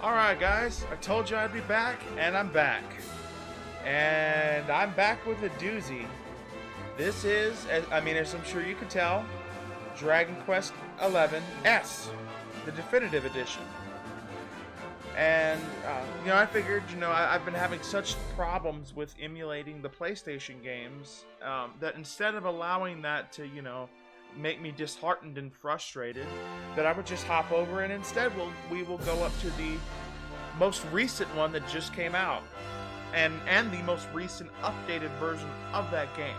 Alright guys, I told you I'd be back, and I'm back. And I'm back with a doozy. This is, as I'm sure you can tell, Dragon Quest XI S, the definitive edition. And, I figured, I've been having such problems with emulating the PlayStation games that instead of allowing that to, make me disheartened and frustrated, that I would just hop over and instead we will go up to the most recent one that just came out and the most recent updated version of that game.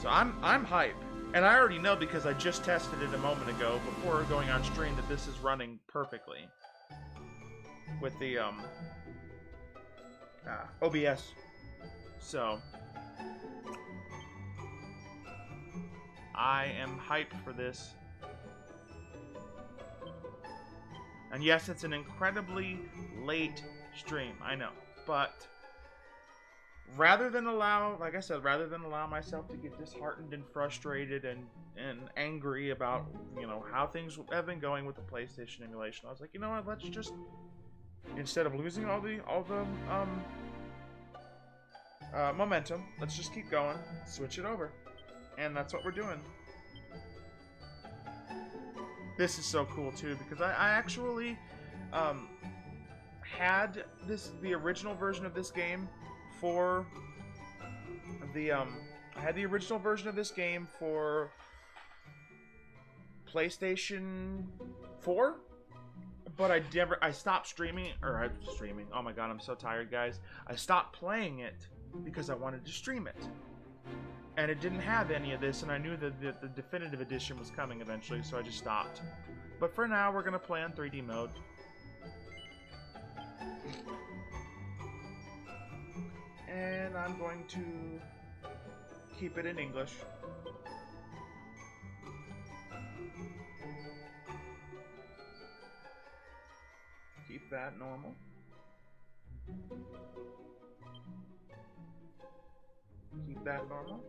So I'm hype, and I already know because I just tested it a moment ago before going on stream that this is running perfectly with the OBS. So I am hyped for this. And yes, it's an incredibly late stream, I know. But rather than allow myself to get disheartened and frustrated and angry about, how things have been going with the PlayStation emulation, I was like, you know what, let's just, instead of losing all the momentum, let's just keep going, switch it over. And that's what we're doing. This is so cool too, because I actually had the original version of this game for PlayStation 4, but I stopped streaming, oh my god, I'm so tired, guys. I stopped playing it because I wanted to stream it. And it didn't have any of this, and I knew that the definitive edition was coming eventually, so I just stopped. But for now, we're going to play on 3D mode. And I'm going to keep it in English. Keep that normal. Keep that normal.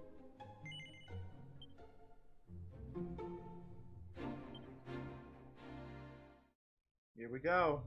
Here we go.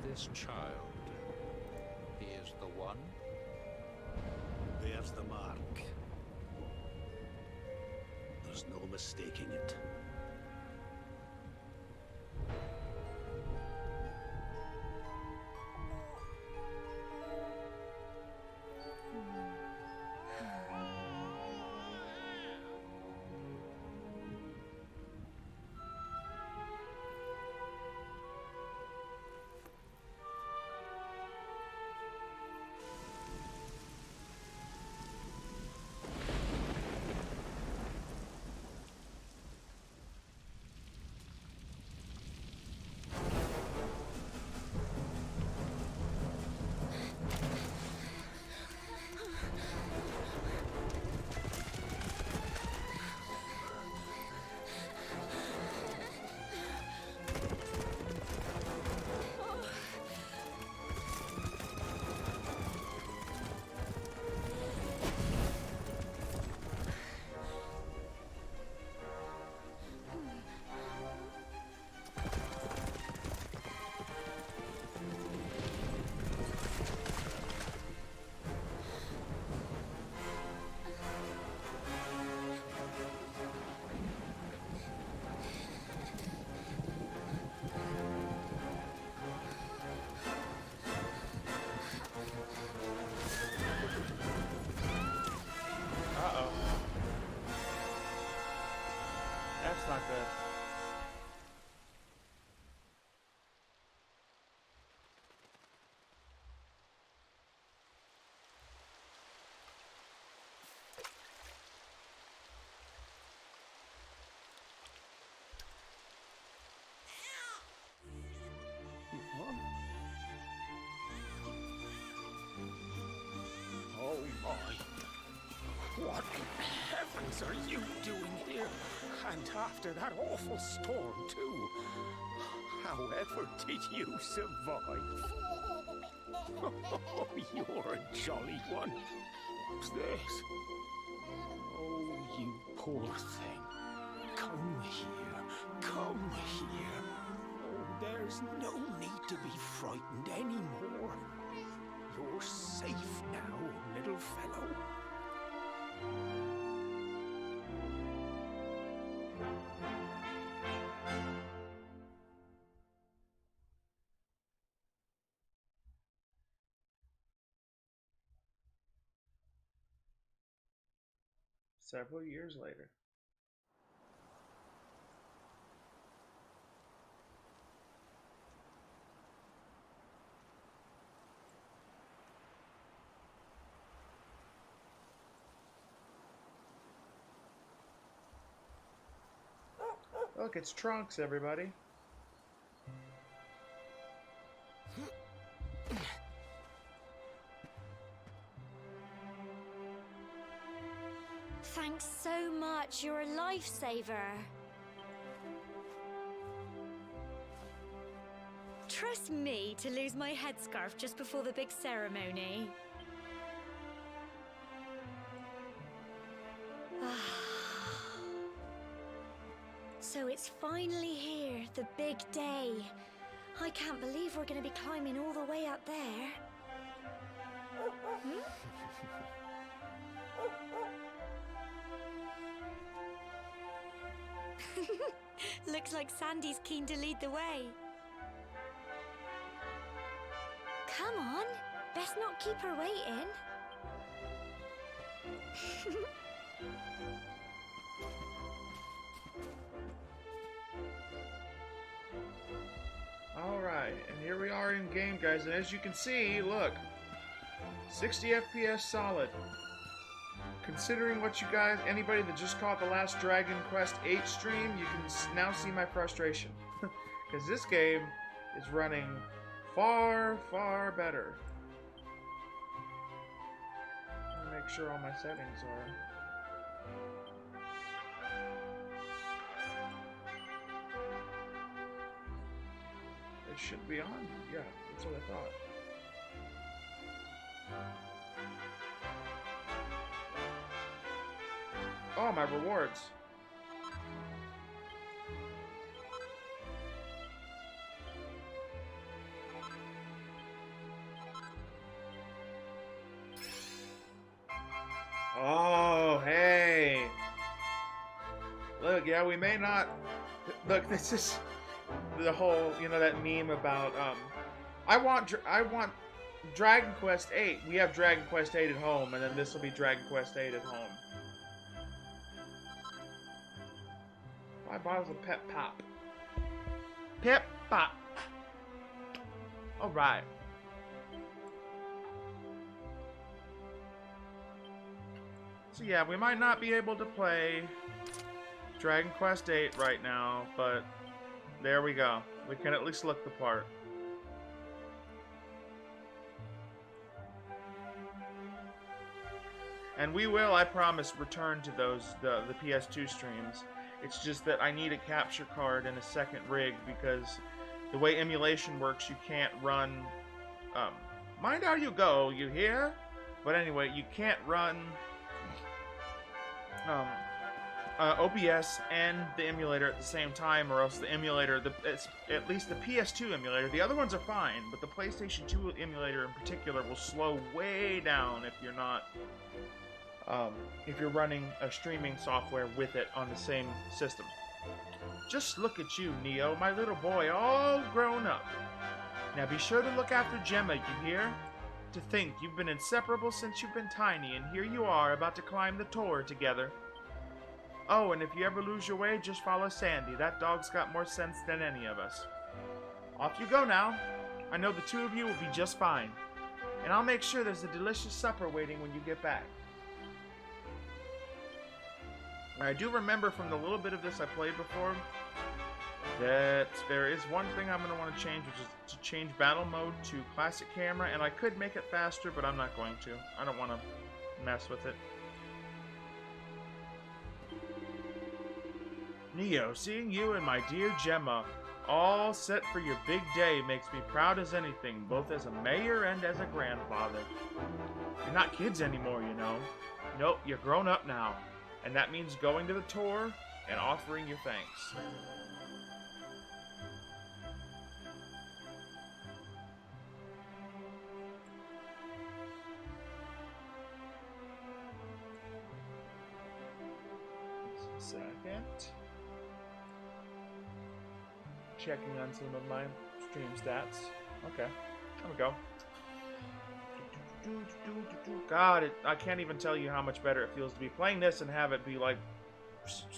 This child, he is the one? There's the mark. There's no mistaking it. What in heavens are you doing here? And after that awful storm, too. However did you survive? Oh, you're a jolly one. What's this? Oh, you poor thing. Come here. Come here. Oh, there's no need to be frightened anymore. You're safe now, little fellow. Several years later. Look, it's Trunks, everybody. Thanks so much. You're a lifesaver. Trust me to lose my headscarf just before the big ceremony. So it's finally here, the big day. I can't believe we're going to be climbing all the way up there. Hmm? Looks like Sandy's keen to lead the way. Come on, best not keep her waiting. Alright, and here we are in game, guys, and as you can see, look, 60 FPS solid. Considering what you guys, anybody that just caught the last Dragon Quest VIII stream, you can now see my frustration. Because this game is running far, far better. Let me make sure all my settings are. It should be on. Yeah, that's what I thought. Oh, my rewards. Oh, hey. Look, yeah, we may not... Look, this is the whole, you know, that meme about, I want Dragon Quest VIII. We have Dragon Quest VIII at home, and then this will be Dragon Quest VIII at home. 5 bottles of Pep Pop. Pep Pop. Alright. So yeah, we might not be able to play Dragon Quest VIII right now, but there we go. We can at least look the part. And we will, I promise, return to those the PS2 streams. It's just that I need a capture card and a second rig because the way emulation works, you can't run... mind how you go, you hear? But anyway, you can't run OBS and the emulator at the same time, or else the emulator, at least the PS2 emulator, the other ones are fine, but the PlayStation 2 emulator in particular will slow way down if you're not... if you're running a streaming software with it on the same system. Just look at you, Neo, my little boy, all grown up. Now be sure to look after Gemma, you hear? To think you've been inseparable since you've been tiny, and here you are about to climb the tower together. Oh, and if you ever lose your way, just follow Sandy. That dog's got more sense than any of us. Off you go now. I know the two of you will be just fine. And I'll make sure there's a delicious supper waiting when you get back. I do remember from the little bit of this I played before that there is one thing I'm going to want to change, which is to change battle mode to classic camera, and I could make it faster, but I'm not going to. I don't want to mess with it. Neo, seeing you and my dear Gemma all set for your big day makes me proud as anything, both as a mayor and as a grandfather. You're not kids anymore, you know. Nope, you're grown up now. And that means going to the tour and offering your thanks. Second. Checking on some of my stream stats. Okay, there we go. God, I can't even tell you how much better it feels to be playing this and have it be like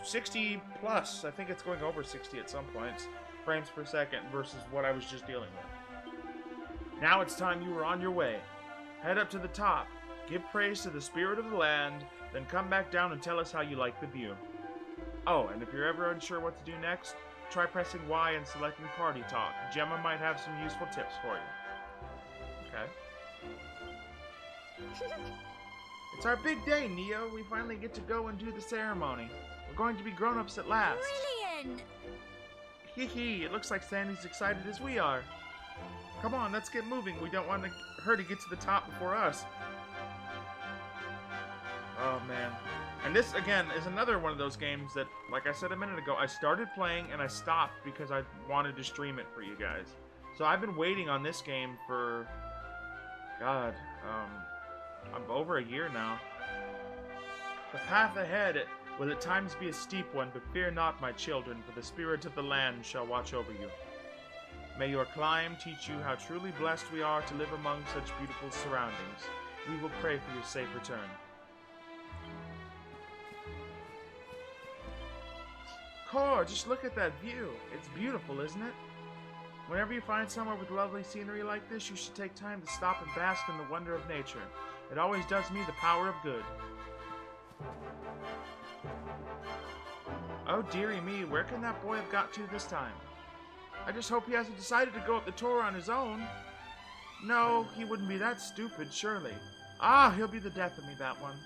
60 plus. I think it's going over 60 at some points. Frames per second versus what I was just dealing with. Now it's time you were on your way. Head up to the top. Give praise to the spirit of the land. Then come back down and tell us how you like the view. Oh, and if you're ever unsure what to do next, try pressing Y and selecting Party Talk. Gemma might have some useful tips for you. Okay. It's our big day, Neo. We finally get to go and do the ceremony. We're going to be grown-ups at last. Brilliant! Hee hee, it looks like Sandy's excited as we are. Come on, let's get moving. We don't want her to get to the top before us. Oh, man. And this, again, is another one of those games that, like I said a minute ago, I started playing and I stopped because I wanted to stream it for you guys. So I've been waiting on this game for, God, I'm over a year now. The path ahead will at times be a steep one, but fear not, my children, for the spirit of the land shall watch over you. May your climb teach you how truly blessed we are to live among such beautiful surroundings. We will pray for your safe return. Core, just look at that view. It's beautiful, isn't it? Whenever you find somewhere with lovely scenery like this, you should take time to stop and bask in the wonder of nature. It always does me the power of good. Oh, dearie me, where can that boy have got to this time? I just hope he hasn't decided to go up the tour on his own. No, he wouldn't be that stupid, surely. Ah, he'll be the death of me, that one.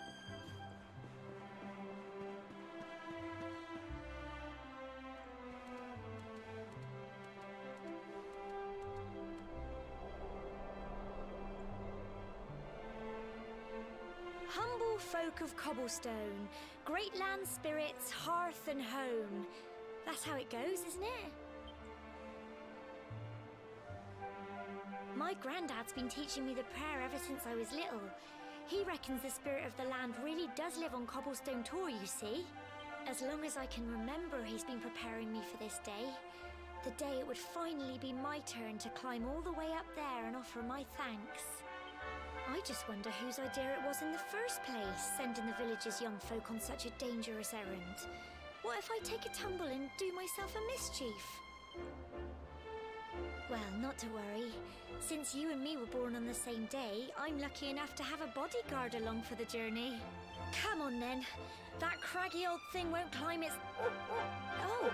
Humble folk of cobblestone, great land spirits, hearth and home. That's how it goes, isn't it? My granddad's been teaching me the prayer ever since I was little. He reckons the spirit of the land really does live on Cobblestone Tor, you see. As long as I can remember, he's been preparing me for this day. The day it would finally be my turn to climb all the way up there and offer my thanks. I just wonder whose idea it was in the first place, sending the village's young folk on such a dangerous errand. What if I take a tumble and do myself a mischief? Well, not to worry. Since you and me were born on the same day, I'm lucky enough to have a bodyguard along for the journey. Come on then. That craggy old thing won't climb its... Oh!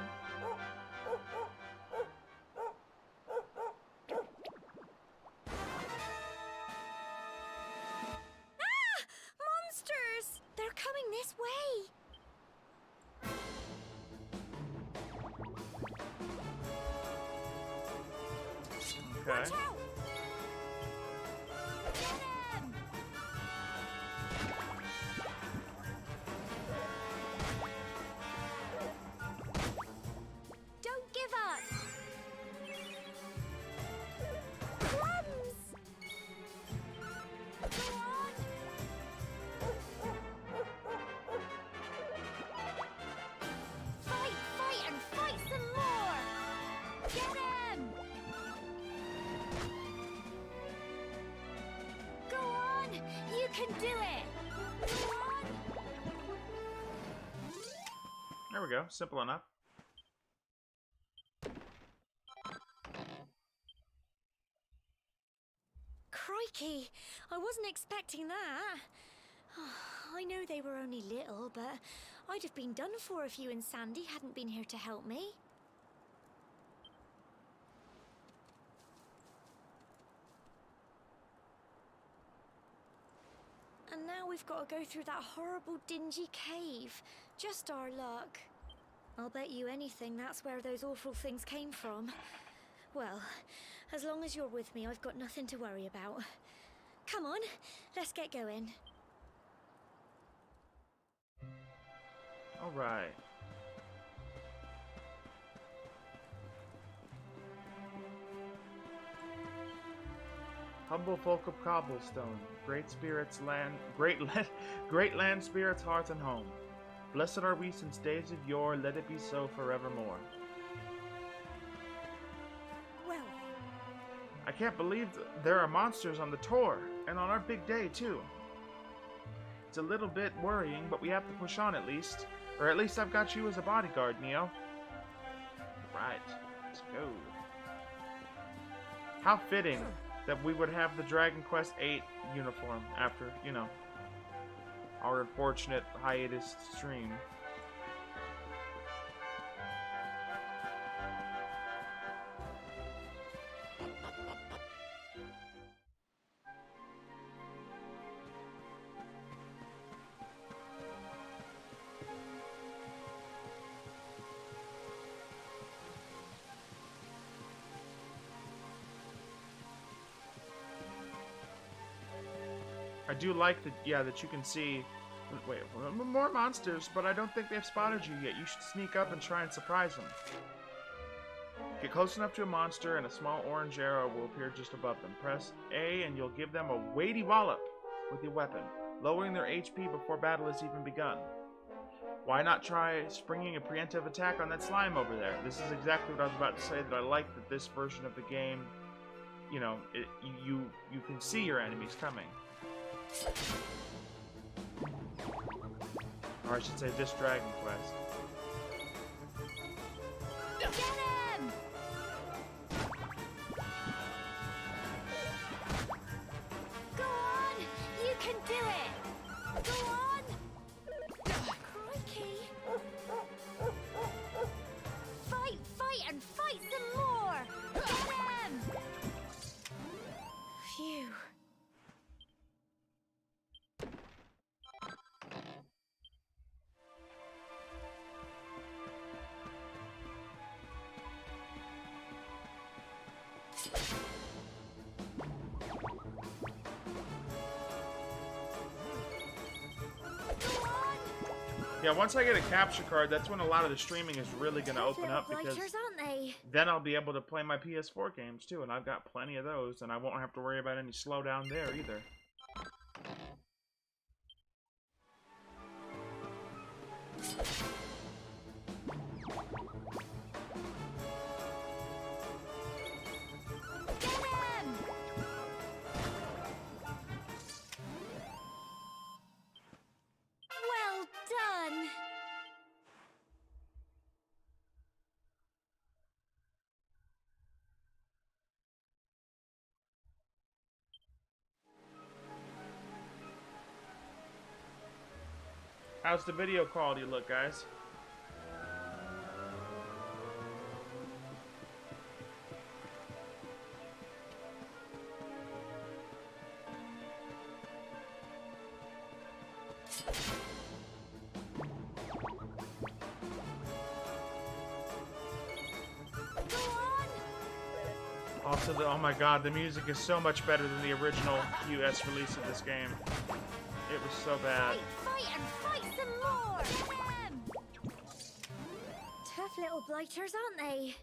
Ah! Monsters! They're coming this way! Okay. Watch out! Get him! Don't give up! Crumbs! Go on! Fight, fight, and fight some more! Get him! Go on! You can do it! Go on! There we go. Simple enough. Crikey! I wasn't expecting that. I know they were only little, but I'd have been done for if you and Sandy hadn't been here to help me. And now we've got to go through that horrible, dingy cave. Just our luck. I'll bet you anything that's where those awful things came from. Well, as long as you're with me, I've got nothing to worry about. Come on, let's get going. All right. Humble folk of cobblestone, great spirits land, great land spirits, hearth and home. Blessed are we since days of yore, let it be so forevermore. Well, I can't believe there are monsters on the tour, and on our big day too. It's a little bit worrying, but we have to push on at least. Or at least I've got you as a bodyguard, Neo. Right, let's go. How fitting that we would have the Dragon Quest VIII uniform after, you know, our unfortunate hiatus stream. I do like that, yeah, that you can see. Wait, more monsters, but I don't think they've spotted you yet. You should sneak up and try and surprise them. Get close enough to a monster, and a small orange arrow will appear just above them. Press A, and you'll give them a weighty wallop with your weapon, lowering their HP before battle has even begun. Why not try springing a preemptive attack on that slime over there? This is exactly what I was about to say, that I like that this version of the game, you know, you can see your enemies coming. Or I should say this Dragon Quest. get him! Go on! You can do it! Go on! Crikey! Fight, and fight some more! Get him! Phew. Yeah, once I get a capture card, that's when a lot of the streaming is really going to open up, because Aren't they? then I'll be able to play my PS4 games too, and I've got plenty of those, and I won't have to worry about any slowdown there either. Get him! Well done! How's the video quality look, guys? Also, oh my god, the music is so much better than the original US release of this game. It was so bad. Fight and fight some more! Get him! Tough little blighters, aren't they?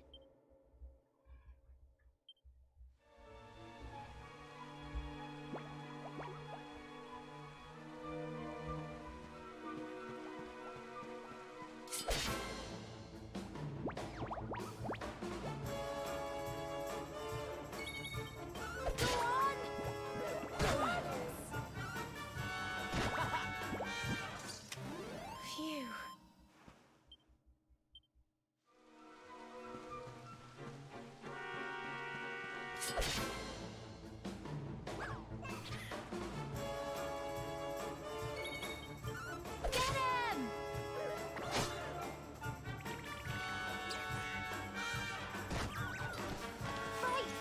Phew. Get him!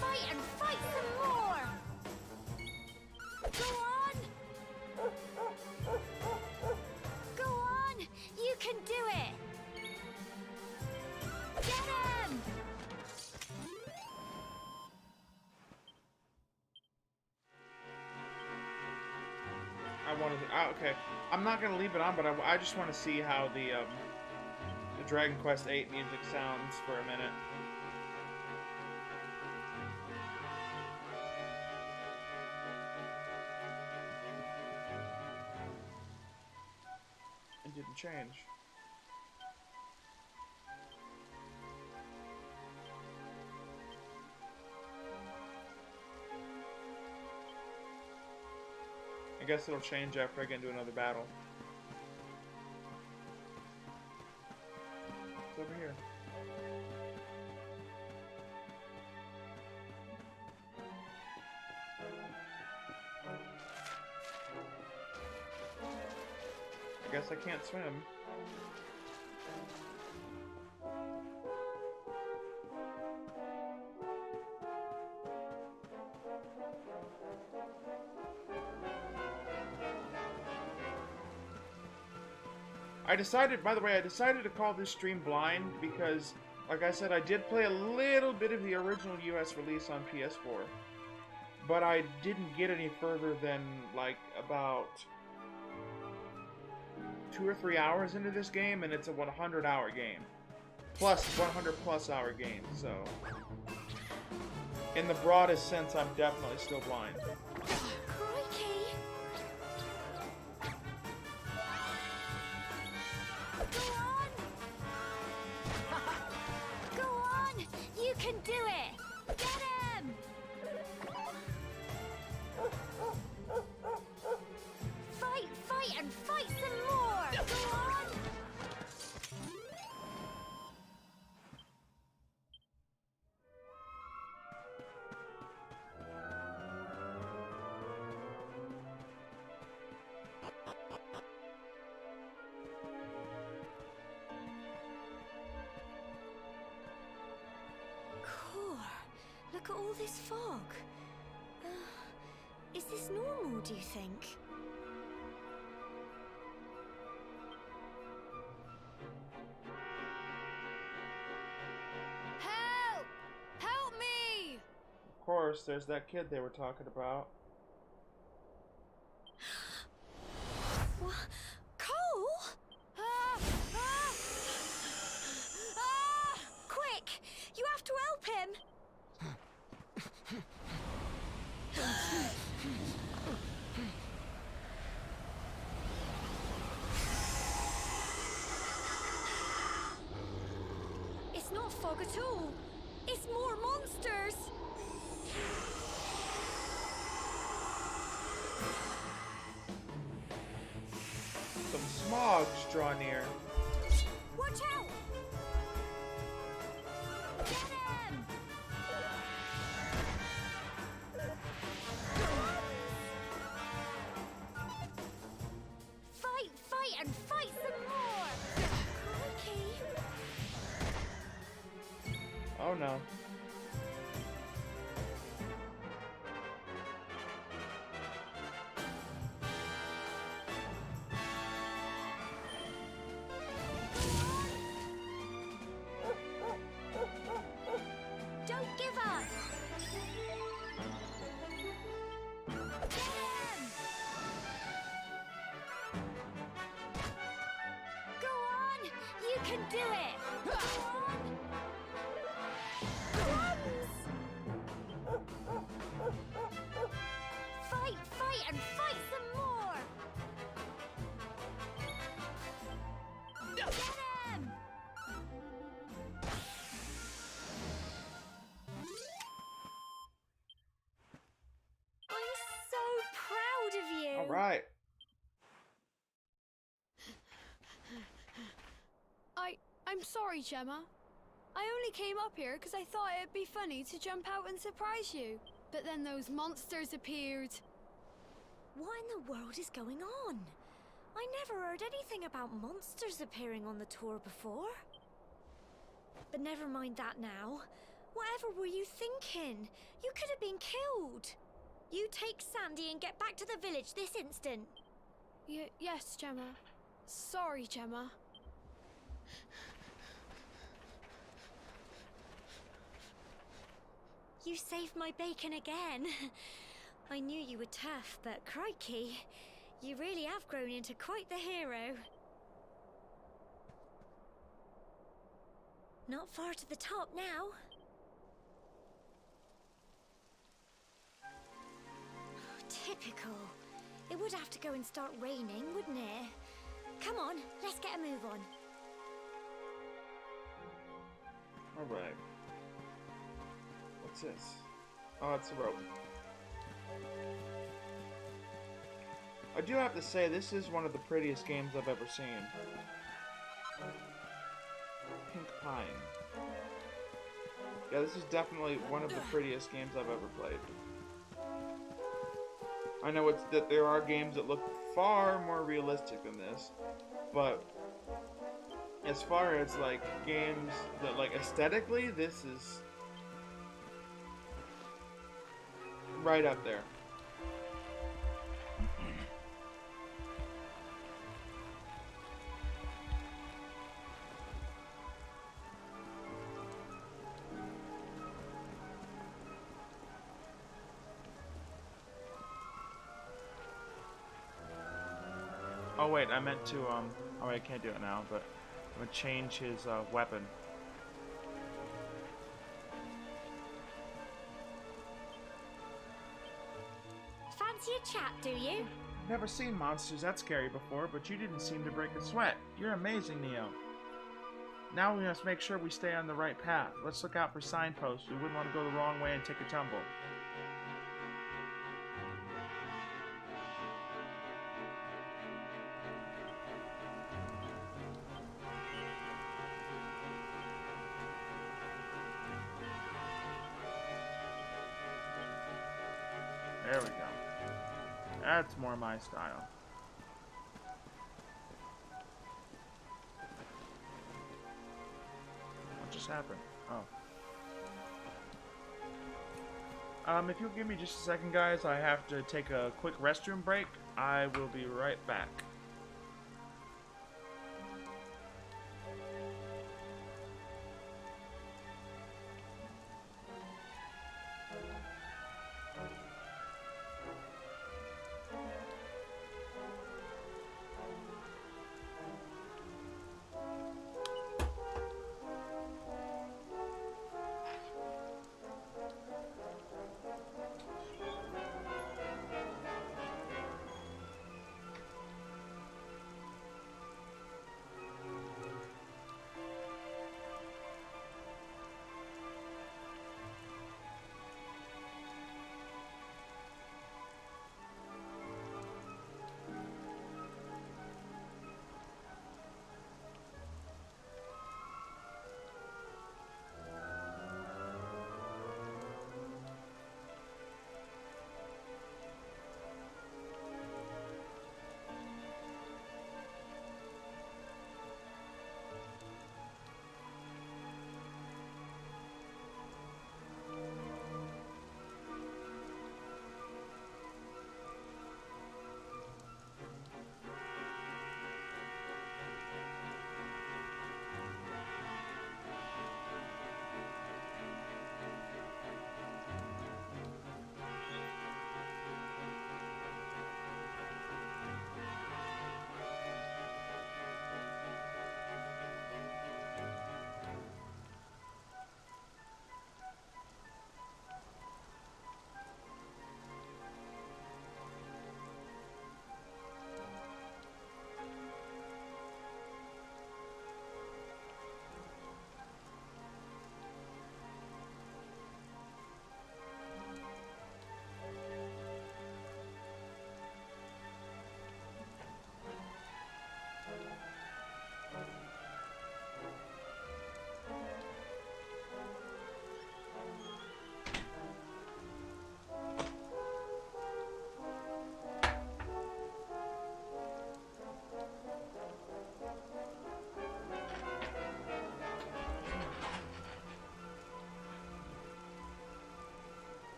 Fight and fight some more! Go on! want to. Okay, I'm not gonna leave it on, but I just want to see how the Dragon Quest VIII music sounds for a minute. It didn't change. I guess it'll change after I get into another battle. It's over here. I guess I can't swim. By the way, I decided to call this stream blind because, like I said, I did play a little bit of the original US release on PS4. But I didn't get any further than, like, about 2 or 3 hours into this game, and it's a 100-hour game. Plus, 100-plus hour game, so... in the broadest sense, I'm definitely still blind. Look at all this fog. Is this normal, do you think? Help! Help me! Of course, there's that kid they were talking about. What? Cole? Quick! You have to help him! It's not fog at all. It's more monsters. Some smogs draw near. Watch out! Get him! Fight and fight some more! Crikey! Oh no. Don't give up! Get him! Go on! You can do it! Go on! Fight and fight some more! Get him! I'm so proud of you! Alright. I'm sorry, Gemma. I only came up here because I thought it'd be funny to jump out and surprise you. But then those monsters appeared. What in the world is going on? I never heard anything about monsters appearing on the tour before. But never mind that now. Whatever were you thinking? You could have been killed. You take Sandy and get back to the village this instant. Yes, Gemma. Sorry, Gemma. You saved my bacon again. I knew you were tough, but crikey, You really have grown into quite the hero. Not far to the top now. Typical. It would have to go and start raining, wouldn't it? Come on, let's get a move on. Alright. What's this? Oh, it's a rope. I do have to say, this is one of the prettiest games I've ever seen. Pink Pine. Yeah, this is definitely one of the prettiest games I've ever played. I know that there are games that look far more realistic than this, but as far as like games that like aesthetically, this is right up there. Oh wait, I meant to, oh I can't do it now, but I'm gonna change his, weapon. Fancy a chat, do you? Never seen monsters that scary before, but you didn't seem to break a sweat. You're amazing, Neo. Now we must make sure we stay on the right path. Let's look out for signposts. We wouldn't want to go the wrong way and take a tumble. There we go. That's more my style. What just happened? Oh. If you'll give me just a second, guys, I have to take a quick restroom break. I will be right back.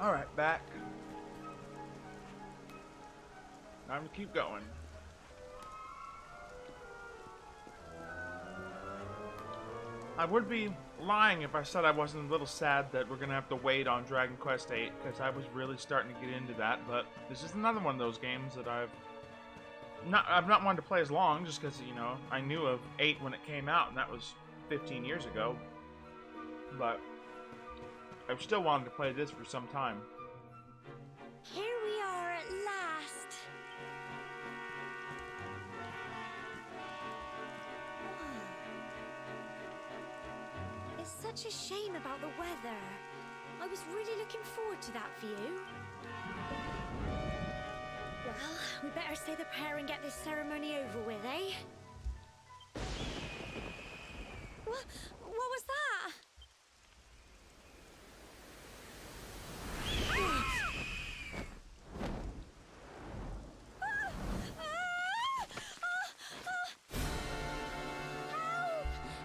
Alright, back. Time to keep going. I would be lying if I said I wasn't a little sad that we're gonna have to wait on Dragon Quest VIII, because I was really starting to get into that. But this is another one of those games that I've not wanted to play as long, just because, you know, I knew of VIII when it came out, and that was 15 years ago. But I've still wanted to play this for some time. Here we are at last. It's such a shame about the weather. I was really looking forward to that view. Well, we better say the prayer and get this ceremony over with, eh? What was that?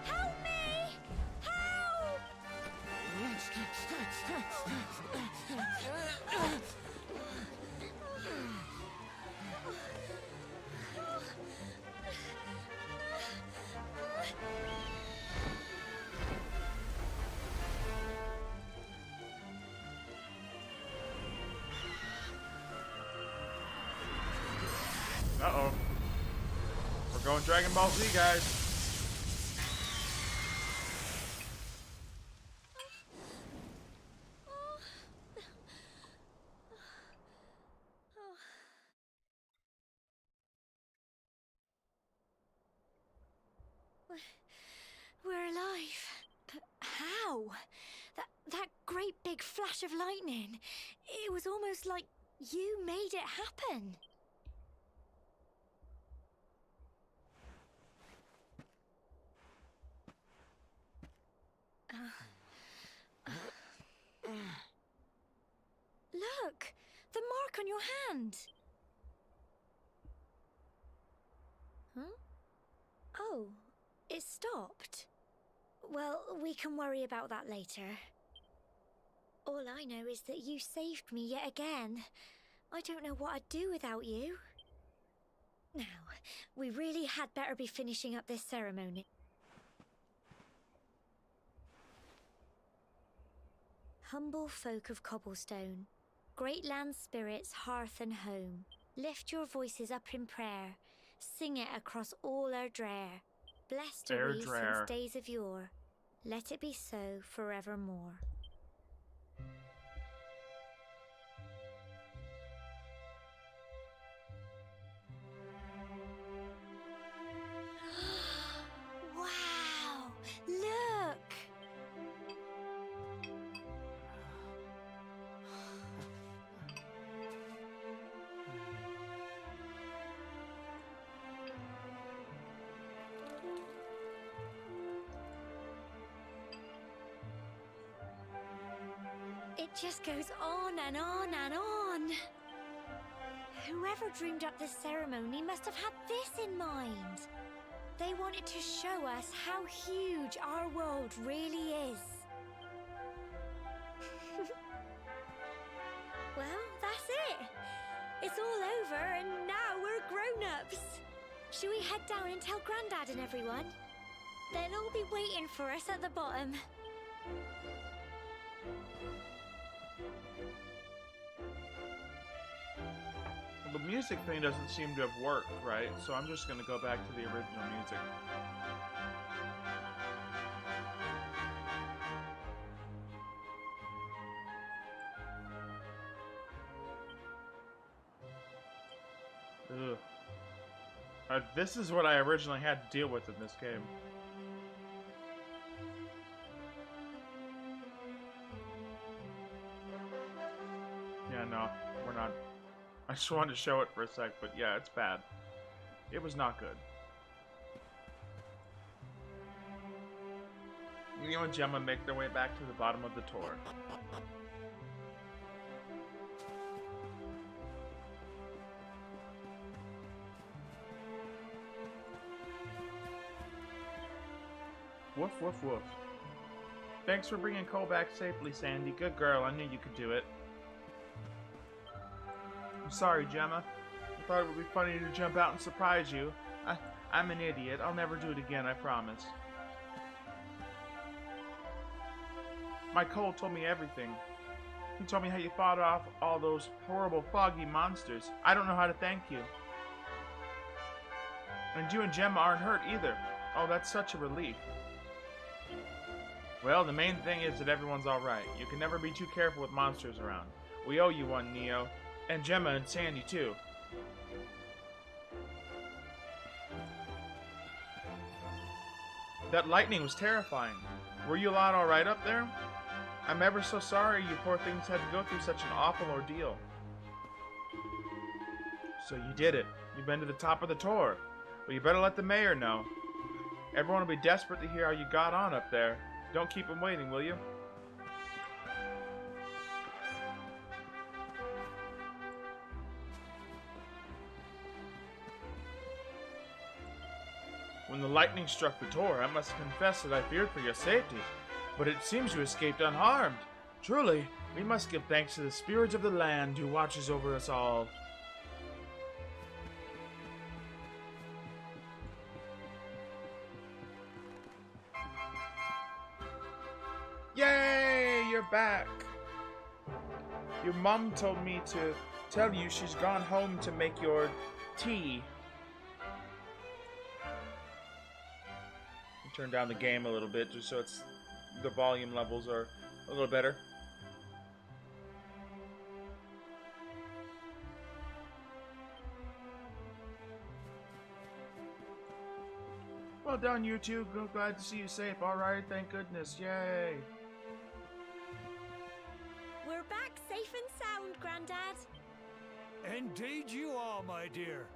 Help me! Help! Uh-oh. We're going Dragon Ball Z, guys. We're alive. But how? That great big flash of lightning. It was almost like you made it happen. Look! The mark on your hand! Huh? Oh, it stopped. Well, we can worry about that later. All I know is that you saved me yet again. I don't know what I'd do without you. Now, we really had better be finishing up this ceremony. Humble folk of Cobblestone, great land spirits, hearth and home, lift your voices up in prayer, sing it across all our drear. Blessed are we since days of yore, let it be so forevermore. Wow! Look! It just goes on and on and on. Whoever dreamed up this ceremony must have had this in mind. They wanted to show us how huge our world really is. Well, that's it. It's all over and now we're grown-ups. Shall we head down and tell Grandad and everyone? They'll all be waiting for us at the bottom. The music thing doesn't seem to have worked, right? So I'm just going to go back to the original music. Ugh. This is what I originally had to deal with in this game. Yeah, no, we're not. I just wanted to show it for a sec, but yeah, it's bad. It was not good. Neo and Gemma make their way back to the bottom of the tour. Woof, woof, woof. Thanks for bringing Cole back safely, Sandy. Good girl, I knew you could do it. I'm sorry, Gemma. I thought it would be funny to jump out and surprise you. I'm an idiot. I'll never do it again, I promise. My Cole told me everything. He told me how you fought off all those horrible foggy monsters. I don't know how to thank you. And you and Gemma aren't hurt either. Oh, that's such a relief. Well, the main thing is that everyone's alright. You can never be too careful with monsters around. We owe you one, Neo. And Gemma and Sandy, too. That lightning was terrifying. Were you lot alright up there? I'm ever so sorry you poor things had to go through such an awful ordeal. So you did it. You've been to the top of the tour. Well, you better let the mayor know. Everyone will be desperate to hear how you got on up there. Don't keep them waiting, will you? When the lightning struck the tour, I must confess that I feared for your safety. But it seems you escaped unharmed. Truly, we must give thanks to the spirit of the land who watches over us all. Yay! You're back! Your mom told me to tell you she's gone home to make your tea. Turn down the game a little bit just so the volume levels are a little better. Well done, you two. Glad to see you safe. Alright, thank goodness. Yay. We're back safe and sound, Grandad. Indeed you are, my dear.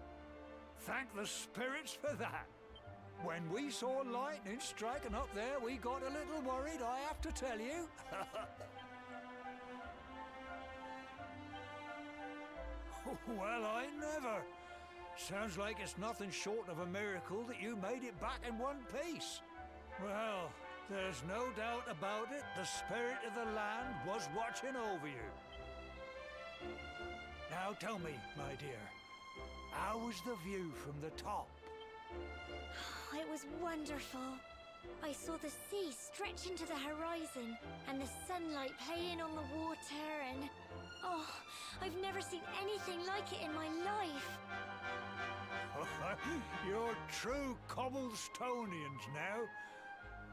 Thank the spirits for that. When we saw lightning striking up there, we got a little worried, I have to tell you. Well, I never. Sounds like it's nothing short of a miracle that you made it back in one piece. Well, there's no doubt about it, the spirit of the land was watching over you. Now tell me, my dear, how was the view from the top? It was wonderful. I saw the sea stretch into the horizon and the sunlight playing on the water and... Oh, I've never seen anything like it in my life. You're true Cobblestonians now.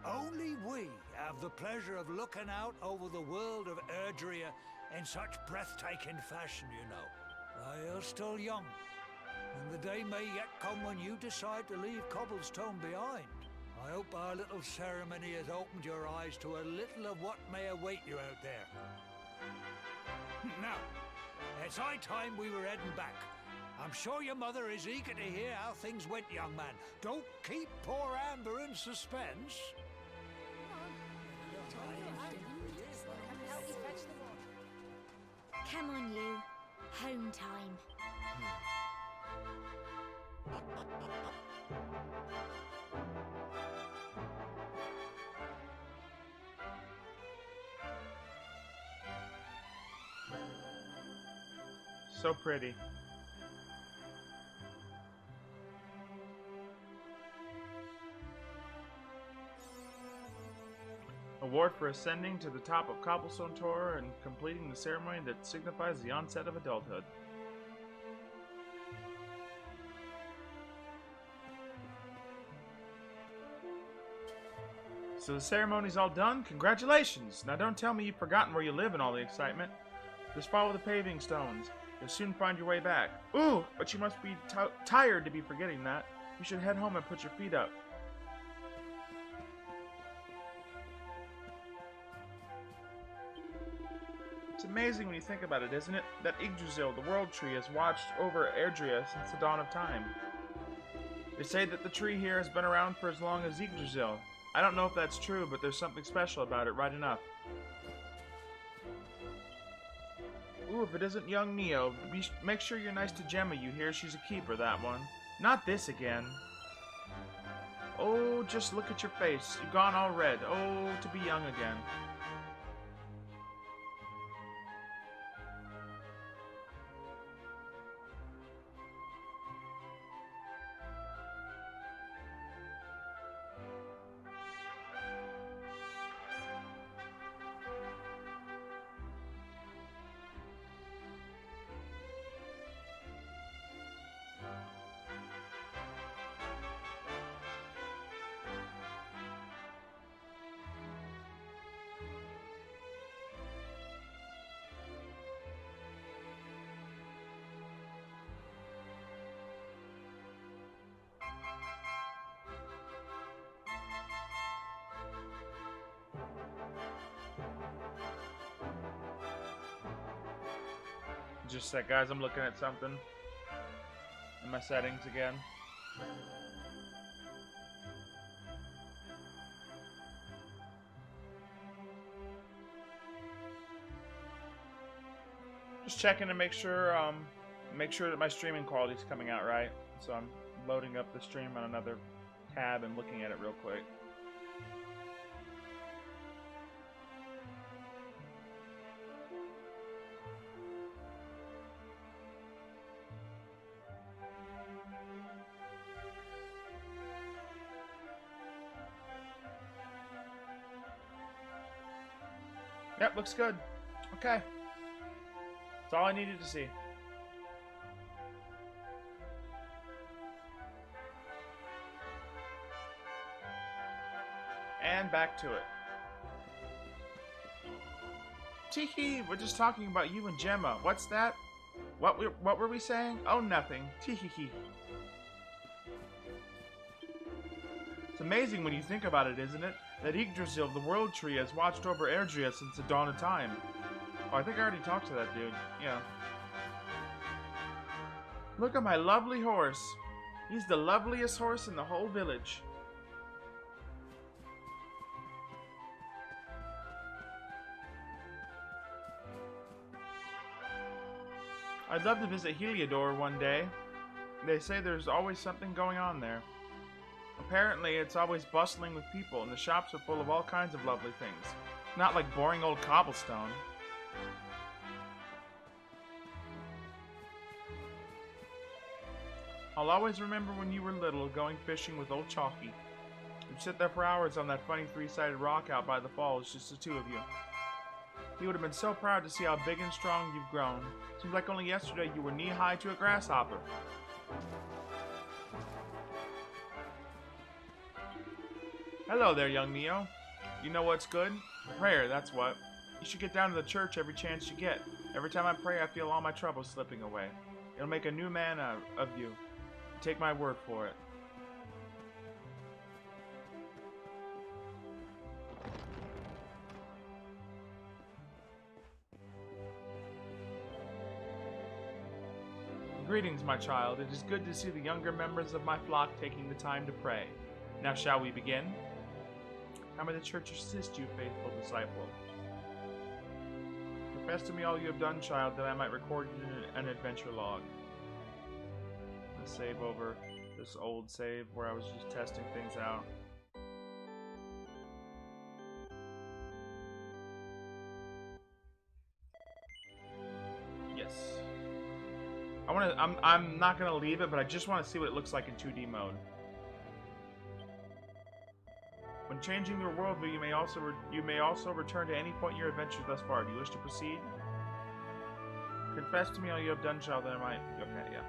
Only we have the pleasure of looking out over the world of Erdrea in such breathtaking fashion, you know. You're still young, and the day may yet come when you decide to leave Cobblestone behind. I hope our little ceremony has opened your eyes to a little of what may await you out there. Now, it's high time we were heading back. I'm sure your mother is eager to hear how things went, young man. Don't keep poor Amber in suspense. Come on, you. Home time. So pretty. Award for ascending to the top of Cobblestone Tower and completing the ceremony that signifies the onset of adulthood. So the ceremony's all done? Congratulations! Now don't tell me you've forgotten where you live in all the excitement. Just follow the paving stones. You'll soon find your way back. Ooh, but you must be tired to be forgetting that. You should head home and put your feet up. It's amazing when you think about it, isn't it? That Yggdrasil, the world tree, has watched over Erdrea since the dawn of time. They say that the tree here has been around for as long as Yggdrasil. I don't know if that's true, but there's something special about it, right enough. Ooh, if it isn't young Neo, make sure you're nice to Gemma, you hear? She's a keeper, that one. Not this again. Oh, just look at your face. You've gone all red. Oh, to be young again. Just a sec, guys. I'm looking at something in my settings again. Just checking to make sure that my streaming quality is coming out right. So I'm loading up the stream on another tab and looking at it real quick. Yep, looks good. Okay. That's all I needed to see. And back to it. Teehee, we're just talking about you and Gemma. What's that? What were we saying? Oh, nothing. Teehee. It's amazing when you think about it, isn't it? That Yggdrasil, the World Tree, has watched over Erdrea since the dawn of time. Oh, I think I already talked to that dude. Yeah. Look at my lovely horse. He's the loveliest horse in the whole village. I'd love to visit Heliodor one day. They say there's always something going on there. Apparently, it's always bustling with people, and the shops are full of all kinds of lovely things. Not like boring old cobblestone. I'll always remember when you were little, going fishing with old Chalky. You'd sit there for hours on that funny three-sided rock out by the falls, just the two of you. He would have been so proud to see how big and strong you've grown. Seems like only yesterday you were knee-high to a grasshopper. Hello there, young Neo. You know what's good? Prayer, that's what. You should get down to the church every chance you get. Every time I pray, I feel all my troubles slipping away. It'll make a new man of you. Take my word for it. Greetings, my child. It is good to see the younger members of my flock taking the time to pray. Now shall we begin? How may the church assist you, faithful disciple? Confess to me all you have done, child, that I might record it in an adventure log. Let's save over this old save where I was just testing things out. Yes. I'm not gonna leave it, but I just want to see what it looks like in 2D mode. When changing your worldview, you may also return to any point in your adventure thus far. Do you wish to proceed? Confess to me all you have done, child, that I might... Okay, yeah.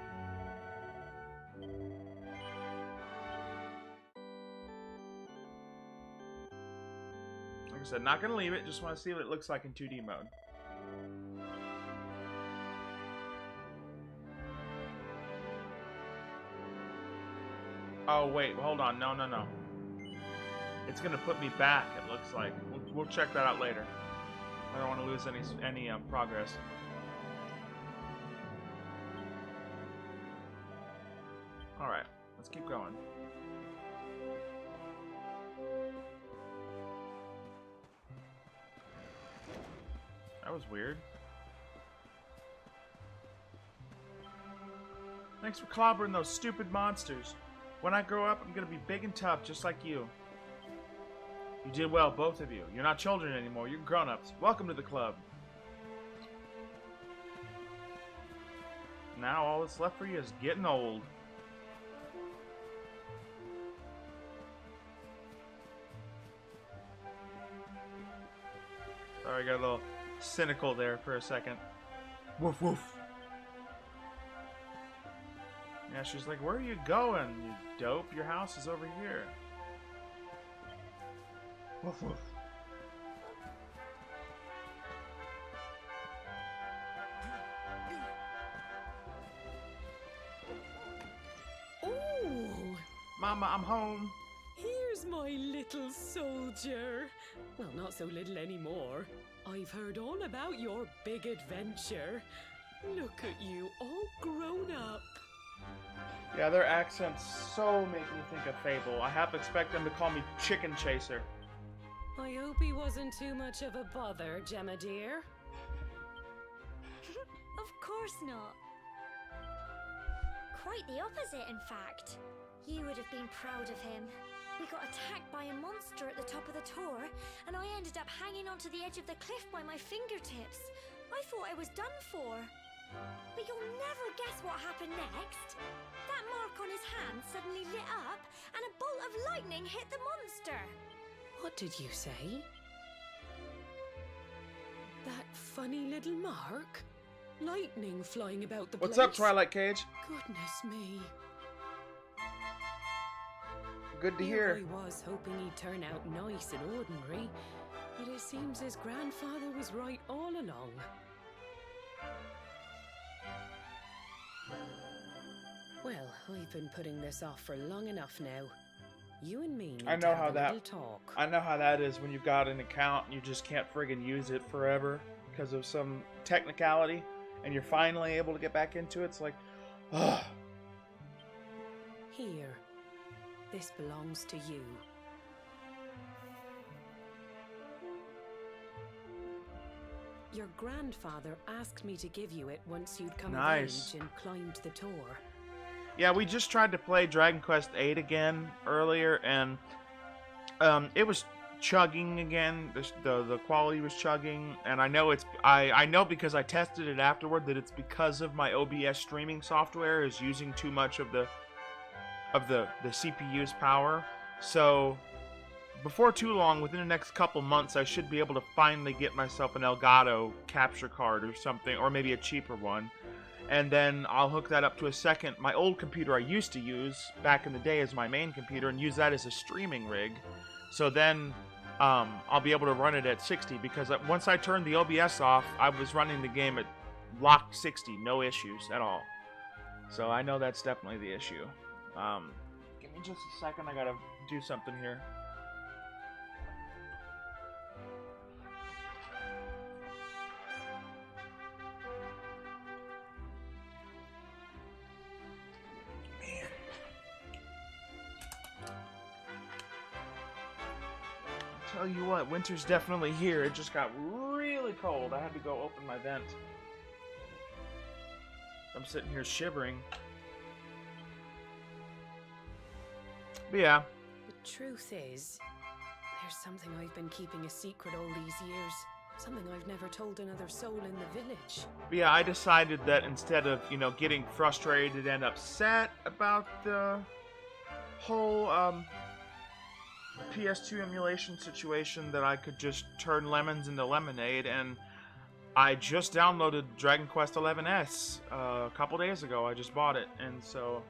Like I said, not gonna leave it, just want to see what it looks like in 2D mode. Oh, wait, hold on. No. It's gonna put me back, it looks like. We'll check that out later. I don't want to lose any progress. Alright, let's keep going. That was weird. Thanks for clobbering those stupid monsters. When I grow up, I'm gonna be big and tough, just like you. You did well, both of you. You're not children anymore, you're grown-ups. Welcome to the club. Now all that's left for you is getting old. Sorry, I got a little cynical there for a second. Woof woof. Yeah, she's like, where are you going, you dope? Your house is over here. Woof woof. Oh, Mama, I'm home. here's my little soldier. Well, not so little anymore. I've heard all about your big adventure. Look at you, all grown up. Yeah, their accents so make me think of Fable. I half expect them to call me Chicken Chaser. I hope he wasn't too much of a bother, Gemma dear. Of course not. Quite the opposite, in fact. You would have been proud of him. We got attacked by a monster at the top of the tower, and I ended up hanging onto the edge of the cliff by my fingertips. I thought I was done for. But you'll never guess what happened next. That mark on his hand suddenly lit up, and a bolt of lightning hit the monster. What did you say? That funny little mark? Lightning flying about the place? What's up, Twilight Cage? Goodness me. Good to Here hear. I was hoping he'd turn out nice and ordinary, but it seems his grandfather was right all along. Well, I've been putting this off for long enough now. You and me need I know to how have a that. little talk. I know how that is when you've got an account and you just can't friggin' use it forever because of some technicality, and you're finally able to get back into it. It's like, ugh. Here. This belongs to you. Your grandfather asked me to give you it once you'd come Nice. of age and climbed the tower. Yeah, we just tried to play Dragon Quest VIII again earlier, and it was chugging again. The quality was chugging, and I know I know because I tested it afterward that it's because of my OBS streaming software is using too much of the CPU's power. So before too long, within the next couple months, I should be able to finally get myself an Elgato capture card or something, or maybe a cheaper one. And then I'll hook that up to my old computer I used to use back in the day as my main computer, and use that as a streaming rig. So then I'll be able to run it at 60, because once I turned the OBS off, I was running the game at locked 60, no issues at all. So I know that's definitely the issue. Give me just a second, I gotta do something here. Tell you what, winter's definitely here. It just got really cold. I had to go open my vent. I'm sitting here shivering. But yeah. The truth is, there's something I've been keeping a secret all these years. Something I've never told another soul in the village. But yeah, I decided that instead of, getting frustrated and upset about the whole, PS2 emulation situation, that I could just turn lemons into lemonade, and I just downloaded Dragon Quest XI's a couple days ago. I just bought it, and so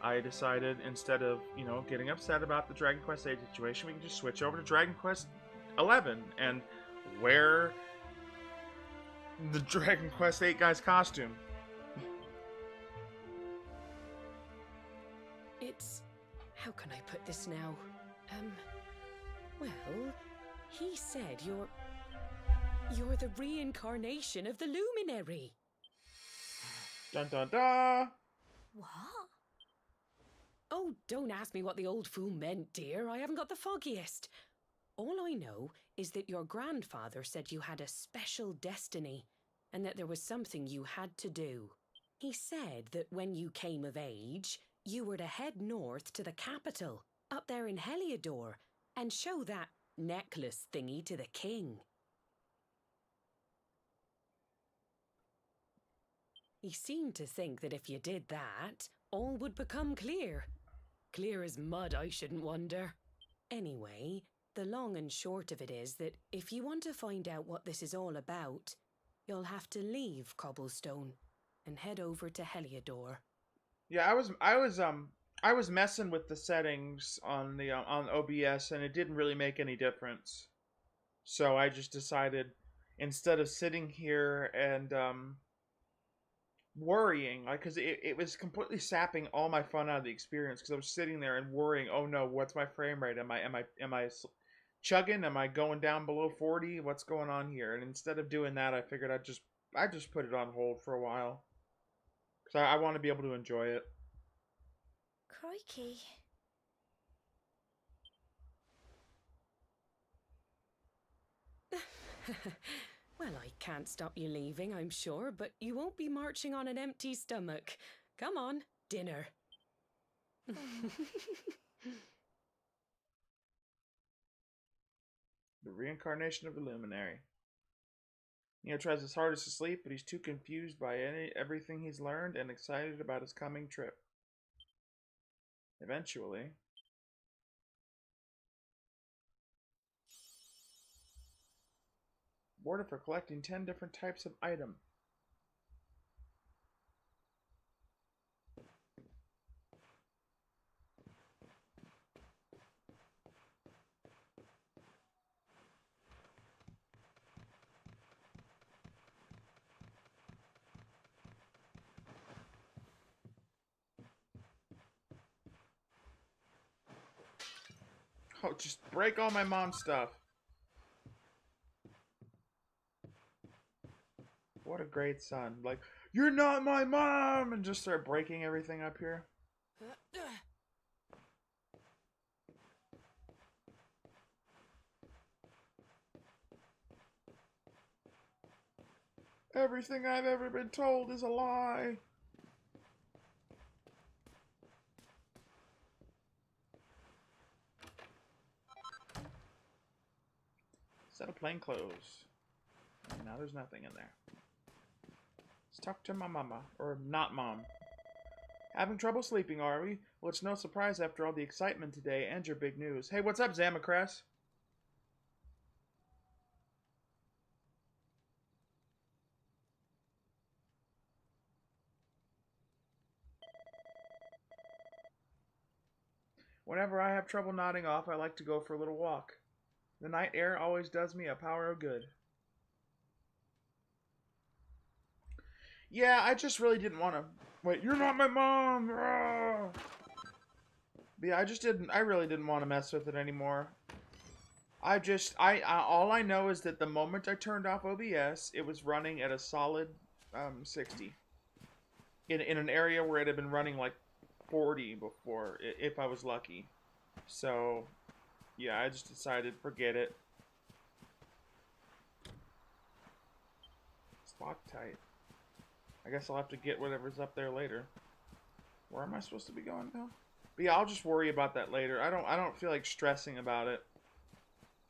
I decided instead of, getting upset about the Dragon Quest VIII situation, we can just switch over to Dragon Quest XI and wear the Dragon Quest VIII guy's costume. It's... how can I put this now? Well, he said you're the reincarnation of the Luminary. Dun dun dun! What? Oh, don't ask me what the old fool meant, dear. I haven't got the foggiest. All I know is that your grandfather said you had a special destiny, and that there was something you had to do. He said that when you came of age, you were to head north to the capital, up there in Heliodor, and show that necklace thingy to the king. He seemed to think that if you did that, all would become clear. Clear as mud, I shouldn't wonder. Anyway, the long and short of it is that if you want to find out what this is all about, you'll have to leave Cobblestone and head over to Heliodor. Yeah, I was messing with the settings on the on OBS, and it didn't really make any difference. So I just decided, instead of sitting here and worrying, because it was completely sapping all my fun out of the experience, because I was sitting there and worrying, oh no, what's my frame rate? Am I chugging? Am I going down below 40? What's going on here? And instead of doing that, I figured I'd just just put it on hold for a while. Because I want to be able to enjoy it. Crikey. Well, I can't stop you leaving, I'm sure, but you won't be marching on an empty stomach. Come on, dinner. The reincarnation of the luminary. Neo tries his hardest to sleep, but he's too confused by everything he's learned and excited about his coming trip. Eventually, rewarded for collecting 10 different types of item. Oh, just break all my mom's stuff. What a great son. Like, you're not my mom! And just start breaking everything up here. Everything I've ever been told is a lie. Set of plain clothes. And now there's nothing in there. Let's talk to my mama. Or not mom. Having trouble sleeping, are we? Well, it's no surprise after all the excitement today and your big news. Hey, what's up, Zamacress? Whenever I have trouble nodding off, I like to go for a little walk. The night air always does me a power of good. Yeah, I just really didn't want to... Wait, you're not my mom! Ah! But yeah, I really didn't want to mess with it anymore. All I know is that the moment I turned off OBS, it was running at a solid 60. In an area where it had been running like 40 before, if I was lucky. So, yeah, I just decided, forget it. Loctite. I guess I'll have to get whatever's up there later. Where am I supposed to be going now? But yeah, I'll just worry about that later. I don't feel like stressing about it.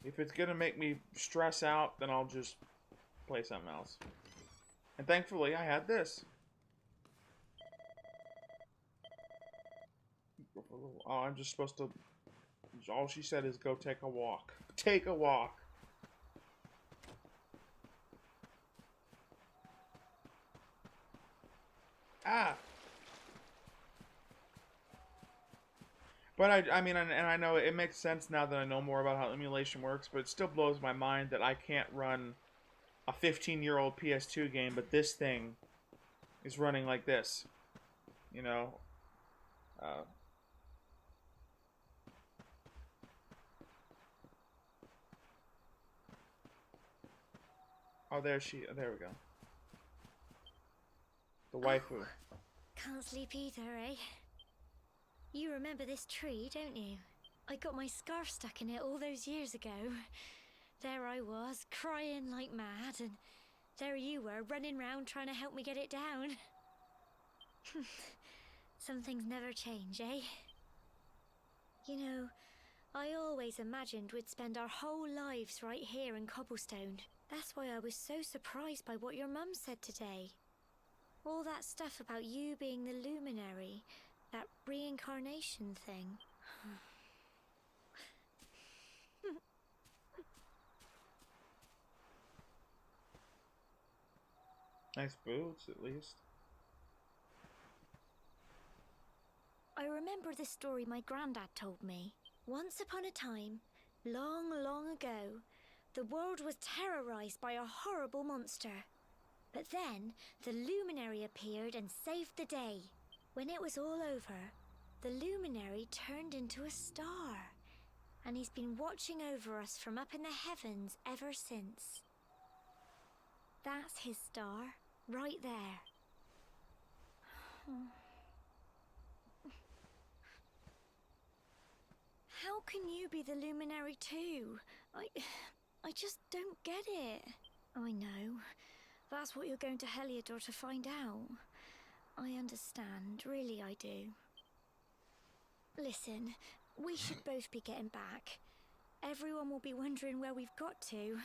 If it's gonna make me stress out, then I'll just play something else. And thankfully, I had this. Oh, I'm just supposed to... All she said is go take a walk. Take a walk. Ah! But I mean, and I know it makes sense now that I know more about how emulation works, but it still blows my mind that I can't run a 15-year-old PS2 game, but this thing is running like this. You know? Oh, there we go. The waifu. Can't sleep either, eh? You remember this tree, don't you? I got my scarf stuck in it all those years ago. There I was, crying like mad, and there you were, running round trying to help me get it down. Some things never change, eh? You know, I always imagined we'd spend our whole lives right here in Cobblestone. That's why I was so surprised by what your mum said today. All that stuff about you being the luminary, that reincarnation thing. Nice boots, at least. I remember the story my granddad told me. Once upon a time, long, long ago, the world was terrorized by a horrible monster. But then, the luminary appeared and saved the day. When it was all over, the luminary turned into a star. And he's been watching over us from up in the heavens ever since. That's his star, right there. How can you be the luminary too? I just don't get it. I know. That's what you're going to Heliodor to find out. I understand, really I do. Listen, we should both be getting back. Everyone will be wondering where we've got to.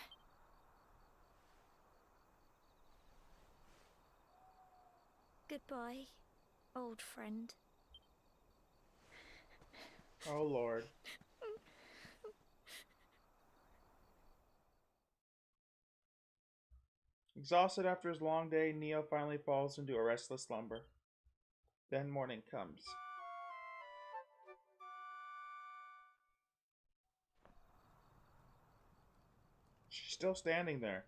Goodbye, old friend. Oh, Lord. Exhausted after his long day, Neo finally falls into a restless slumber. Then morning comes. She's still standing there.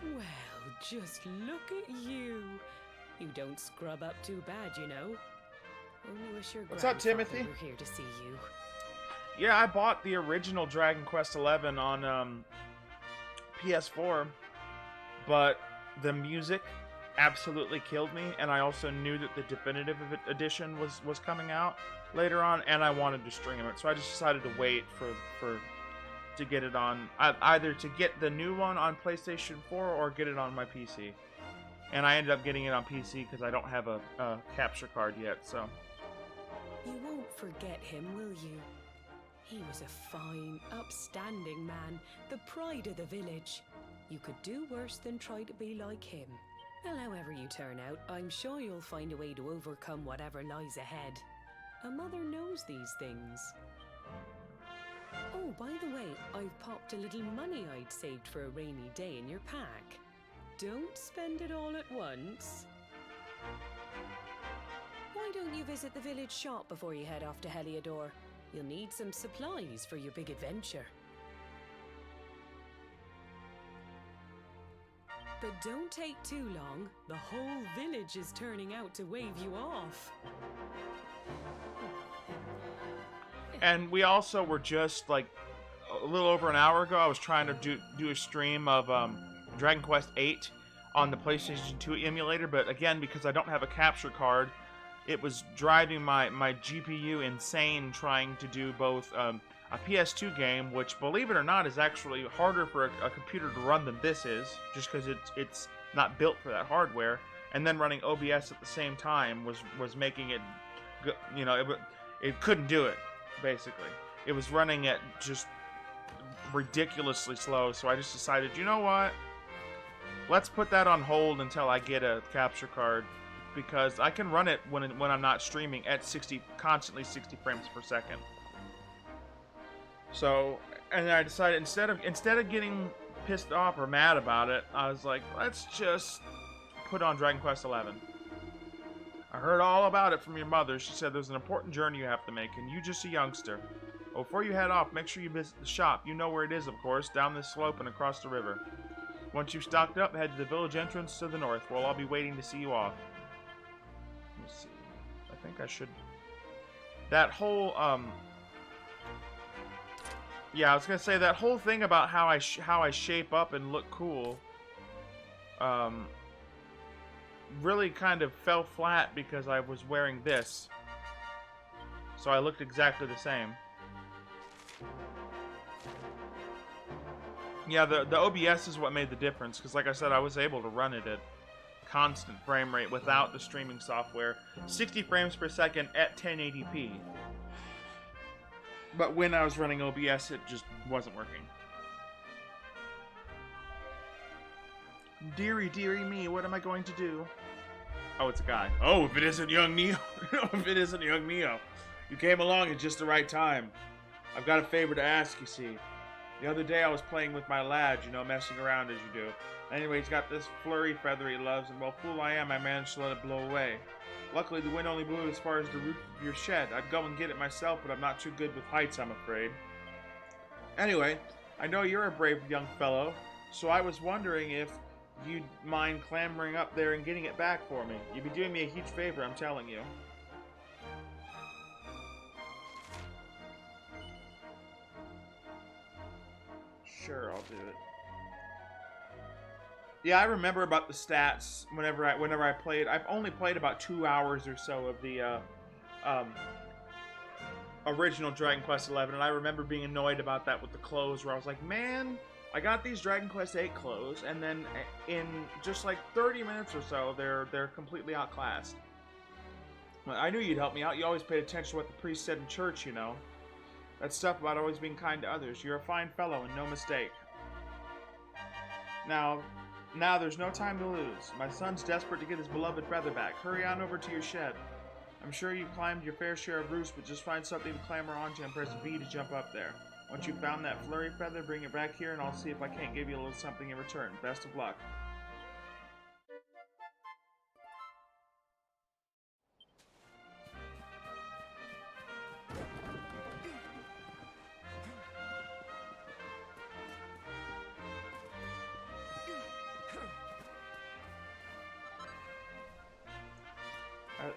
Well, just look at you. You don't scrub up too bad, you know. Only wish your What's up, Timothy? grandfather were here to see you. Yeah, I bought the original Dragon Quest XI on PS4, but the music absolutely killed me, and I also knew that the definitive edition was coming out later on, and I wanted to stream it, so I just decided to wait to get it on, either to get the new one on PlayStation 4 or get it on my PC. And I ended up getting it on PC because I don't have a capture card yet, so. You won't forget him, will you? He was a fine, upstanding man, the pride of the village. You could do worse than try to be like him. Well, however you turn out, I'm sure you'll find a way to overcome whatever lies ahead. A mother knows these things. Oh, by the way, I've popped a little money I'd saved for a rainy day in your pack. Don't spend it all at once. Why don't you visit the village shop before you head off to Heliodor? You'll need some supplies for your big adventure. But don't take too long. The whole village is turning out to wave you off. And we also were just like a little over an hour ago, I was trying to do a stream of Dragon Quest VIII on the PlayStation 2 emulator, but again, because I don't have a capture card, it was driving my GPU insane trying to do both a PS2 game, which, believe it or not, is actually harder for a computer to run than this is, just because it's not built for that hardware, and then running OBS at the same time was making it, you know, it couldn't do it, basically. It was running at just ridiculously slow, so I just decided, you know what? Let's put that on hold until I get a capture card, because I can run it when I'm not streaming at constantly 60 frames per second. So, and I decided instead of getting pissed off or mad about it, I was like, let's just put on Dragon Quest XI. I heard all about it from your mother. She said there's an important journey you have to make, and you're just a youngster. Well, before you head off, make sure you visit the shop. You know where it is, of course, down this slope and across the river. Once you've stocked up, head to the village entrance to the north, where I'll be waiting to see you off. Let me see. I think I should... That whole, yeah, I was gonna say that whole thing about how I shape up and look cool, really kind of fell flat because I was wearing this, so I looked exactly the same. Yeah, the OBS is what made the difference, because like I said, I was able to run it at constant frame rate without the streaming software, 60 frames per second at 1080p. But when I was running OBS, it just wasn't working. Dearie, dearie me, what am I going to do? Oh, it's a guy. Oh, if it isn't young Neo. If it isn't young Neo. You came along at just the right time. I've got a favor to ask, you see. The other day I was playing with my lad, you know, messing around as you do. Anyway, he's got this flurry feather he loves, and well, fool I am, I managed to let it blow away. Luckily, the wind only blew as far as the roof of your shed. I'd go and get it myself, but I'm not too good with heights, I'm afraid. Anyway, I know you're a brave young fellow, so I was wondering if you'd mind clambering up there and getting it back for me. You'd be doing me a huge favor, I'm telling you. Sure, I'll do it. Yeah, I remember about the stats whenever I played. I've only played about 2 hours or so of the original Dragon Quest XI, and I remember being annoyed about that with the clothes, where I was like, man, I got these Dragon Quest VIII clothes, and then in just like 30 minutes or so, they're completely outclassed. But I knew you'd help me out. You always paid attention to what the priest said in church, you know. That stuff about always being kind to others. You're a fine fellow and no mistake. Now there's no time to lose. My son's desperate to get his beloved feather back. Hurry on over to your shed. I'm sure you've climbed your fair share of roofs, but just find something to clamber onto and press V to jump up there. Once you've found that flurry feather, bring it back here and I'll see if I can't give you a little something in return. Best of luck.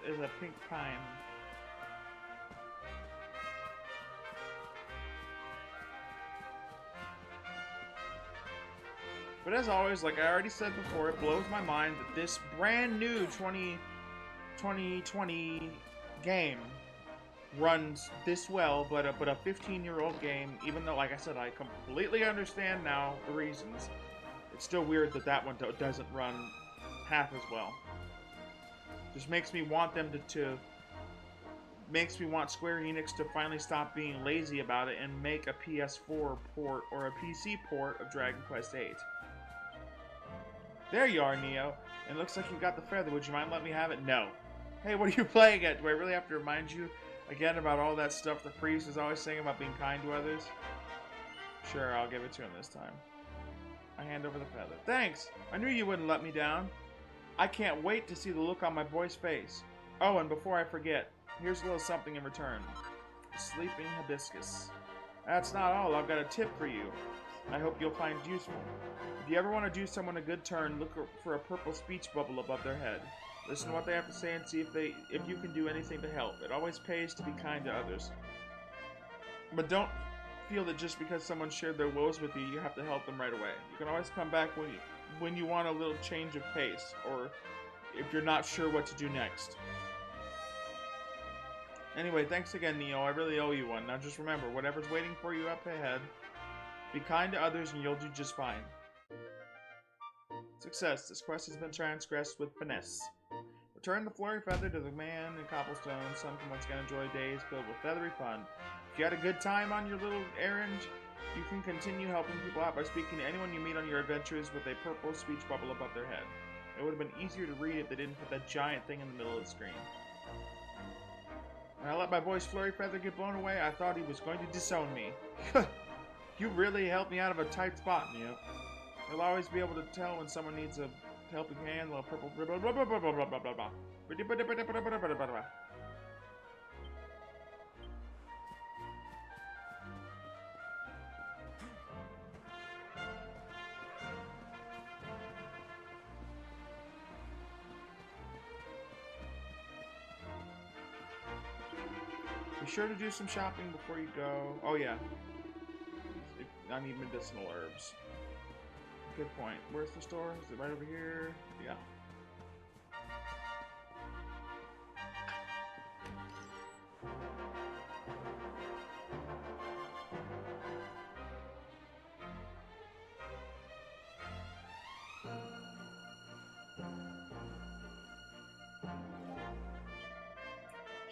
Is a pink pine. But as always, like I already said before, it blows my mind that this brand new 2020 game runs this well, but a 15-year-old game, even though, like I said, I completely understand now the reasons, it's still weird that that one doesn't run half as well. Just makes me want them makes me want Square Enix to finally stop being lazy about it and make a PS4 port or a PC port of Dragon Quest VIII. There you are, Neo. It looks like you got the feather. Would you mind letting me have it? No. Hey, what are you playing at? Do I really have to remind you again about all that stuff the priest is always saying about being kind to others? Sure, I'll give it to him this time. I hand over the feather. Thanks! I knew you wouldn't let me down. I can't wait to see the look on my boy's face. Oh, and before I forget, here's a little something in return. Sleeping hibiscus. That's not all. I've got a tip for you. I hope you'll find useful. If you ever want to do someone a good turn, look for a purple speech bubble above their head. Listen to what they have to say and see if you can do anything to help. It always pays to be kind to others. But don't feel that just because someone shared their woes with you, you have to help them right away. You can always come back when you want a little change of pace, or if you're not sure what to do next. Anyway, thanks again, Neo. I really owe you one. Now just remember, whatever's waiting for you up ahead, be kind to others and you'll do just fine. Success. This quest has been transgressed with finesse. Return the flurry feather to the man in cobblestone. Something once again enjoy days filled with feathery fun. If you had a good time on your little errand, you can continue helping people out by speaking to anyone you meet on your adventures with a purple speech bubble above their head. It would have been easier to read if they didn't put that giant thing in the middle of the screen. When I let my boy's flurry feather get blown away, I thought he was going to disown me. You really helped me out of a tight spot, Neo. You'll always be able to tell when someone needs a helping hand, a purple blah blah blah blah blah blah blah blah blah. Be sure to do some shopping before you go. Oh yeah. I need medicinal herbs. Good point. Where's the store? Is it right over here? Yeah.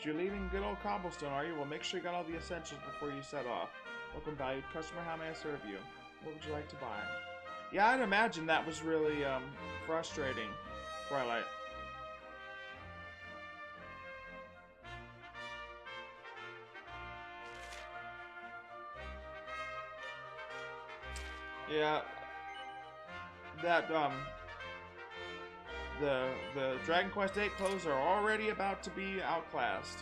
You're leaving good old cobblestone, are you? Well, make sure you got all the essentials before you set off. Welcome, valued customer. How may I serve you? What would you like to buy? Yeah, I'd imagine that was really frustrating, Twilight. Yeah, that the Dragon Quest VIII clothes are already about to be outclassed.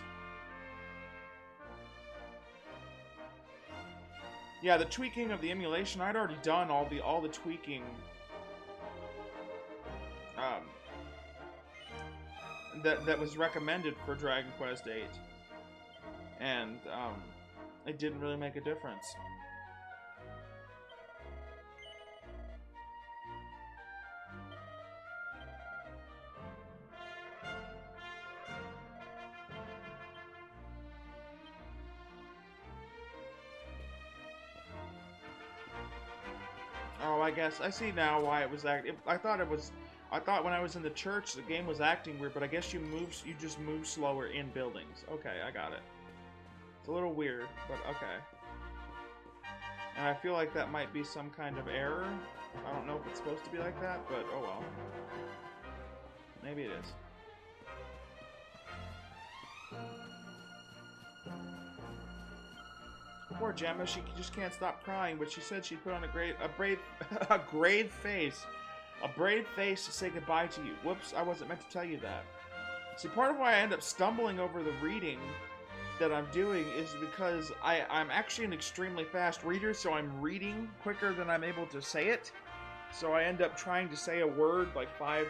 Yeah, the tweaking of the emulation, I'd already done all the tweaking that was recommended for Dragon Quest VIII, and it didn't really make a difference. Oh, I guess I see now why it was acting. I thought when I was in the church the game was acting weird, but I guess you just move slower in buildings. Okay, I got it. It's a little weird, but okay. And I feel like that might be some kind of error. I don't know if it's supposed to be like that, but oh well. Maybe it is. Poor Gemma, she just can't stop crying, but she said she'd put on a brave face to say goodbye to you. Whoops, I wasn't meant to tell you that. See, part of why I end up stumbling over the reading that I'm doing is because I'm actually an extremely fast reader, so I'm reading quicker than I'm able to say it. So I end up trying to say a word like five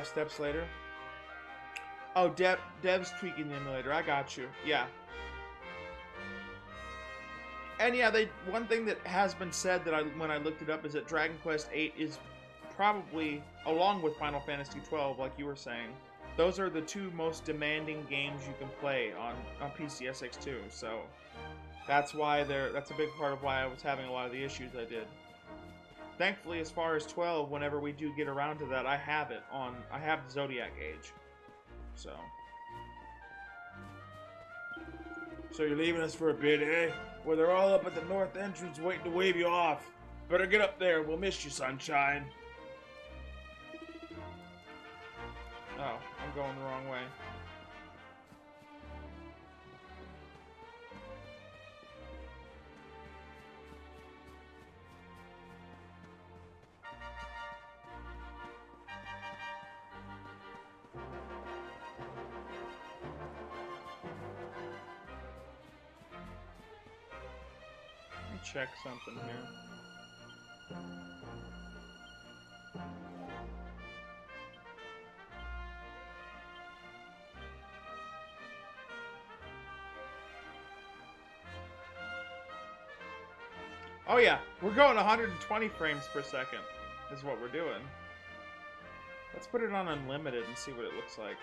steps later. Oh, Dev's tweaking the emulator. I got you. Yeah. And yeah, one thing that has been said that when I looked it up is that Dragon Quest VIII is probably, along with Final Fantasy XII, like you were saying, those are the two most demanding games you can play on PCSX2. So that's why that's a big part of why I was having a lot of the issues I did. Thankfully, as far as 12, whenever we do get around to that, I have the Zodiac Age. So you're leaving us for a bit, eh? Well, they're all up at the north entrance waiting to wave you off. Better get up there. We'll miss you, sunshine. Oh, I'm going the wrong way. Check something here. Oh yeah, we're going 120 frames per second is what we're doing. Let's put it on unlimited and see what it looks like.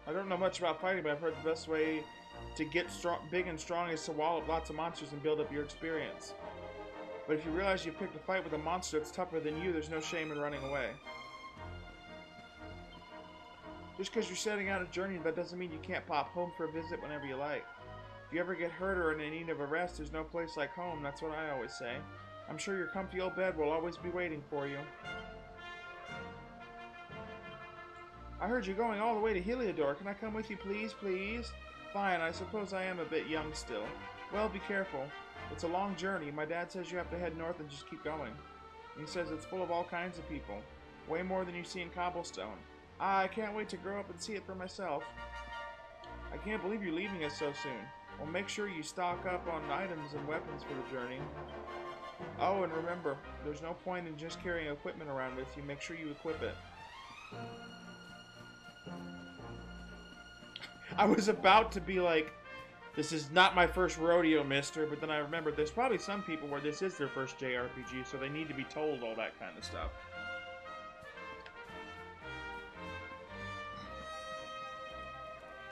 I don't know much about fighting, but I've heard the best way to get big and strong is to wall up lots of monsters and build up your experience. But if you realize you picked a fight with a monster that's tougher than you, there's no shame in running away. Just because you're setting out a journey, that doesn't mean you can't pop home for a visit whenever you like. If you ever get hurt or in need of a rest, there's no place like home, that's what I always say. I'm sure your comfy old bed will always be waiting for you. I heard you going all the way to Heliodor. Can I come with you, please, please? Fine, I suppose I am a bit young still. Well, be careful. It's a long journey. My dad says you have to head north and just keep going. He says it's full of all kinds of people. Way more than you see in Cobblestone. I can't wait to grow up and see it for myself. I can't believe you're leaving us so soon. Well, make sure you stock up on items and weapons for the journey. Oh, and remember, there's no point in just carrying equipment around with you. Make sure you equip it. I was about to be like, this is not my first rodeo, mister, but then I remembered there's probably some people where this is their first JRPG, so they need to be told all that kind of stuff.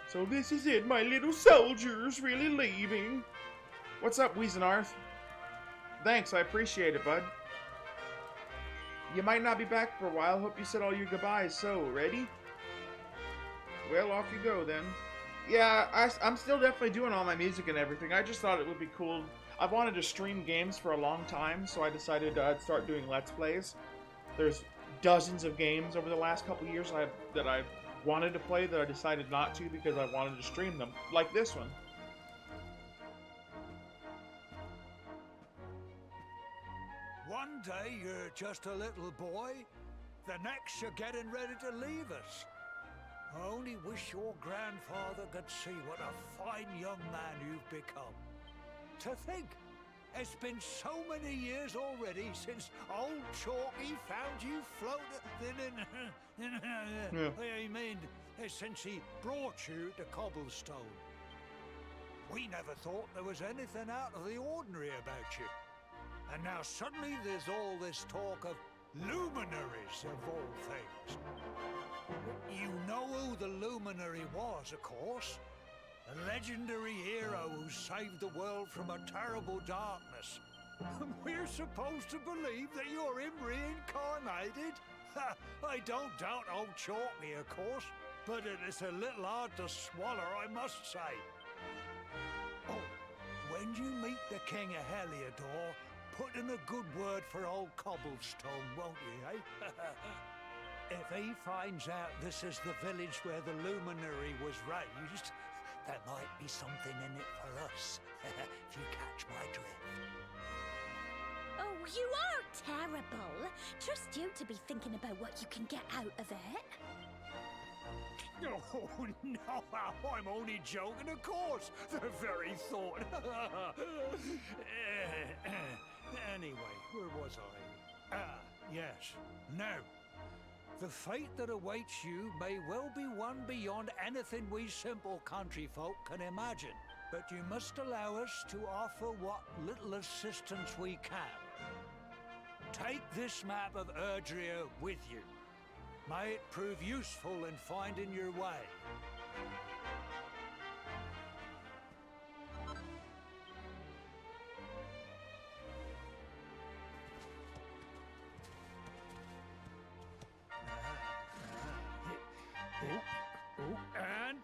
So this is it, my little soldiers really leaving. What's up, Weezenarth? Thanks, I appreciate it, bud. You might not be back for a while. Hope you said all your goodbyes. So, ready? Well, off you go, then. Yeah, I'm still definitely doing all my music and everything. I just thought it would be cool. I've wanted to stream games for a long time, so I decided I'd start doing Let's Plays. There's dozens of games over the last couple years that I've wanted to play that I decided not to because I wanted to stream them. Like this one. One day you're just a little boy, the next you're getting ready to leave us. I only wish your grandfather could see what a fine young man you've become. To think, it's been so many years already since old Chalky found you floating. I mean, since he brought you to Cobblestone. We never thought there was anything out of the ordinary about you. And now suddenly there's all this talk of luminaries of all things. You know who the luminary was, of course. A legendary hero who saved the world from a terrible darkness. And we're supposed to believe that you're him reincarnated? Ha, I don't doubt old Chalky, of course, but it is a little hard to swallow, I must say. Oh, when you meet the King of Heliodor, put in a good word for old Cobblestone, won't you, eh? If he finds out this is the village where the luminary was raised, there might be something in it for us, if you catch my drift. Oh, you are terrible. Trust you to be thinking about what you can get out of it. Oh, no, I'm only joking, of course. The very thought. Anyway, where was I? Ah, yes. Now, the fate that awaits you may well be one beyond anything we simple country folk can imagine. But you must allow us to offer what little assistance we can. Take this map of Erdrea with you. May it prove useful in finding your way. And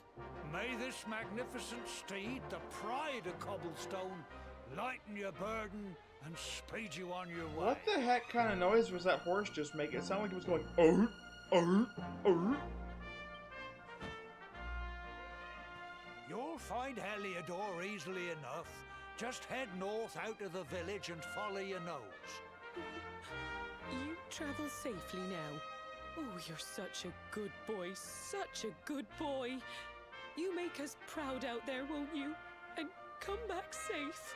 may this magnificent steed, the pride of Cobblestone, lighten your burden and speed you on your way. What the heck kind of noise was that horse just making? It sounded like it was going, oh, oh, oh. You'll find Heliodor easily enough. Just head north out of the village and follow your nose. You travel safely now. Oh, you're such a good boy, such a good boy. You make us proud out there, won't you? And come back safe.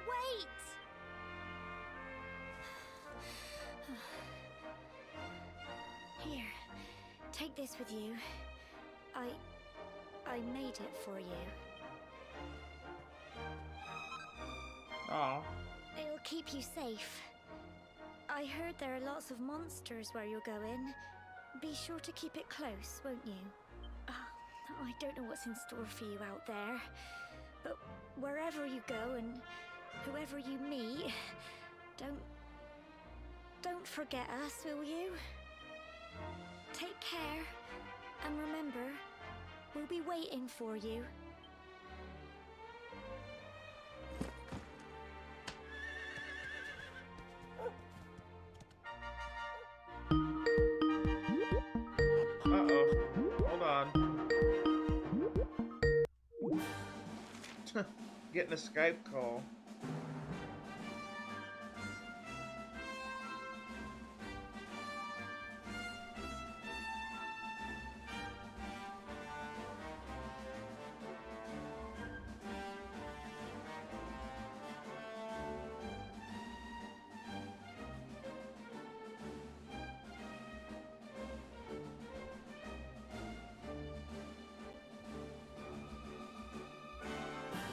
Wait! Here, take this with you. I made it for you. Aw. It'll keep you safe. I heard there are lots of monsters where you're going. Be sure to keep it close, won't you? I don't know what's in store for you out there, but wherever you go and whoever you meet, don't forget us, will you? Take care, and remember, we'll be waiting for you. Uh-oh. Hold on. Getting a Skype call.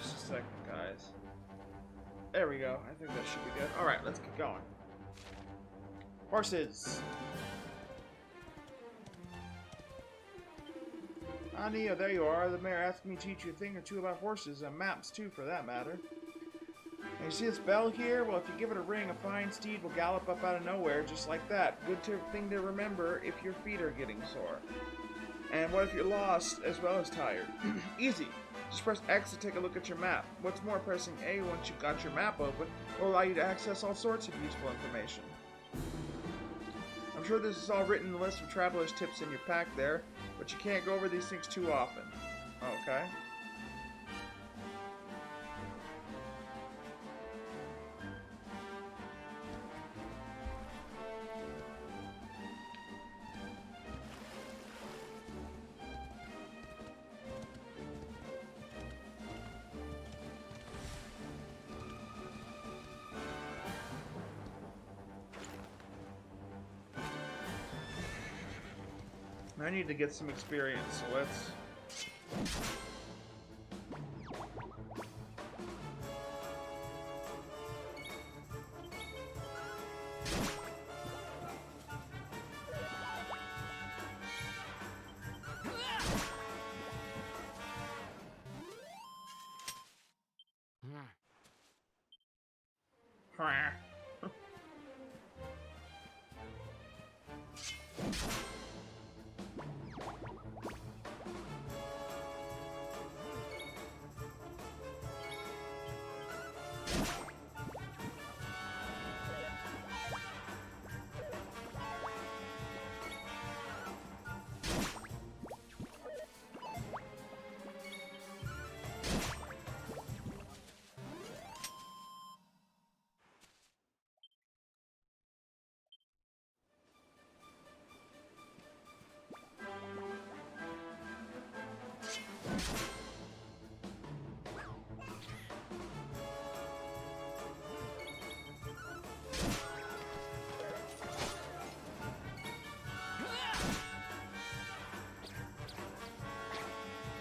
Just a second, guys. There we go. I think that should be good. Alright, let's get going. Horses! Ah, Neo, there you are. The mayor asked me to teach you a thing or two about horses, and maps too, for that matter. And you see this bell here? Well, if you give it a ring, a fine steed will gallop up out of nowhere, just like that. Good thing to remember if your feet are getting sore. And what if you're lost as well as tired? Easy. Just press X to take a look at your map. What's more, pressing A once you've got your map open will allow you to access all sorts of useful information. I'm sure this is all written in the list of traveler's tips in your pack there, but you can't go over these things too often. Okay. I need to get some experience, so let's...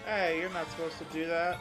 Hey, you're not supposed to do that.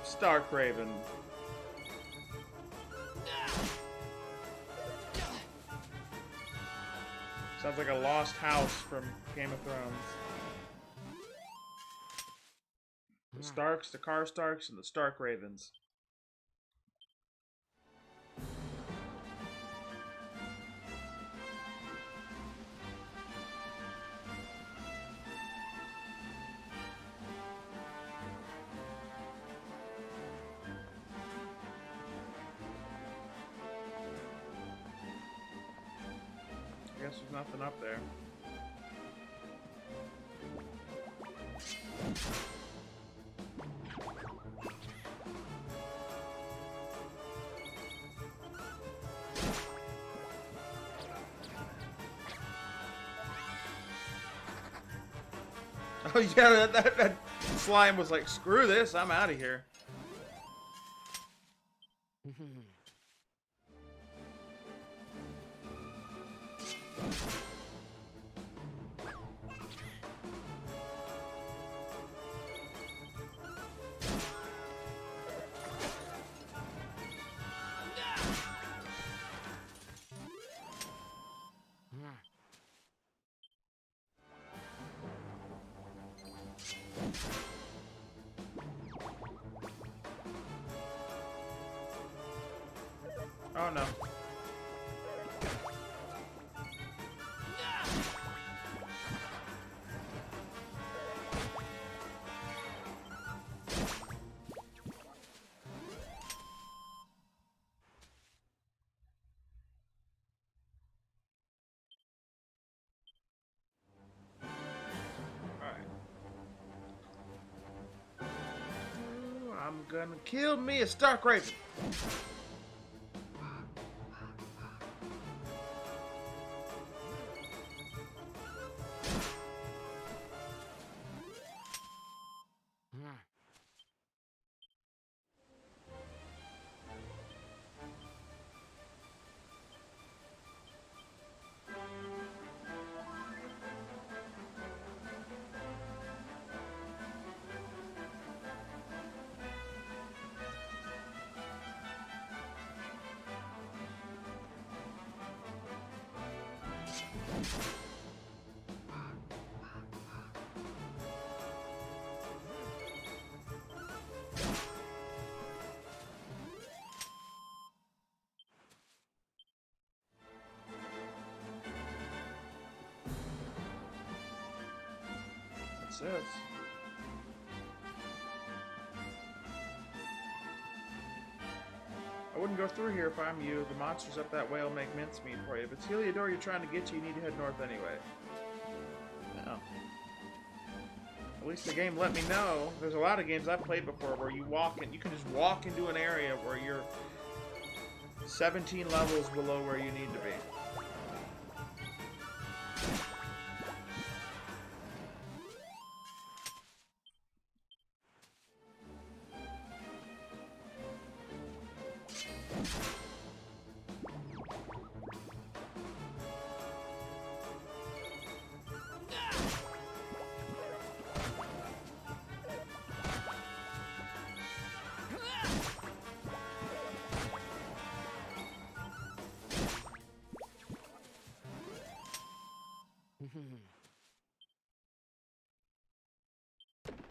Stark Raven. Sounds like a lost house from Game of Thrones. The Starks, the Karstarks, and the Stark Ravens. I guess there's nothing up there. Oh yeah, that slime was like, screw this, I'm out of here. Oh no. I'm gonna kill me a Stark Raven. What's this? I wouldn't go through here if I'm you. The monsters up that way will make mincemeat for you. If it's Heliodor you're trying to get to, you need to head north anyway. Oh. At least the game let me know. There's a lot of games I've played before where you can just walk into an area where you're 17 levels below where you need to be.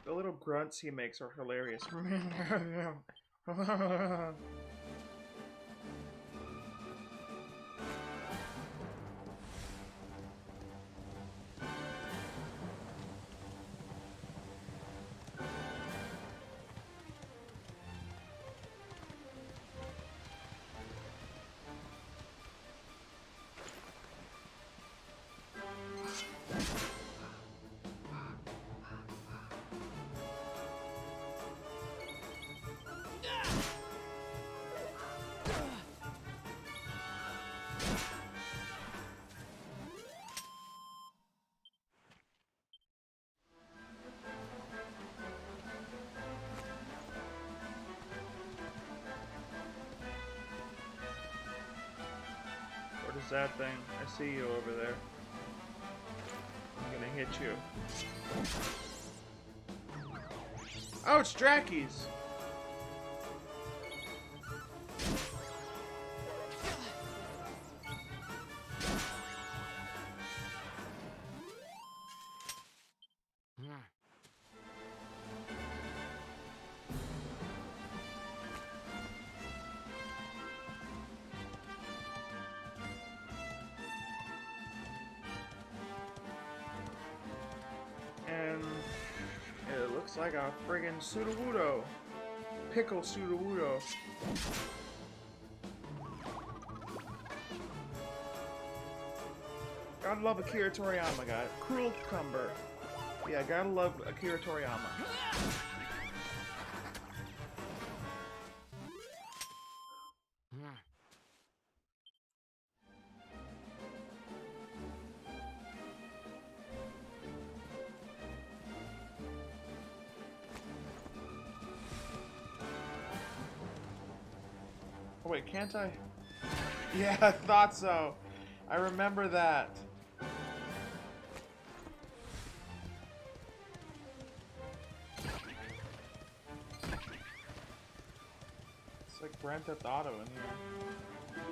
The little grunts he makes are hilarious. What is that thing? I see you over there. I'm gonna hit you. Oh, it's Drakies! And it looks like a friggin' Sudowoodo. Pickle Sudowoodo. Gotta love Akira Toriyama, guy. Cruel Cucumber. Yeah, gotta love Akira Toriyama. Oh wait, can't I? Yeah, I thought so. I remember that. It's like Grand Theft Auto in here.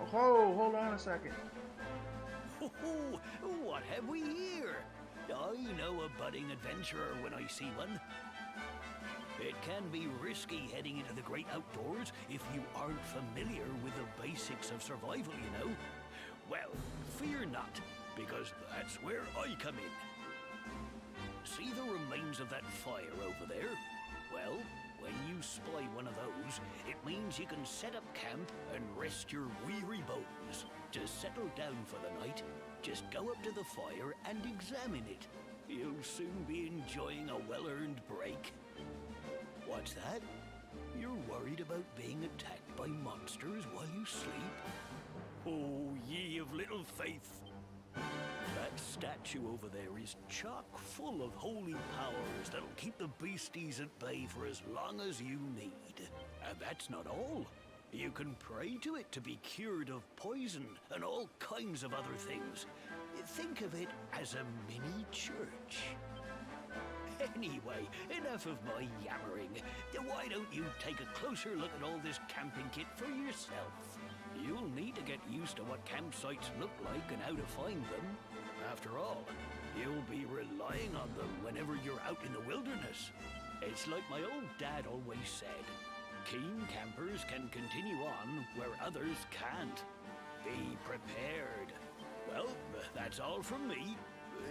Oh, ho, hold on a second. Oh, what have we here? I know a budding adventurer when I see one. It can be risky heading into the great outdoors if you aren't familiar with the basics of survival, you know. Well, fear not, because that's where I come in. See the remains of that fire over there? Well, when you spy one of those, it means you can set up camp and rest your weary bones. To settle down for the night, just go up to the fire and examine it. You'll soon be enjoying a well-earned break. What's that? You're worried about being attacked by monsters while you sleep? Oh, ye of little faith. That statue over there is chock full of holy powers that'll keep the beasties at bay for as long as you need. And that's not all. You can pray to it to be cured of poison and all kinds of other things. Think of it as a mini church. Anyway, enough of my yammering. Why don't you take a closer look at all this camping kit for yourself? You'll need to get used to what campsites look like and how to find them. After all, you'll be relying on them whenever you're out in the wilderness. It's like my old dad always said, keen campers can continue on where others can't. Be prepared. Well, that's all from me.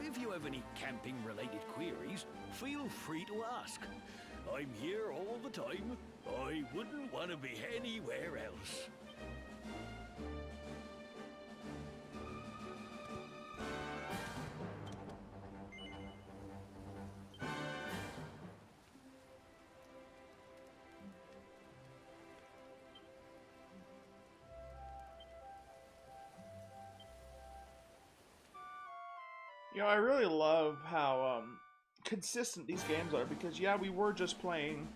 if you have any camping-related queries, feel free to ask. I'm here all the time. I wouldn't want to be anywhere else. You know, I really love how consistent these games are, because yeah, we were just playing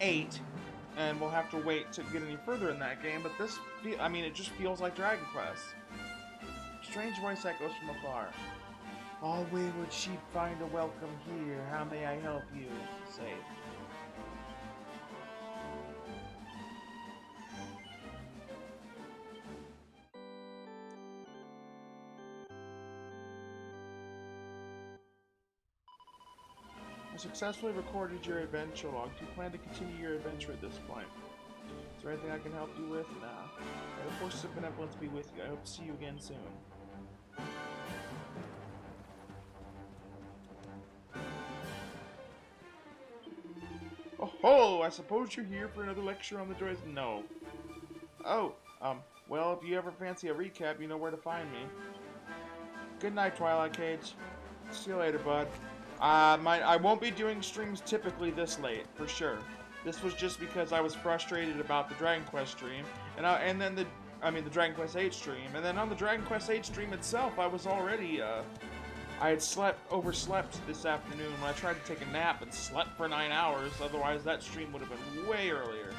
8, and we'll have to wait to get any further in that game, but this, I mean, it just feels like Dragon Quest. Strange voice echoes from afar. All wayward sheep find a welcome here. How may I help you? Say. I successfully recorded your adventure log. Do you plan to continue your adventure at this point? Is there anything I can help you with? Nah. May the forces of benevolence be with you. I hope to see you again soon. Oh ho! I suppose you're here for another lecture on the joys. No. Oh, well, if you ever fancy a recap, you know where to find me. Good night, Twilight Cage. See you later, bud. I won't be doing streams typically this late, for sure. This was just because I was frustrated about the Dragon Quest stream, and then the Dragon Quest VIII stream, and then on the Dragon Quest VIII stream itself, I was already, I had overslept this afternoon when I tried to take a nap and slept for 9 hours, otherwise that stream would have been way earlier.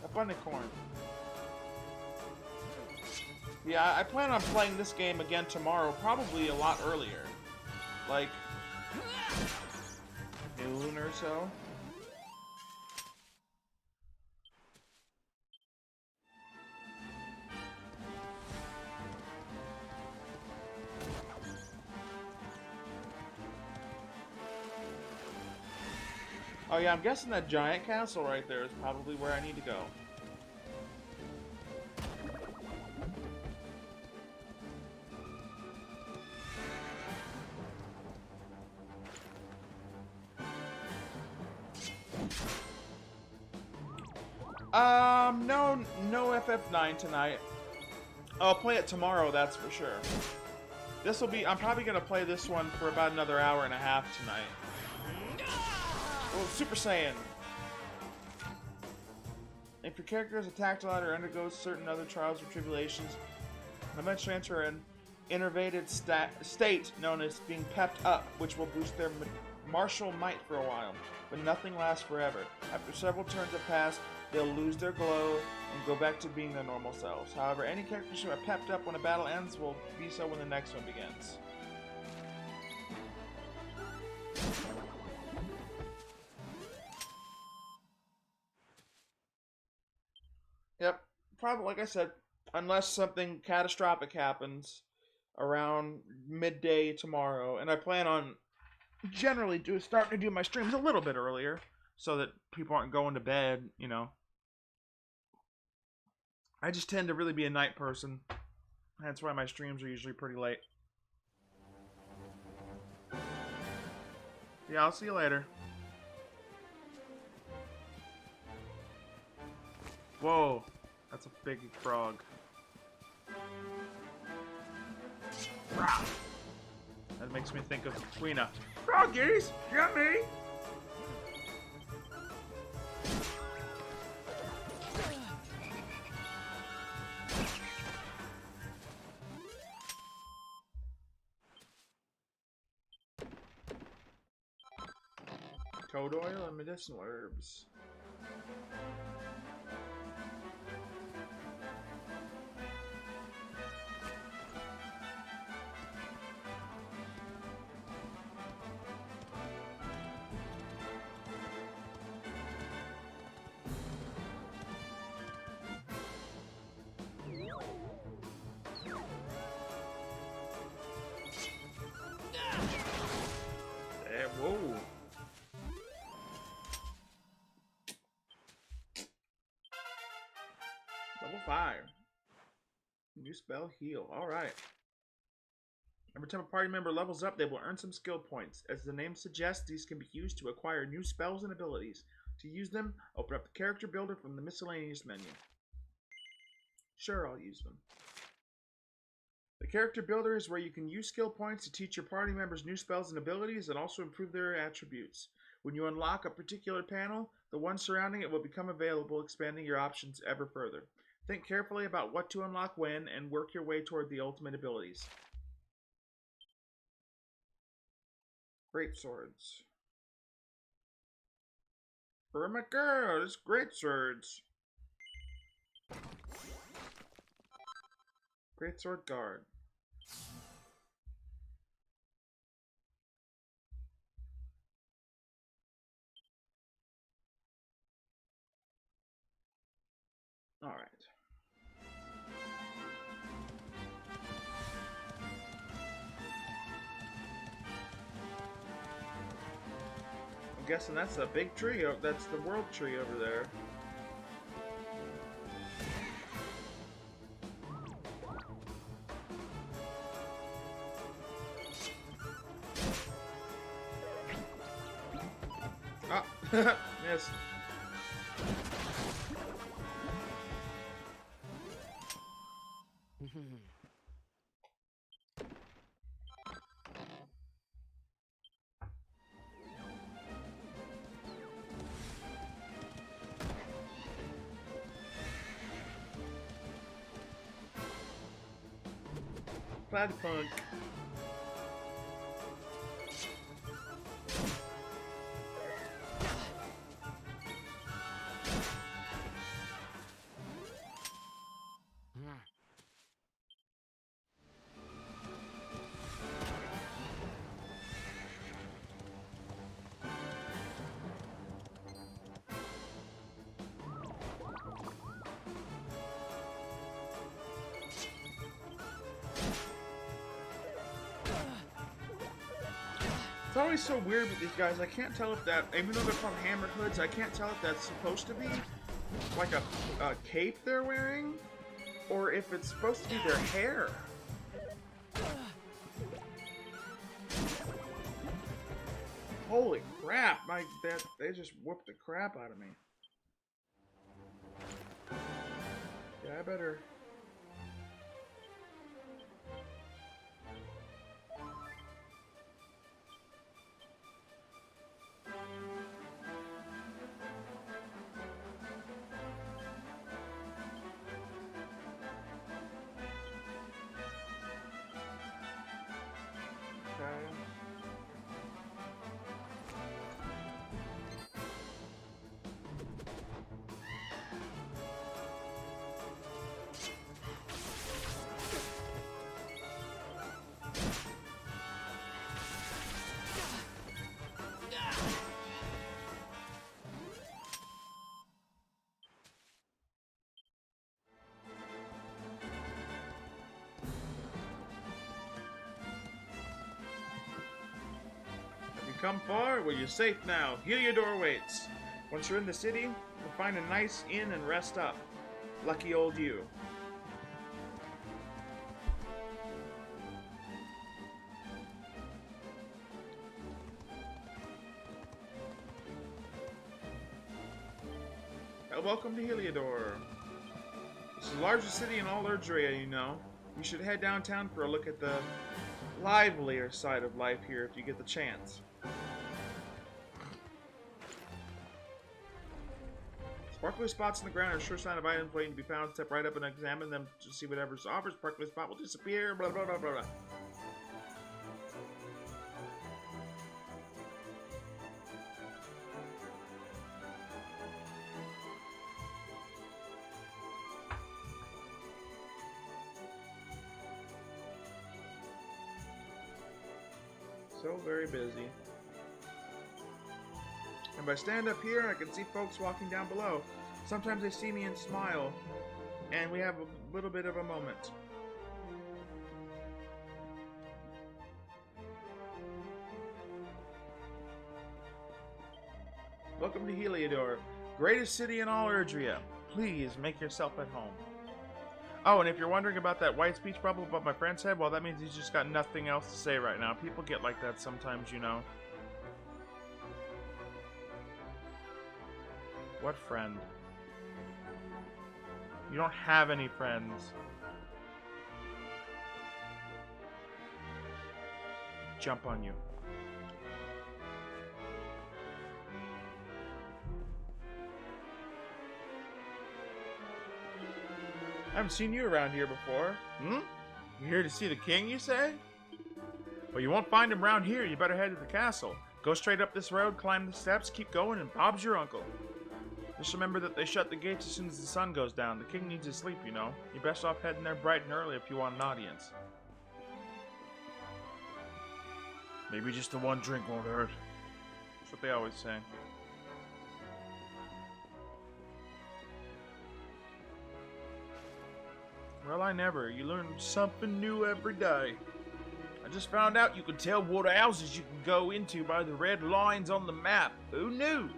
Abundant corn. Yeah, I plan on playing this game again tomorrow, probably a lot earlier. Like, noon or so. Oh yeah, I'm guessing that giant castle right there is probably where I need to go. No FF9 tonight. I'll play it tomorrow, that's for sure. I'm probably gonna play this one for about another hour and a half tonight. Oh, Super Saiyan! If your character is attacked a lot or undergoes certain other trials or tribulations, eventually enter an innervated state known as being pepped up, which will boost their martial might for a while, but nothing lasts forever. After several turns have passed, they'll lose their glow and go back to being their normal selves. However, any characters who are pepped up when a battle ends will be so when the next one begins. Yep, probably, like I said, unless something catastrophic happens around midday tomorrow, and I plan on generally starting to do my streams a little bit earlier so that people aren't going to bed, you know. I just tend to really be a night person. That's why my streams are usually pretty late. Yeah, I'll see you later. Whoa, that's a big frog. That makes me think of Queena. Froggies, yummy! Toad oil and medicinal herbs. Whoa. Level 5. New spell, heal. Alright. Every time a party member levels up, they will earn some skill points. As the name suggests, these can be used to acquire new spells and abilities. To use them, open up the character builder from the miscellaneous menu. Sure, I'll use them. The character builder is where you can use skill points to teach your party members new spells and abilities and also improve their attributes. When you unlock a particular panel, the one surrounding it will become available, expanding your options ever further. Think carefully about what to unlock when and work your way toward the ultimate abilities. Great swords. Oh my god, it's great swords. Great sword guard. All right. I'm guessing that's a big tree. That's the world tree over there. Ah, missed. Platypunk. It's always so weird with these guys. I can't tell if that, even though they're called hammer hoods, I can't tell if that's supposed to be like a cape they're wearing, or if it's supposed to be their hair. Holy crap! They just whooped the crap out of me. Yeah, I better. Come far? Well, you're safe now. Heliodor waits. Once you're in the city, you'll find a nice inn and rest up. Lucky old you. Welcome to Heliodor. It's the largest city in all Erdrea, you know. You should head downtown for a look at the livelier side of life here if you get the chance. Sparkly spots in the ground are a sure sign of items waiting to be found. Step right up and examine them to see whatever's offered. Sparkly spot will disappear. Blah, blah, blah, blah, blah. So very busy. And if I stand up here, I can see folks walking down below. Sometimes they see me and smile, and we have a little bit of a moment. Welcome to Heliodor, greatest city in all Erdrea. Please make yourself at home. Oh, and if you're wondering about that white speech bubble above my friend's head, well, that means he's just got nothing else to say right now. People get like that sometimes, you know. What friend? You don't have any friends. Jump on you. I haven't seen you around here before. Hmm? You here to see the king, you say? Well, you won't find him around here. You better head to the castle. Go straight up this road, climb the steps, keep going, and Bob's your uncle. Just remember that they shut the gates as soon as the sun goes down. The king needs his sleep, you know. You're best off heading there bright and early if you want an audience. Maybe just the one drink won't hurt. That's what they always say. Well, I never. You learn something new every day. I just found out you can tell what houses you can go into by the red lines on the map. Who knew?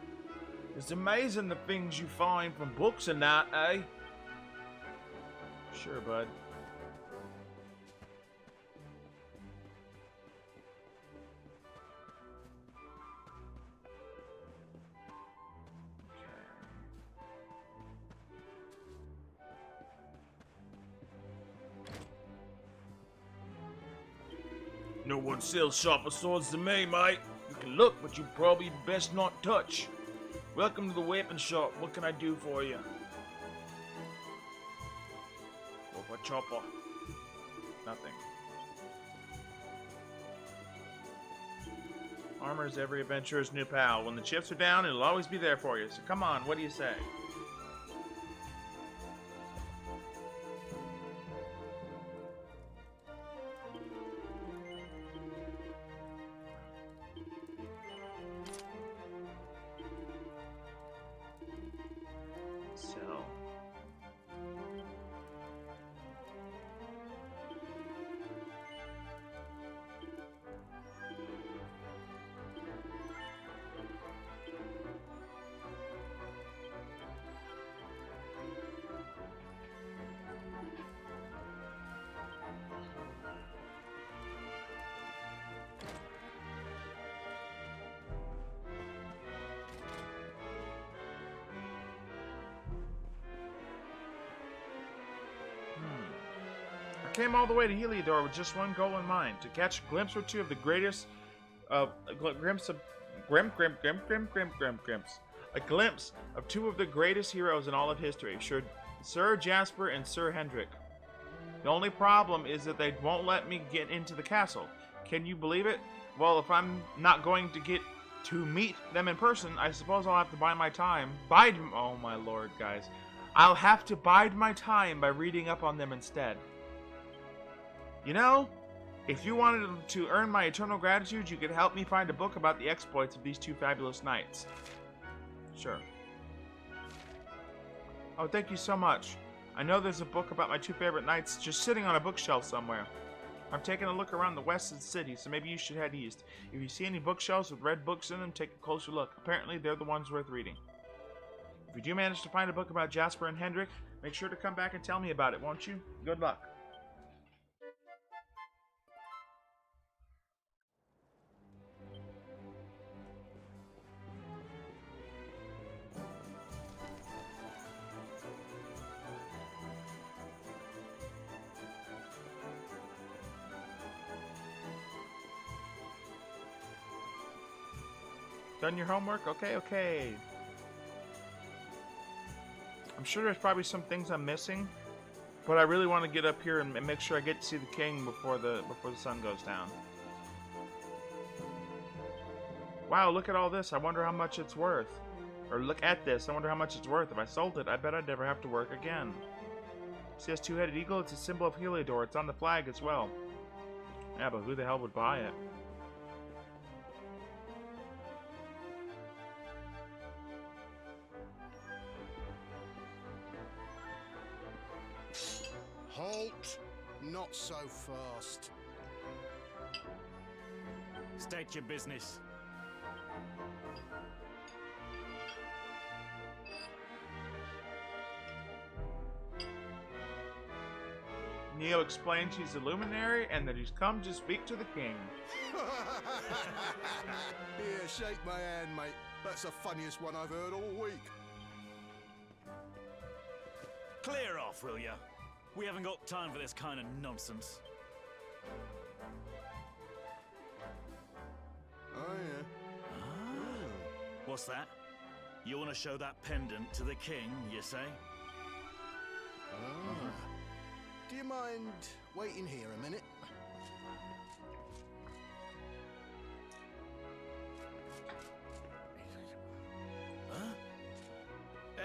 It's amazing the things you find from books and that, eh? Sure, bud. No one sells sharper swords than me, mate. You can look, but you probably best not touch. Welcome to the weapon shop. What can I do for you? What for chopper? Nothing. Armor is every adventurer's new pal. When the chips are down, it'll always be there for you. So come on, what do you say? Came all the way to Heliodor with just one goal in mind: to catch a glimpse or two of the greatest, a glimpse of two of the greatest heroes in all of history, Sir Jasper and Sir Hendrik. The only problem is that they won't let me get into the castle. Can you believe it? Well, if I'm not going to get to meet them in person, I suppose I'll have to bide my time. Oh my lord, guys. I'll have to bide my time by reading up on them instead. You know, if you wanted to earn my eternal gratitude, you could help me find a book about the exploits of these two fabulous knights. Sure. Oh, thank you so much. I know there's a book about my two favorite knights just sitting on a bookshelf somewhere. I'm taking a look around the west of the city, so maybe you should head east. If you see any bookshelves with red books in them, take a closer look. Apparently, they're the ones worth reading. If you do manage to find a book about Jasper and Hendrik, make sure to come back and tell me about it, won't you? Good luck. Done your homework? Okay. I'm sure there's probably some things I'm missing, but I really want to get up here and make sure I get to see the king before the sun goes down. Wow, look at all this. I wonder how much it's worth. Or look at this. I wonder how much it's worth. If I sold it, I bet I'd never have to work again. See this two-headed eagle? It's a symbol of Heliodor. It's on the flag as well. Yeah, but who the hell would buy it? Halt! Not so fast. State your business. Neo explains he's a luminary and that he's come to speak to the king. Here, shake my hand, mate. That's the funniest one I've heard all week. Clear off, will ya? We haven't got time for this kind of nonsense. Oh, yeah. What's that? You want to show that pendant to the king, you say? Oh. Do you mind waiting here a minute? Huh?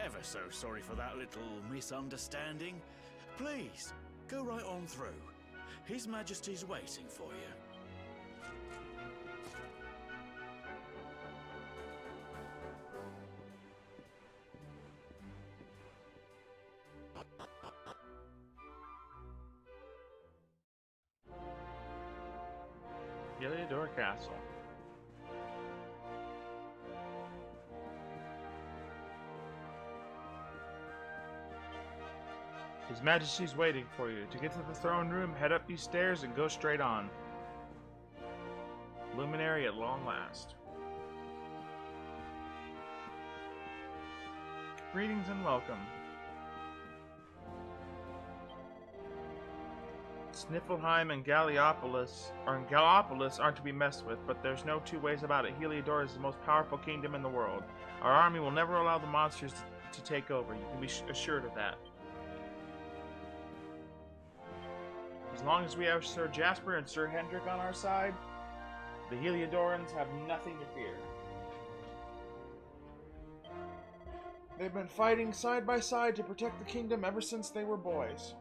Ever so sorry for that little misunderstanding. Please, go right on through. His Majesty's waiting for you. Heliodor Castle. His Majesty's waiting for you. To get to the throne room, head up these stairs and go straight on. Luminary at long last. Greetings and welcome. Sniffelheim and Gallipolis aren't to be messed with, but there's no two ways about it. Heliodor is the most powerful kingdom in the world. Our army will never allow the monsters to take over. You can be assured of that. As long as we have Sir Jasper and Sir Hendrik on our side, the Heliodorans have nothing to fear. They've been fighting side by side to protect the kingdom ever since they were boys.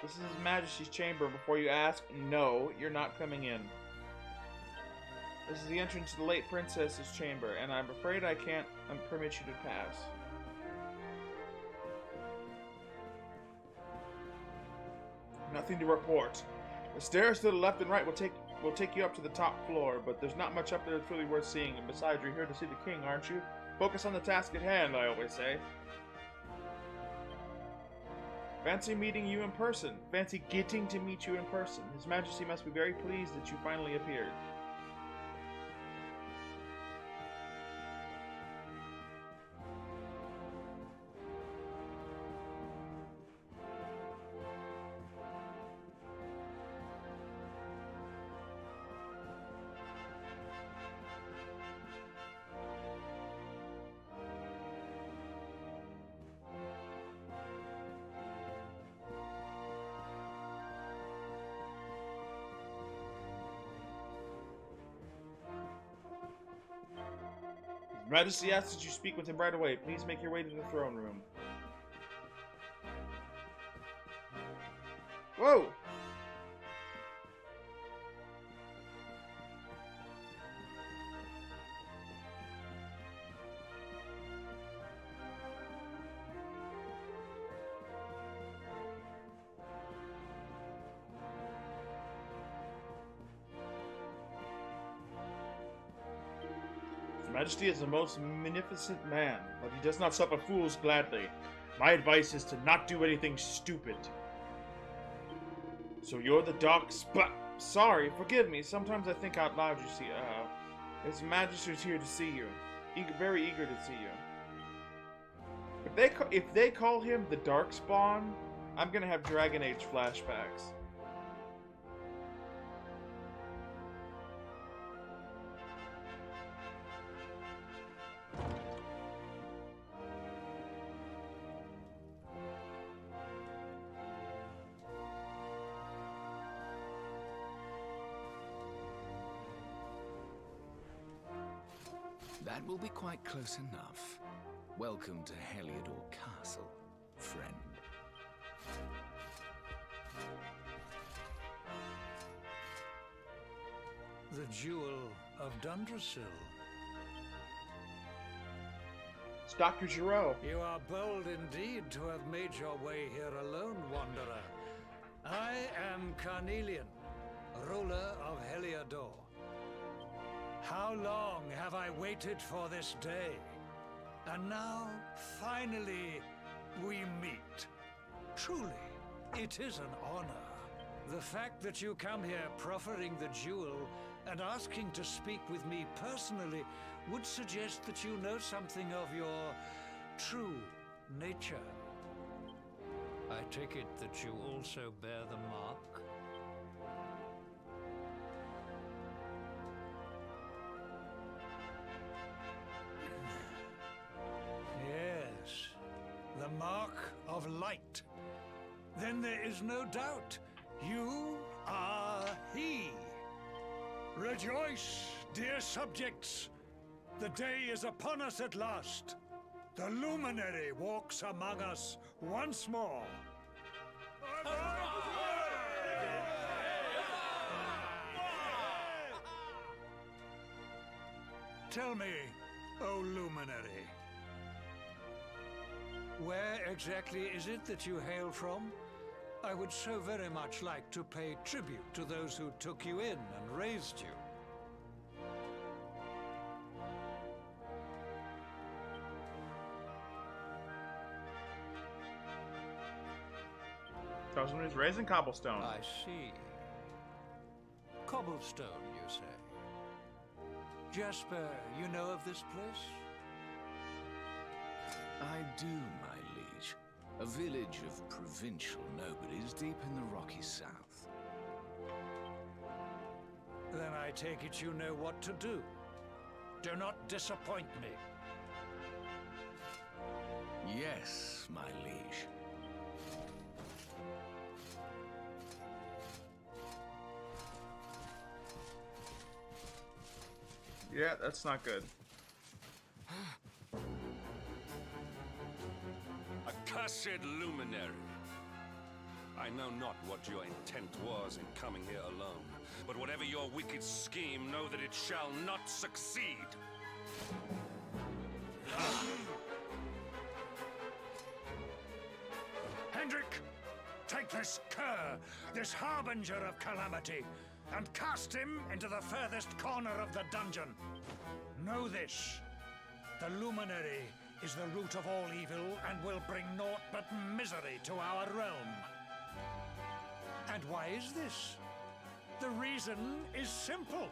This is His Majesty's chamber. Before you ask, no, you're not coming in. This is the entrance to the late princess's chamber, and I'm afraid I can't permit you to pass. Nothing to report. The stairs to the left and right will take you up to the top floor, but there's not much up there that's really worth seeing, and besides, you're here to see the king, aren't you? Focus on the task at hand, I always say. Fancy meeting you in person. Fancy getting to meet you in person. His Majesty must be very pleased that you finally appeared. His Majesty asks that you speak with him right away. Please make your way to the throne room. Whoa! Majesty is the most magnificent man, but he does not suffer fools gladly. My advice is to not do anything stupid. So you're the dark sorry, forgive me. Sometimes I think out loud, you see. His Majesty's here to see you. Very eager to see you. If they call him the Darkspawn, I'm gonna have Dragon Age flashbacks. That will be quite close enough. Welcome to Heliodor Castle, friend. The Jewel of Dundrasil. It's Dr. Giraud. You are bold indeed to have made your way here alone, Wanderer. I am Carnelian, ruler of Heliodor. How long have I waited for this day? And now, finally, we meet. Truly, it is an honor. The fact that you come here proffering the jewel and asking to speak with me personally would suggest that you know something of your true nature. I take it that you also bear the mark? Yes, the mark of light. Then there is no doubt. You are he. Rejoice, dear subjects. The day is upon us at last. The luminary walks among us once more. Tell me, O luminary, where exactly is it that you hail from? I would so very much like to pay tribute to those who took you in and raised you. Cousin is raised in Cobblestone. I see. Cobblestone, you say? Jasper, you know of this place? I do, my liege. A village of provincial nobodies deep in the rocky south. Then I take it you know what to do. Do not disappoint me. Yes, my liege. Yeah, that's not good. Accursed luminary! I know not what your intent was in coming here alone, but whatever your wicked scheme, know that it shall not succeed! Hendrik, take this cur, this harbinger of calamity, and cast him into the furthest corner of the dungeon. Know this, the luminary is the root of all evil and will bring naught but misery to our realm. And why is this? The reason is simple.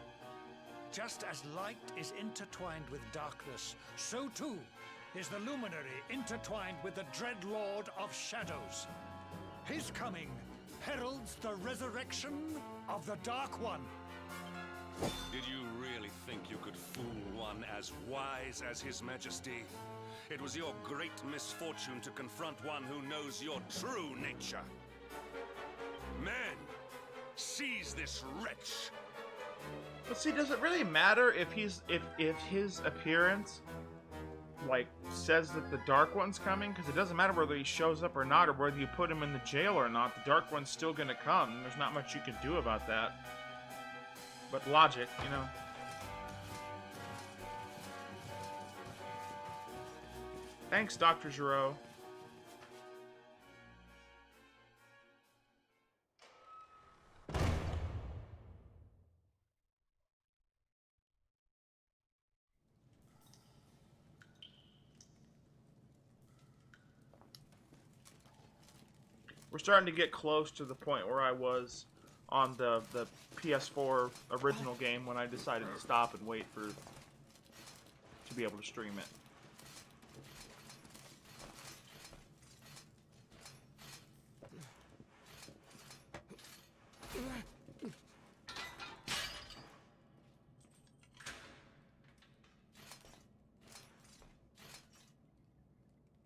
Just as light is intertwined with darkness, so too is the luminary intertwined with the dread lord of shadows. His coming heralds the resurrection of the Dark One. Did you really think you could fool one as wise as His Majesty? It was your great misfortune to confront one who knows your true nature. Men, seize this wretch! But see, does it really matter if if his appearance like says that the Dark One's coming? Because it doesn't matter whether he shows up or not, or whether you put him in the jail or not. The Dark One's still gonna come. There's not much you can do about that. But logic, you know. Thanks, Dr. Giraud. We're starting to get close to the point where I was on the PS4 original game when I decided to stop and wait to be able to stream it.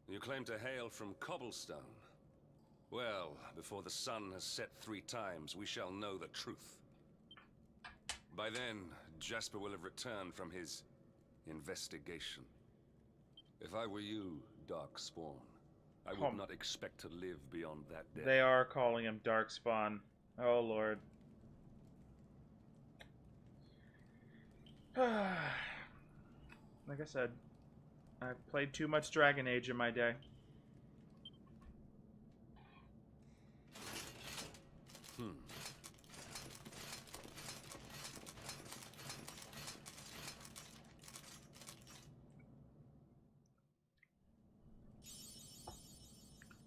You claim to hail from Cobblestone. Well, before the sun has set 3 times, we shall know the truth. By then, Jasper will have returned from his investigation. If I were you, Darkspawn, I would not expect to live beyond that day. They are calling him Darkspawn. Oh, Lord. Like I said, I've played too much Dragon Age in my day.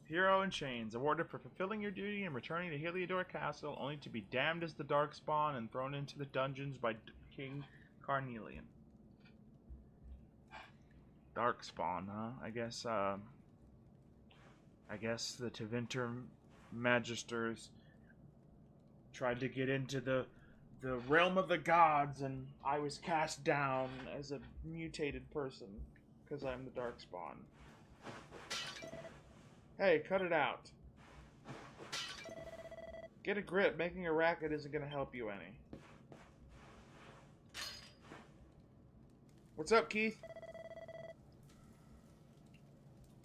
Hero in chains, awarded for fulfilling your duty and returning to Heliodor Castle, only to be damned as the Darkspawn and thrown into the dungeons by King Carnelian. Darkspawn, huh? I guess the Tevinter Magisters tried to get into the realm of the gods, and I was cast down as a mutated person because I'm the Darkspawn. Hey, cut it out. Get a grip. Making a racket isn't going to help you any. What's up, Keith?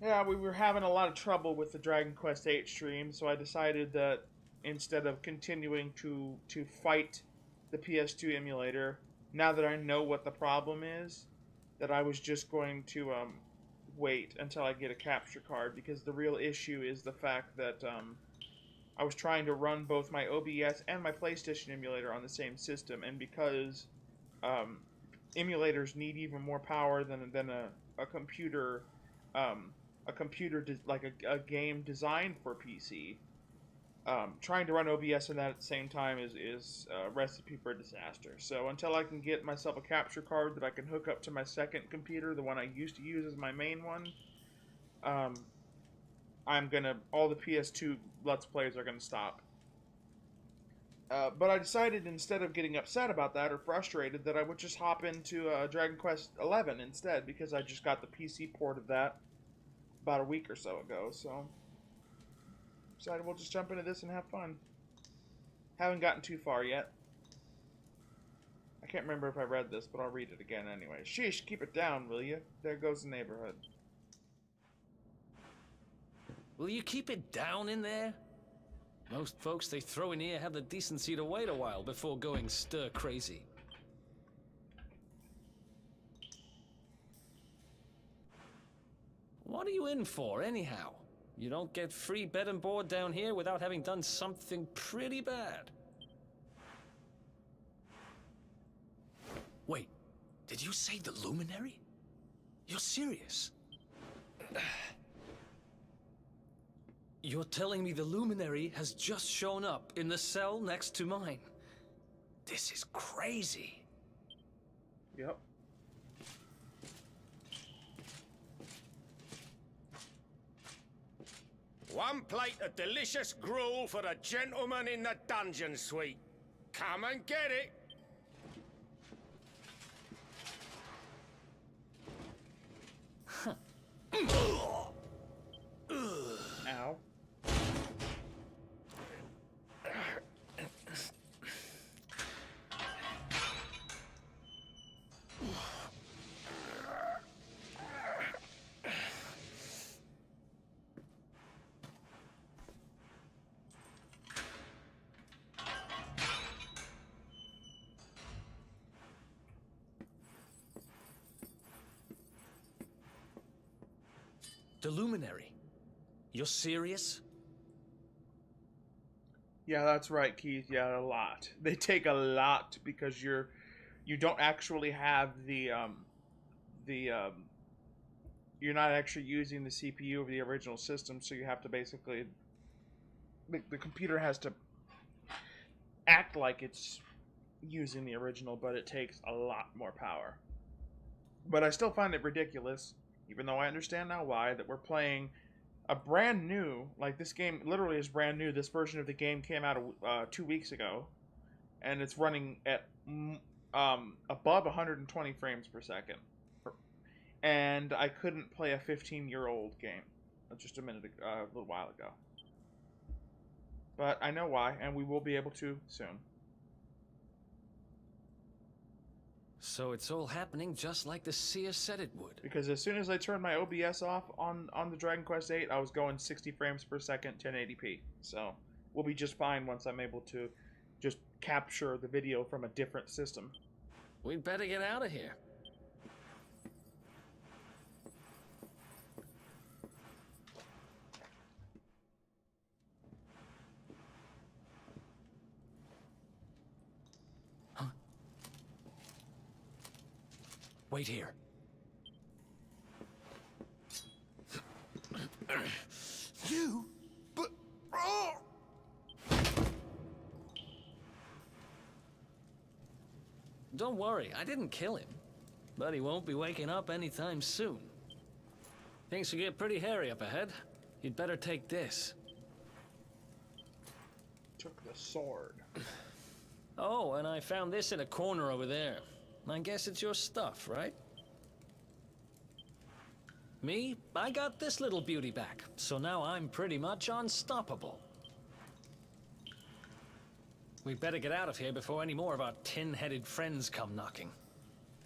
Yeah, we were having a lot of trouble with the Dragon Quest VIII stream, so I decided that instead of continuing to fight the PS2 emulator, now that I know what the problem is, that I was just going to wait until I get a capture card, because the real issue is the fact that I was trying to run both my OBS and my PlayStation emulator on the same system, and because emulators need even more power than a computer, like a game designed for PC. Trying to run OBS in that at the same time is a recipe for disaster. So until I can get myself a capture card that I can hook up to my second computer, the one I used to use as my main one, all the PS2 Let's Plays are gonna stop. But I decided, instead of getting upset about that or frustrated, that I would just hop into Dragon Quest XI instead, because I just got the PC port of that about a week or so ago, so decided we'll just jump into this and have fun. Haven't gotten too far yet. I can't remember if I read this, but I'll read it again anyway. Sheesh, keep it down, will you? There goes the neighborhood. Will you keep it down in there? Most folks they throw in here have the decency to wait a while before going stir crazy. What are you in for, anyhow? You don't get free bed and board down here without having done something pretty bad. Wait, did you say the Luminary? You're serious? You're telling me the Luminary has just shown up in the cell next to mine? This is crazy. Yep. One plate of delicious gruel for the gentleman in the dungeon suite. Come and get it. Ow. The Luminary? You're serious? Yeah, that's right, Keith. Yeah, a lot. They take a lot because you don't actually have you're not actually using the CPU of the original system, so you have to basically, the computer has to act like it's using the original, but it takes a lot more power. But I still find it ridiculous, even though I understand now why, that we're playing a brand new, like, this game literally is brand new. This version of the game came out 2 weeks ago, and it's running at above 120 frames per second. And I couldn't play a 15-year-old game just a little while ago. But I know why, and we will be able to soon. So it's all happening just like the seer said it would. Because as soon as I turned my OBS off on the Dragon Quest VIII, I was going 60 frames per second, 1080p. So we'll be just fine once I'm able to just capture the video from a different system. We'd better get out of here. Wait here. You? Don't worry, I didn't kill him. But he won't be waking up anytime soon. Things will get pretty hairy up ahead. You'd better take this. Took the sword. Oh, and I found this in a corner over there. I guess it's your stuff, right? Me, I got this little beauty back, so now I'm pretty much unstoppable. We'd better get out of here before any more of our tin-headed friends come knocking.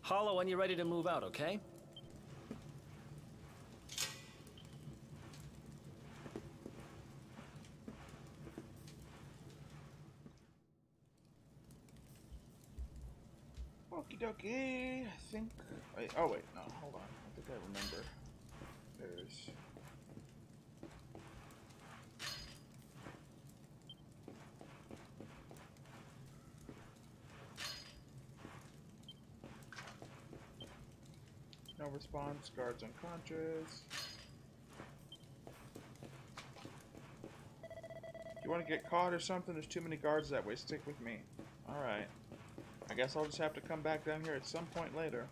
Holler when you're ready to move out, okay? Okie dokie. I think. Wait, oh wait, no, hold on. I think I remember. There's. No response. Guards unconscious. You want to get caught or something? There's too many guards that way. Stick with me. All right. I guess I'll just have to come back down here at some point later.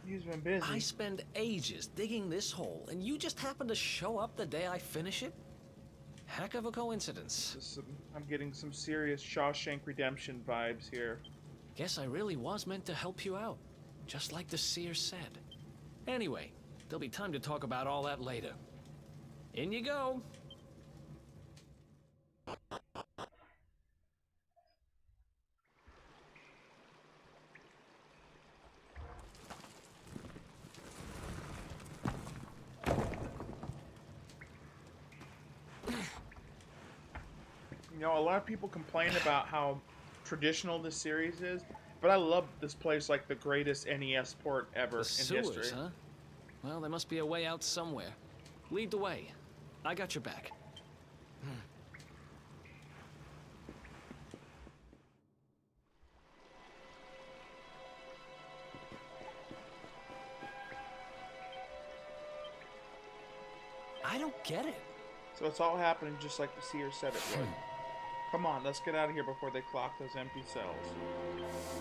He's been busy. I spend ages digging this hole, and you just happen to show up the day I finish it? Heck of a coincidence. I'm getting some serious Shawshank Redemption vibes here. Guess I really was meant to help you out, just like the seer said. Anyway, there'll be time to talk about all that later. In you go. You know, a lot of people complain about how traditional this series is, but I love this place like the greatest NES port ever in Sewers, history. huh? Well, there must be a way out somewhere. Lead the way. I got your back. I don't get it. So it's all happening just like the seer said it would. Come on, let's get out of here before they clock those empty cells.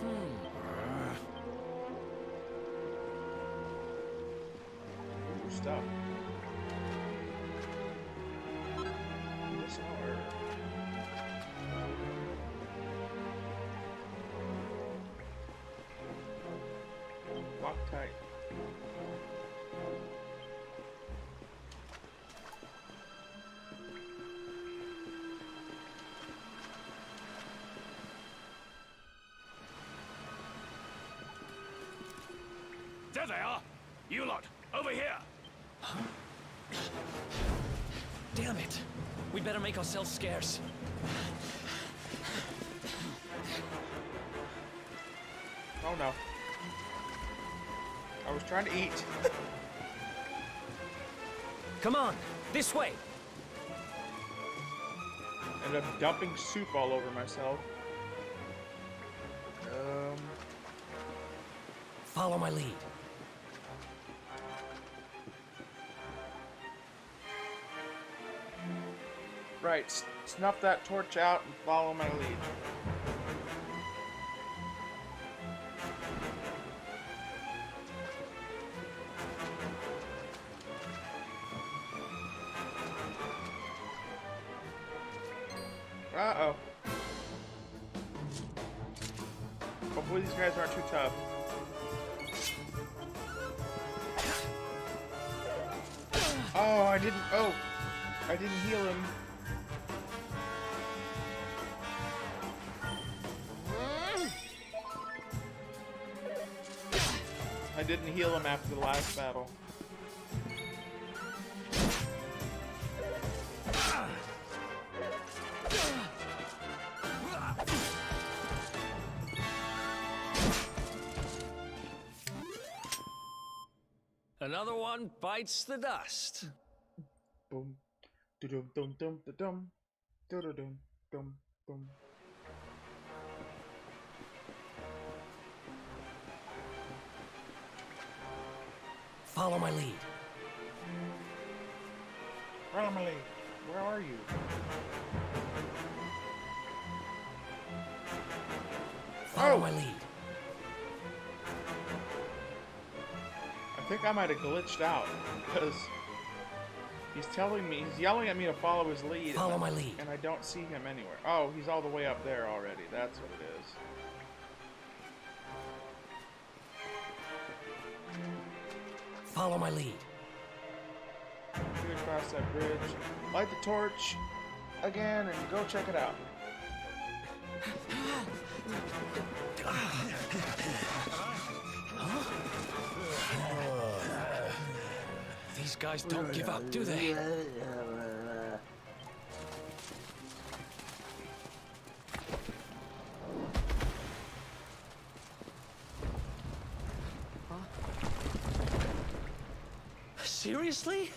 Ooh, stuff. This hour. Lock tight. There they are! You lot, over here! Damn it! We better make ourselves scarce. Oh no. I was trying to eat. Come on, this way! Ended up dumping soup all over myself. Follow my lead. Right, snuff that torch out and follow my lead. Uh-oh. Hopefully these guys aren't too tough. Oh, I didn't heal him. I didn't heal him after the last battle. Another one bites the dust. Boom. Dum dum dum dum dum dum dum dum. Follow my lead. Follow my lead. Where are you? Follow my lead. I think I might have glitched out because he's yelling at me to follow his lead. Follow my lead. And I don't see him anywhere. Oh, he's all the way up there already. That's what it is. Follow my lead. Get across that bridge. Light the torch again and go check it out. These guys don't give up, do they? Seriously?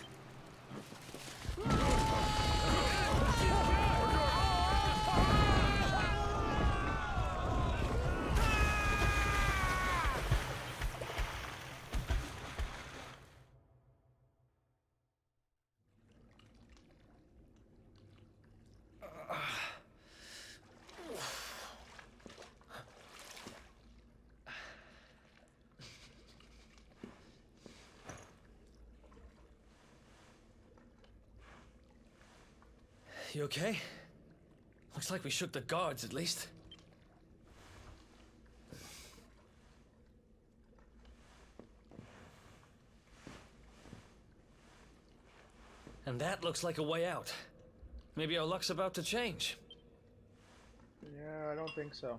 You okay? Looks like we shook the guards, at least. And that looks like a way out. Maybe our luck's about to change. Yeah, I don't think so.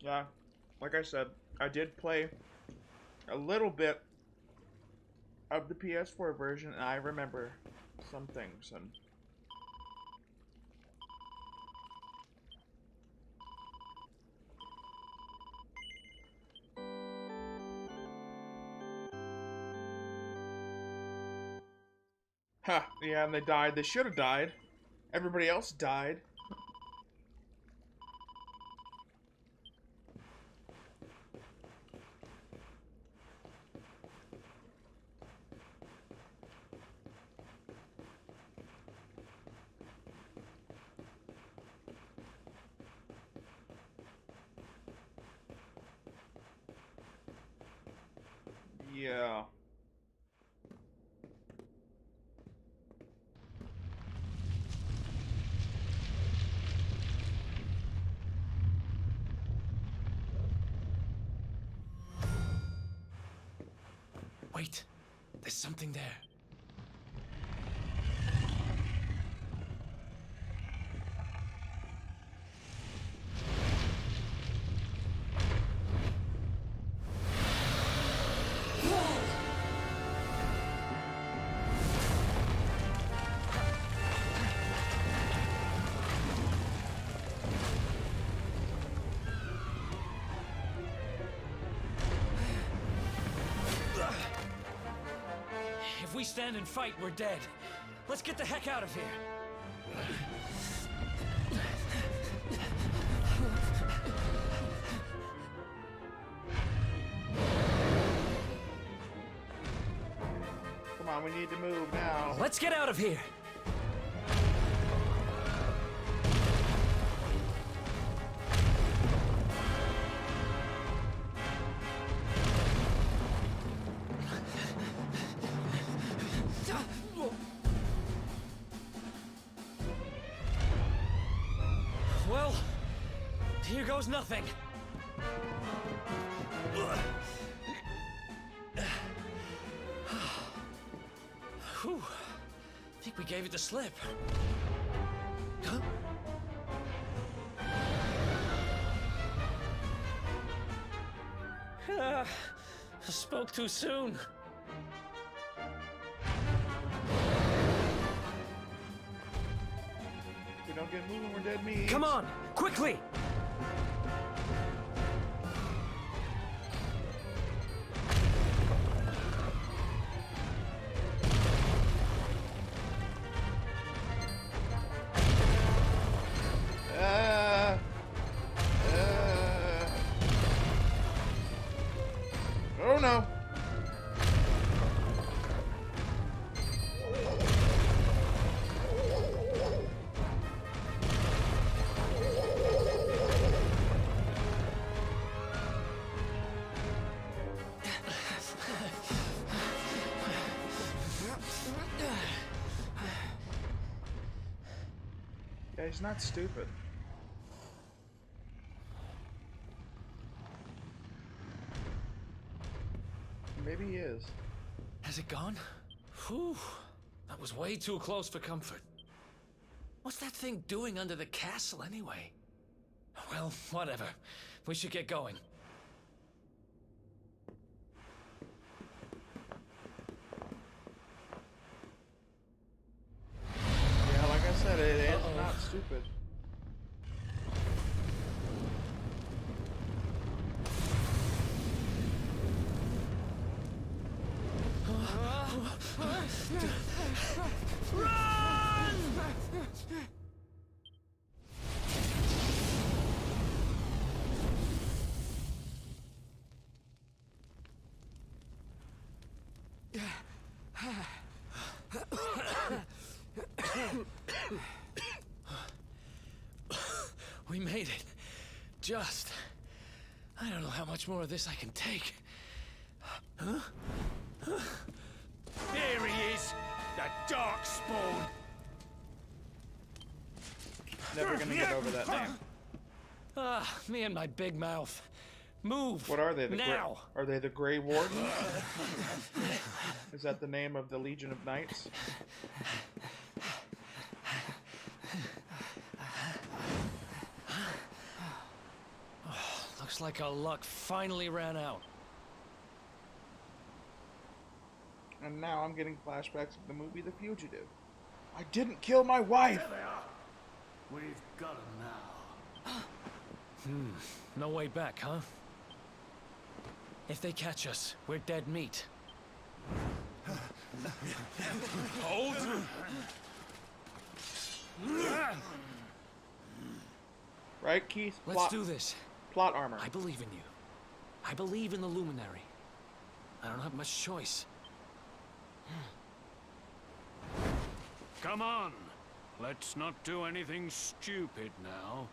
Yeah, like I said, I did play a little bit of the PS4 version, and I remember some things. And yeah, and they died. They should have died. Everybody else died. Yeah. Wait, there's something there. If we stand and fight, we're dead. Let's get the heck out of here. Come on, we need to move now. Let's get out of here. Well, here goes nothing. Whew. I think we gave it the slip. Huh? I spoke too soon. If we don't get moving, we're dead meat. Come on, quickly! don't know. Yeah, he's not stupid. Maybe he is. Has it gone? Whew. That was way too close for comfort. What's that thing doing under the castle anyway? Well, whatever. We should get going. Yeah, like I said, it is not stupid. We made it. Just. I don't know how much more of this I can take. Huh? Here he is, the dark spawn. Never gonna get over that name. Ah, me and my big mouth. Move. What are they? Now. Are they the Grey Warden? Is that the name of the Legion of Knights? Looks like our luck finally ran out. And now I'm getting flashbacks of the movie The Fugitive. I didn't kill my wife! There they are. We've got him now. No way back, huh? If they catch us, we're dead meat. Hold! Right, Keith? Let's do this. Plot armor. I believe in you. I believe in the Luminary. I don't have much choice. Come on. Let's not do anything stupid now.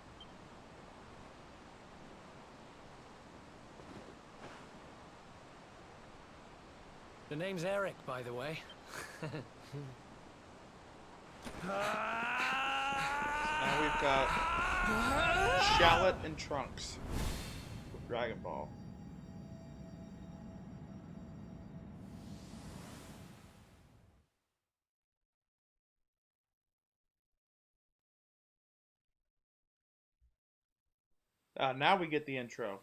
The name's Eric, by the way. Now we've got Shallot and Trunks with Dragon Ball. Now we get the intro.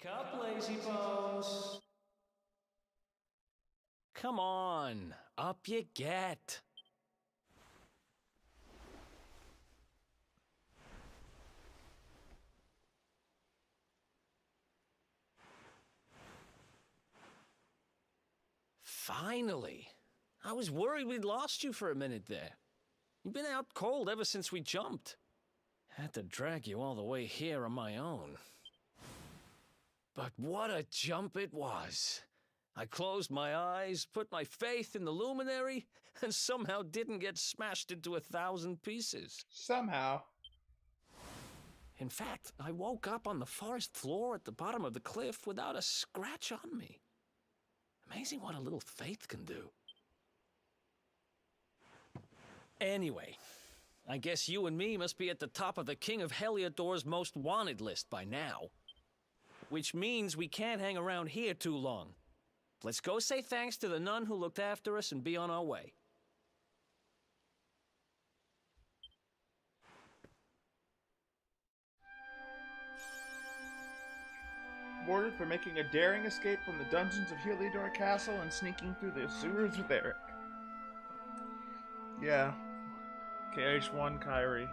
Wake up, lazy bones. Come on, up you get. Finally. I was worried we'd lost you for a minute there. You've been out cold ever since we jumped. Had to drag you all the way here on my own. But what a jump it was. I closed my eyes, put my faith in the luminary, and somehow didn't get smashed into 1,000 pieces. Somehow. In fact, I woke up on the forest floor at the bottom of the cliff without a scratch on me. Amazing what a little faith can do. Anyway, I guess you and me must be at the top of the King of Heliodor's most wanted list by now. Which means we can't hang around here too long. Let's go say thanks to the nun who looked after us and be on our way. Rewarded for making a daring escape from the dungeons of Heliodor Castle and sneaking through the sewers with Eric. Yeah. KH1 Kyrie.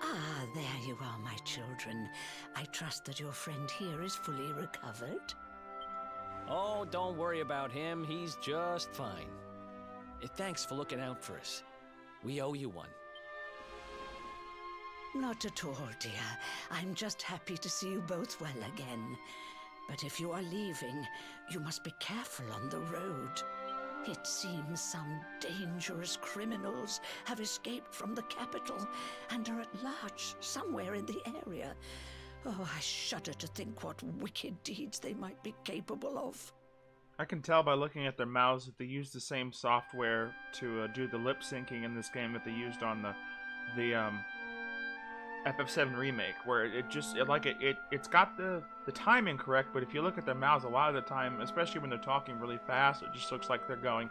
Ah, there you are, my children. I trust that your friend here is fully recovered. Oh, don't worry about him. He's just fine. Thanks for looking out for us. We owe you one. Not at all, dear. I'm just happy to see you both well again. But if you are leaving, you must be careful on the road. It seems some dangerous criminals have escaped from the capital and are at large somewhere in the area. Oh, I shudder to think what wicked deeds they might be capable of. I can tell by looking at their mouths that they use the same software to do the lip syncing in this game that they used on the FF7 remake, where it's got the timing correct, but if you look at their mouths a lot of the time, especially when they're talking really fast, it just looks like they're going.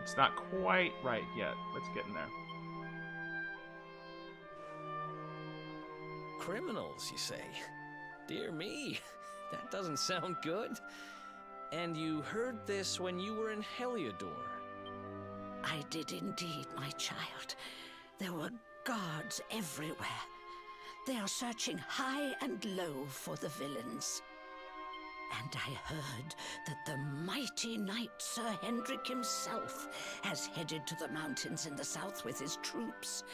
It's not quite right yet. Let's get in there. Criminals, you say? Dear me, that doesn't sound good. And you heard this when you were in Heliodor? I did indeed, my child. There were guards everywhere. They are searching high and low for the villains. And I heard that the mighty knight Sir Hendrik himself has headed to the mountains in the south with his troops.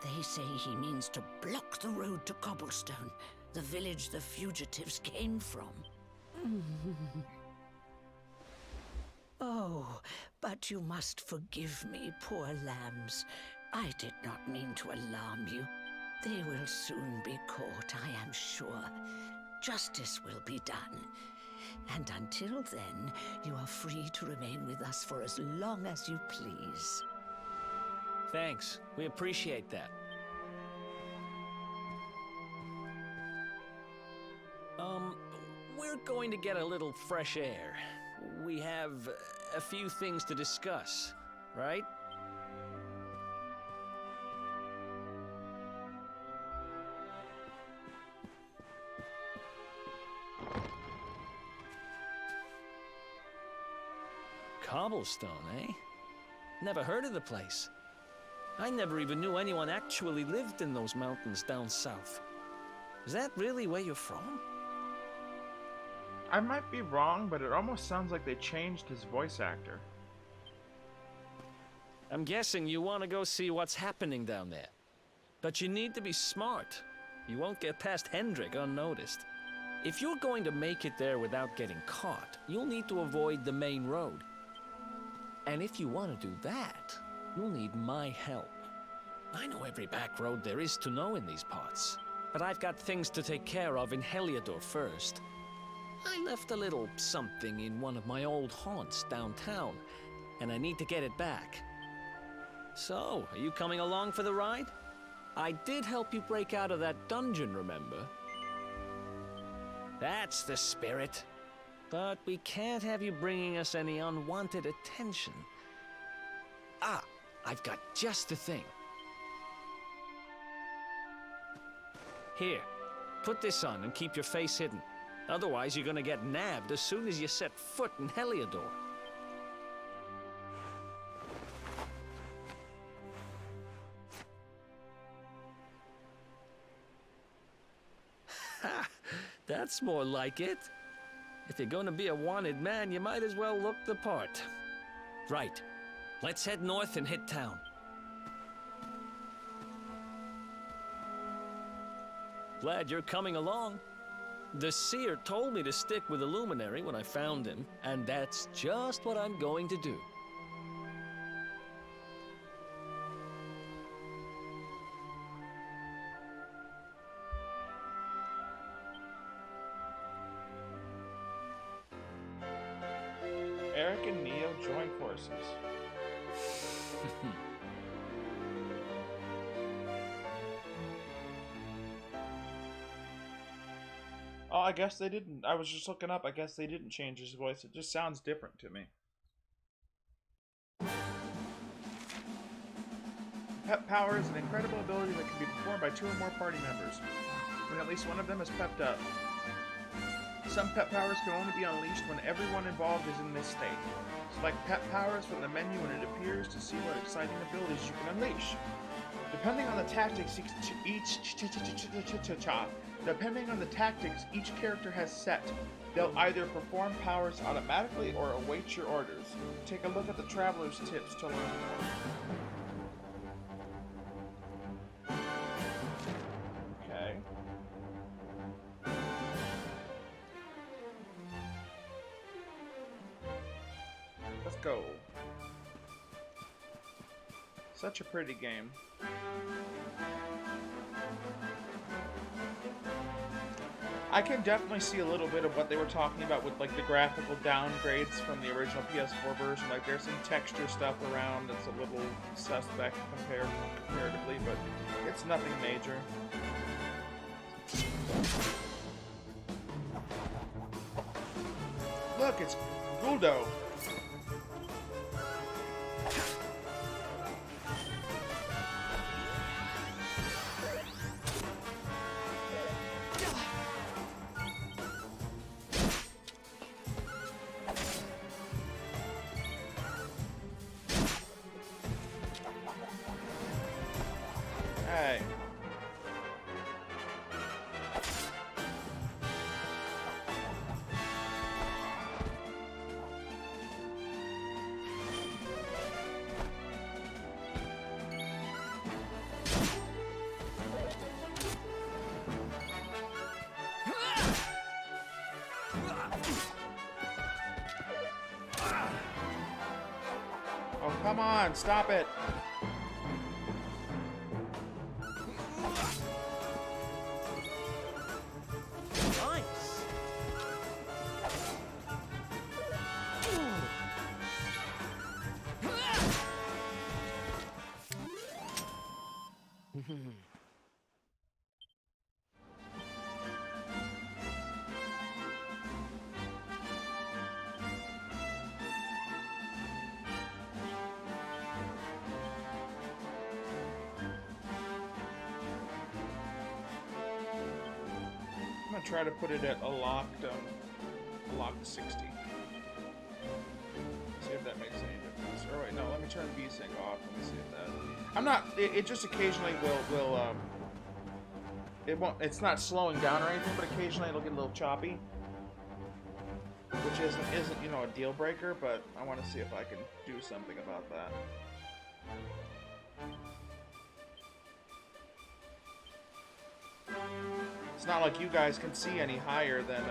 They say he means to block the road to Cobblestone, the village the fugitives came from. Oh, but you must forgive me, poor lambs. I did not mean to alarm you. They will soon be caught, I am sure. Justice will be done. And until then, you are free to remain with us for as long as you please. Thanks. We appreciate that. We're going to get a little fresh air. We have a few things to discuss, right? Cobblestone, eh? Never heard of the place. I never even knew anyone actually lived in those mountains down south. Is that really where you're from? I might be wrong, but it almost sounds like they changed his voice actor. I'm guessing you want to go see what's happening down there. But you need to be smart. You won't get past Hendrik unnoticed. If you're going to make it there without getting caught, you'll need to avoid the main road. And if you want to do that, you'll need my help. I know every back road there is to know in these parts, but I've got things to take care of in Heliodor first. I left a little something in one of my old haunts downtown, and I need to get it back. So, are you coming along for the ride? I did help you break out of that dungeon, remember? That's the spirit. but we can't have you bringing us any unwanted attention. Ah, I've got just the thing. Here, put this on and keep your face hidden. Otherwise, you're gonna get nabbed as soon as you set foot in Heliodor. Ha! That's more like it. If you're gonna be a wanted man, you might as well look the part. Right. Let's head north and hit town. Glad you're coming along. The seer told me to stick with the luminary when I found him, and that's just what I'm going to do. Eric and Neo join forces. Oh, I guess they didn't. I was just looking up. I guess they didn't change his voice. It just sounds different to me. Pep power is an incredible ability that can be performed by 2 or more party members, when at least one of them is pepped up. Some pep powers can only be unleashed when everyone involved is in this state. Select pep powers from the menu when it appears to see what exciting abilities you can unleash. Depending on the tactics each character has set, they'll either perform powers automatically or await your orders. Take a look at the Traveler's Tips to learn more. Okay. Let's go. Such a pretty game. I can definitely see a little bit of what they were talking about with like the graphical downgrades from the original PS4 version. Like there's some texture stuff around that's a little suspect comparatively, but it's nothing major. Look, it's Guldo. Hey. Oh, come on, stop it. I'm gonna try to put it at a locked 60. See if that makes any difference. Or wait, no, let me turn VSync off. Let me see if that. I'm not. It just occasionally will. It won't. It's not slowing down or anything, but occasionally it'll get a little choppy, which isn't you know a deal breaker. But I want to see if I can do something about that. It's not like you guys can see any higher than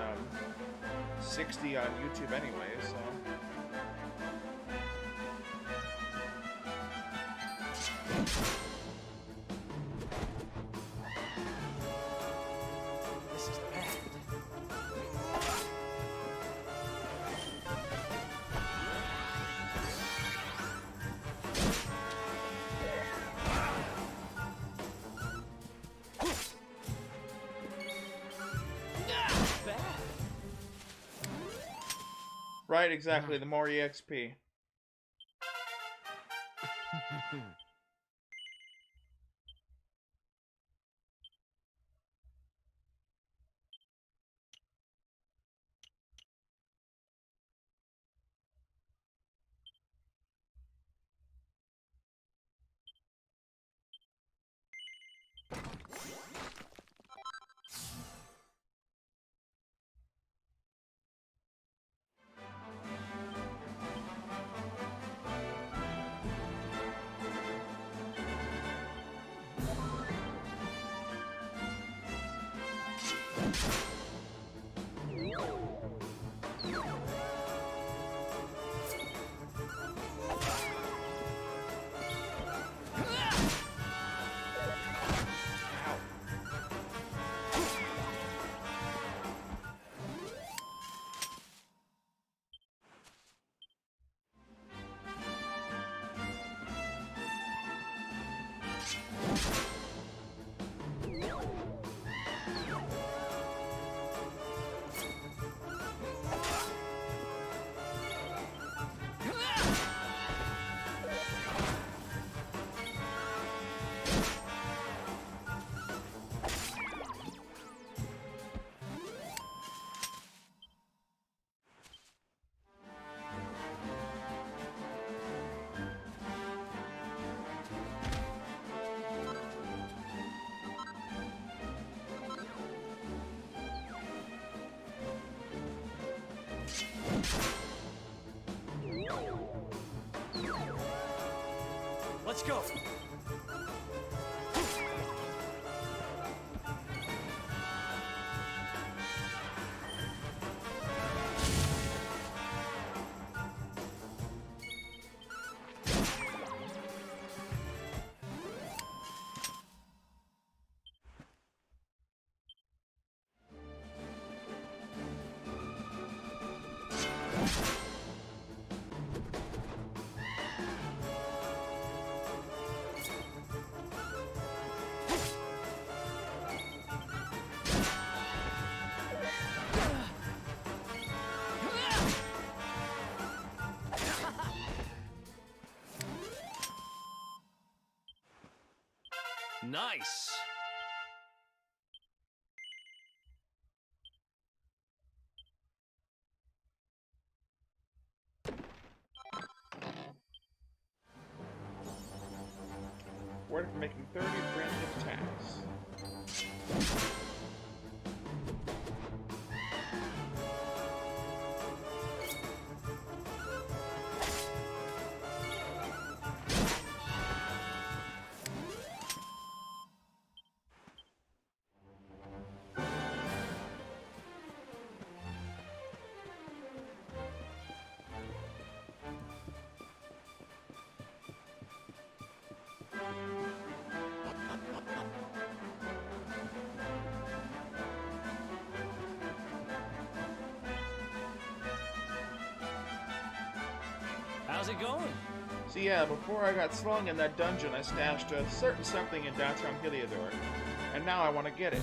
60 on YouTube anyway, so. This is bad. Right, exactly. The more EXP. Let's go. Nice! Rewarded for making 30 preemptive attacks. How's it going? So yeah, before I got slung in that dungeon, I stashed a certain something in downtown Heliodor, and now I want to get it.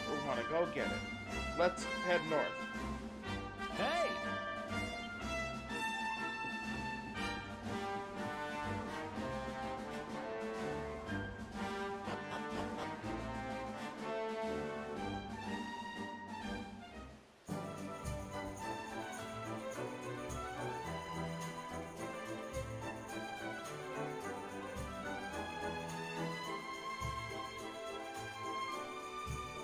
Or want to go get it. Let's head north. Hey!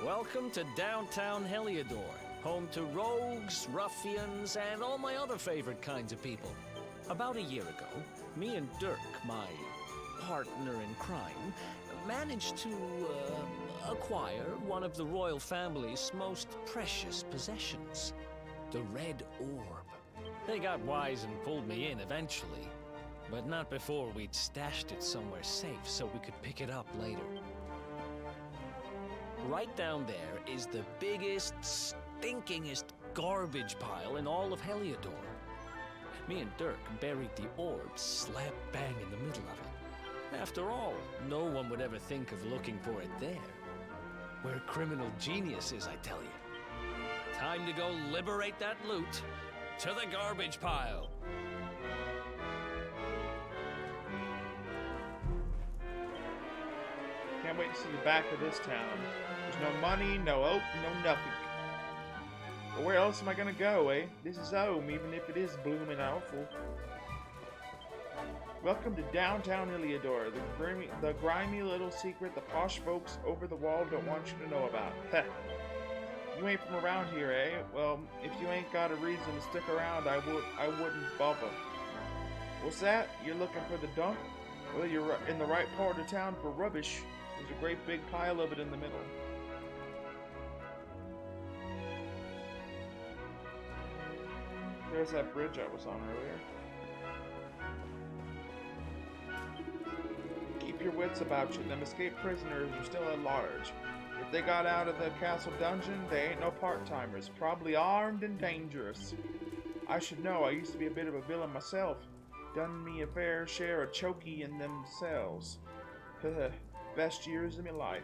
Welcome to downtown Heliodor, home to rogues, ruffians, and all my other favorite kinds of people. About a year ago, me and Dirk, my partner in crime, managed to acquire one of the royal family's most precious possessions, the Red Orb. They got wise and pulled me in eventually, but not before we'd stashed it somewhere safe so we could pick it up later. Right down there is the biggest, stinkingest garbage pile in all of Heliodor. Me and Dirk buried the orb slap bang in the middle of it. After all, no one would ever think of looking for it there. We're criminal geniuses, I tell you. Time to go liberate that loot To the garbage pile. Can't wait to see the back of this town. There's no money, no oak, no nothing. But where else am I gonna go, eh? This is home, even if it is blooming awful. Welcome to downtown Heliodor, the grimy little secret the posh folks over the wall don't want you to know about. Heh. You ain't from around here, eh? Well, if you ain't got a reason to stick around, I wouldn't bother. What's that? You're looking for the dump? Well, you're in the right part of town for rubbish. There's a great big pile of it in the middle. There's that bridge I was on earlier. Keep your wits about you. Them escaped prisoners are still at large. If they got out of the castle dungeon, they ain't no part-timers. Probably armed and dangerous. I should know. I used to be a bit of a villain myself. Done me a fair share of chokey in them cells. Best years of my life.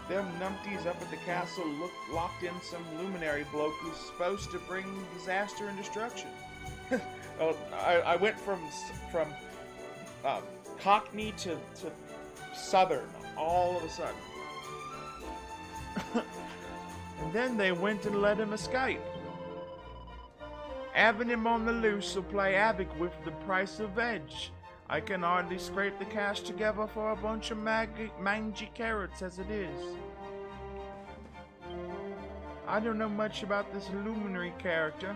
Them numpties up at the castle locked in some luminary bloke who's supposed to bring disaster and destruction. I went from Cockney to Southern all of a sudden. And then they went and let him escape. Having him on the loose will play havoc with the price of veg. I can hardly scrape the cash together for a bunch of mangy carrots as it is. I don't know much about this luminary character,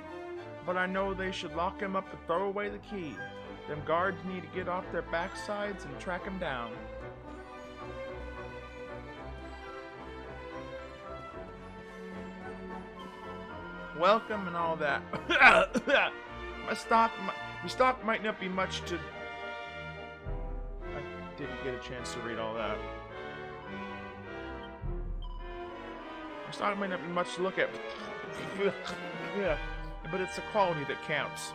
but I know they should lock him up and throw away the key. Them guards need to get off their backsides and track him down. Welcome and all that. My stock might not be much to... I didn't get a chance to read all that. My stock might not be much to look at. Yeah, but it's the quality that counts.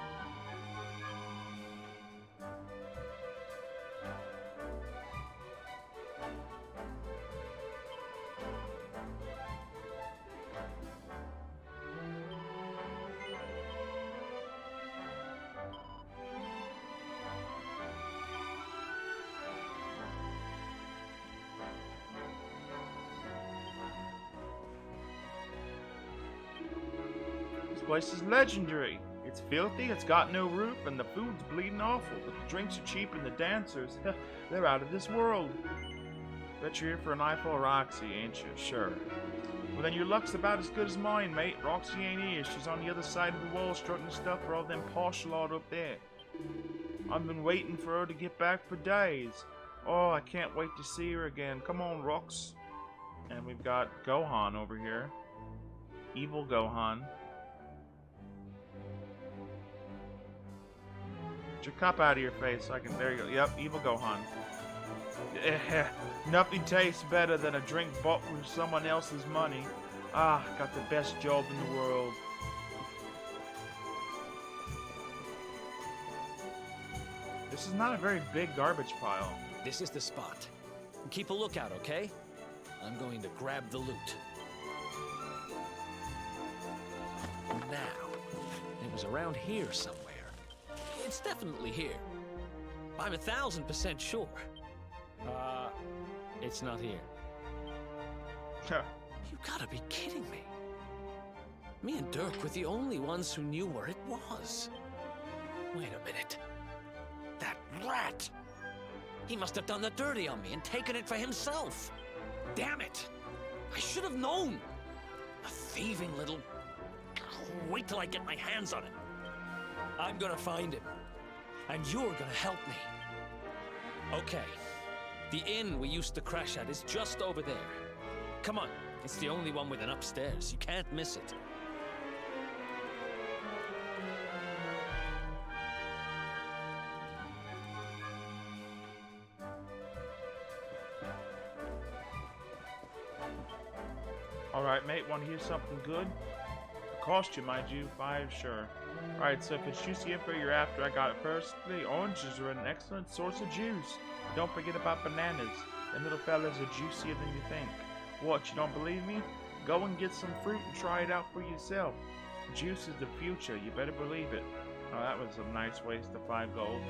This place is legendary. It's filthy, it's got no roof, and the food's bleeding awful, but the drinks are cheap and the dancers, they're out of this world. Bet you're here for an eyeful of Roxy, ain't you? Sure. Well then your luck's about as good as mine, mate. Roxy ain't here. She's on the other side of the wall strutting stuff for all them posh lot up there. I've been waiting for her to get back for days. Oh, I can't wait to see her again. Come on, Rox. And we've got Gohan over here. Evil Gohan. Get your cup out of your face so I can... There you go. Yep, Evil Gohan. Nothing tastes better than a drink bought with someone else's money. Ah, got the best job in the world. This is not a very big garbage pile. This is the spot. Keep a lookout, okay? I'm going to grab the loot. Now, it was around here somewhere. It's definitely here. I'm 1000% sure. It's not here. You gotta be kidding me. Me and Dirk were the only ones who knew where it was. Wait a minute. That rat! He must have done the dirty on me and taken it for himself. Damn it! I should have known! A thieving little... Wait till I get my hands on it. I'm gonna find him. And you're gonna help me. Okay. The inn we used to crash at is just over there. Come on. It's the only one with an upstairs. You can't miss it. Alright, mate. Want to hear something good? Cost you, mind you. 5, sure. Alright, so if it's juicy info you're after, I got it first. The oranges are an excellent source of juice. But don't forget about bananas. Them little fellas are juicier than you think. What, you don't believe me? Go and get some fruit and try it out for yourself. Juice is the future, you better believe it. Oh, that was a nice waste of 5 gold.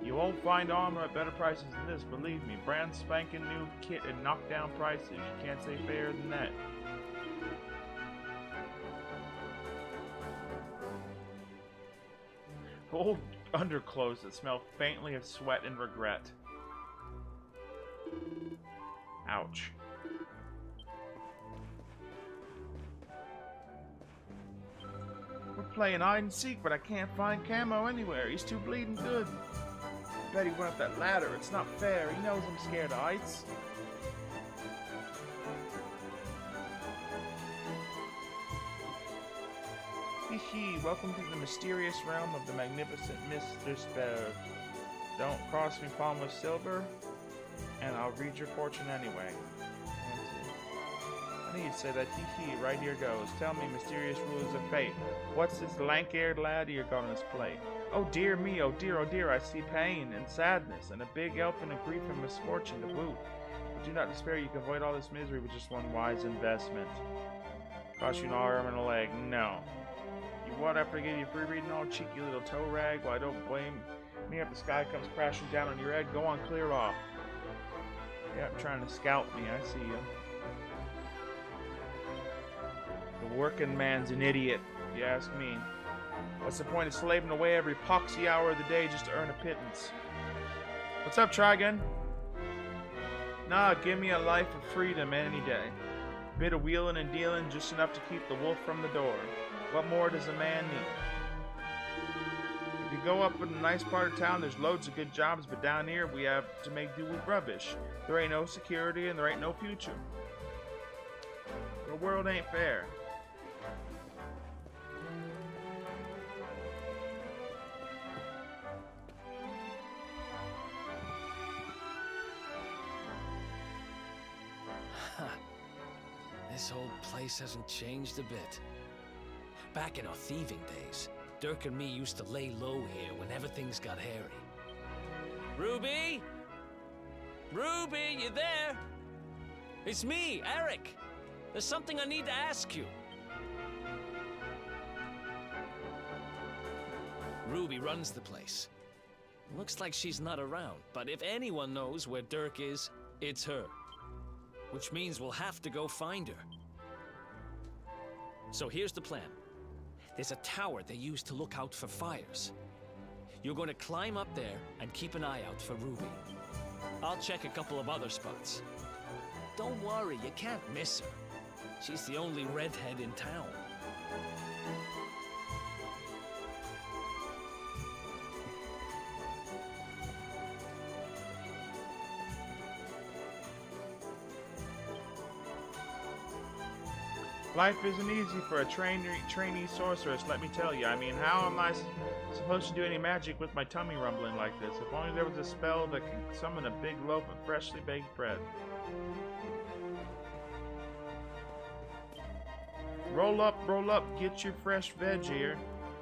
You won't find armor at better prices than this, believe me. Brand spanking new kit and knockdown prices. You can't say fairer than that. Old underclothes that smell faintly of sweat and regret. Ouch. We're playing hide and seek, but I can't find Camo anywhere. He's too bleeding good. I bet he went up that ladder. It's not fair. He knows I'm scared of heights. Hee, welcome to the mysterious realm of the magnificent Mr. Spare. Don't cross me palm with silver, and I'll read your fortune anyway. I knew you'd say that. Hee, right here goes. Tell me, mysterious rulers of fate, what's this lank-haired lad you're gonna play? Oh dear me, oh dear, I see pain and sadness, and a big help and a grief and misfortune to boot. But do not despair, you can avoid all this misery with just one wise investment. Cost you an arm and a leg, no. You what after I give you free reading, all cheeky little toe rag? Well, I don't blame me if the sky comes crashing down on your head. Go on, clear off. Yeah, I'm trying to scalp me, I see you. The working man's an idiot, if you ask me. What's the point of slaving away every poxy hour of the day just to earn a pittance? What's up, Trigon? Nah, give me a life of freedom any day. Bit of wheeling and dealing, just enough to keep the wolf from the door. What more does a man need? If you go up in a nice part of town, there's loads of good jobs, but down here we have to make do with rubbish. There ain't no security and there ain't no future. The world ain't fair. This whole place hasn't changed a bit. Back in our thieving days, Dirk and me used to lay low here whenever things got hairy. Ruby? Ruby, you there? It's me, Eric. There's something I need to ask you. Ruby runs the place. Looks like she's not around, but if anyone knows where Dirk is, it's her. Which means we'll have to go find her. So here's the plan. There's a tower they use to look out for fires. You're going to climb up there and keep an eye out for Ruby. I'll check a couple of other spots. Don't worry, you can't miss her. She's the only redhead in town. Life isn't easy for a trainee sorceress, let me tell you. I mean, how am I supposed to do any magic with my tummy rumbling like this? If only there was a spell that could summon a big loaf of freshly baked bread. Roll up, get your fresh veg here.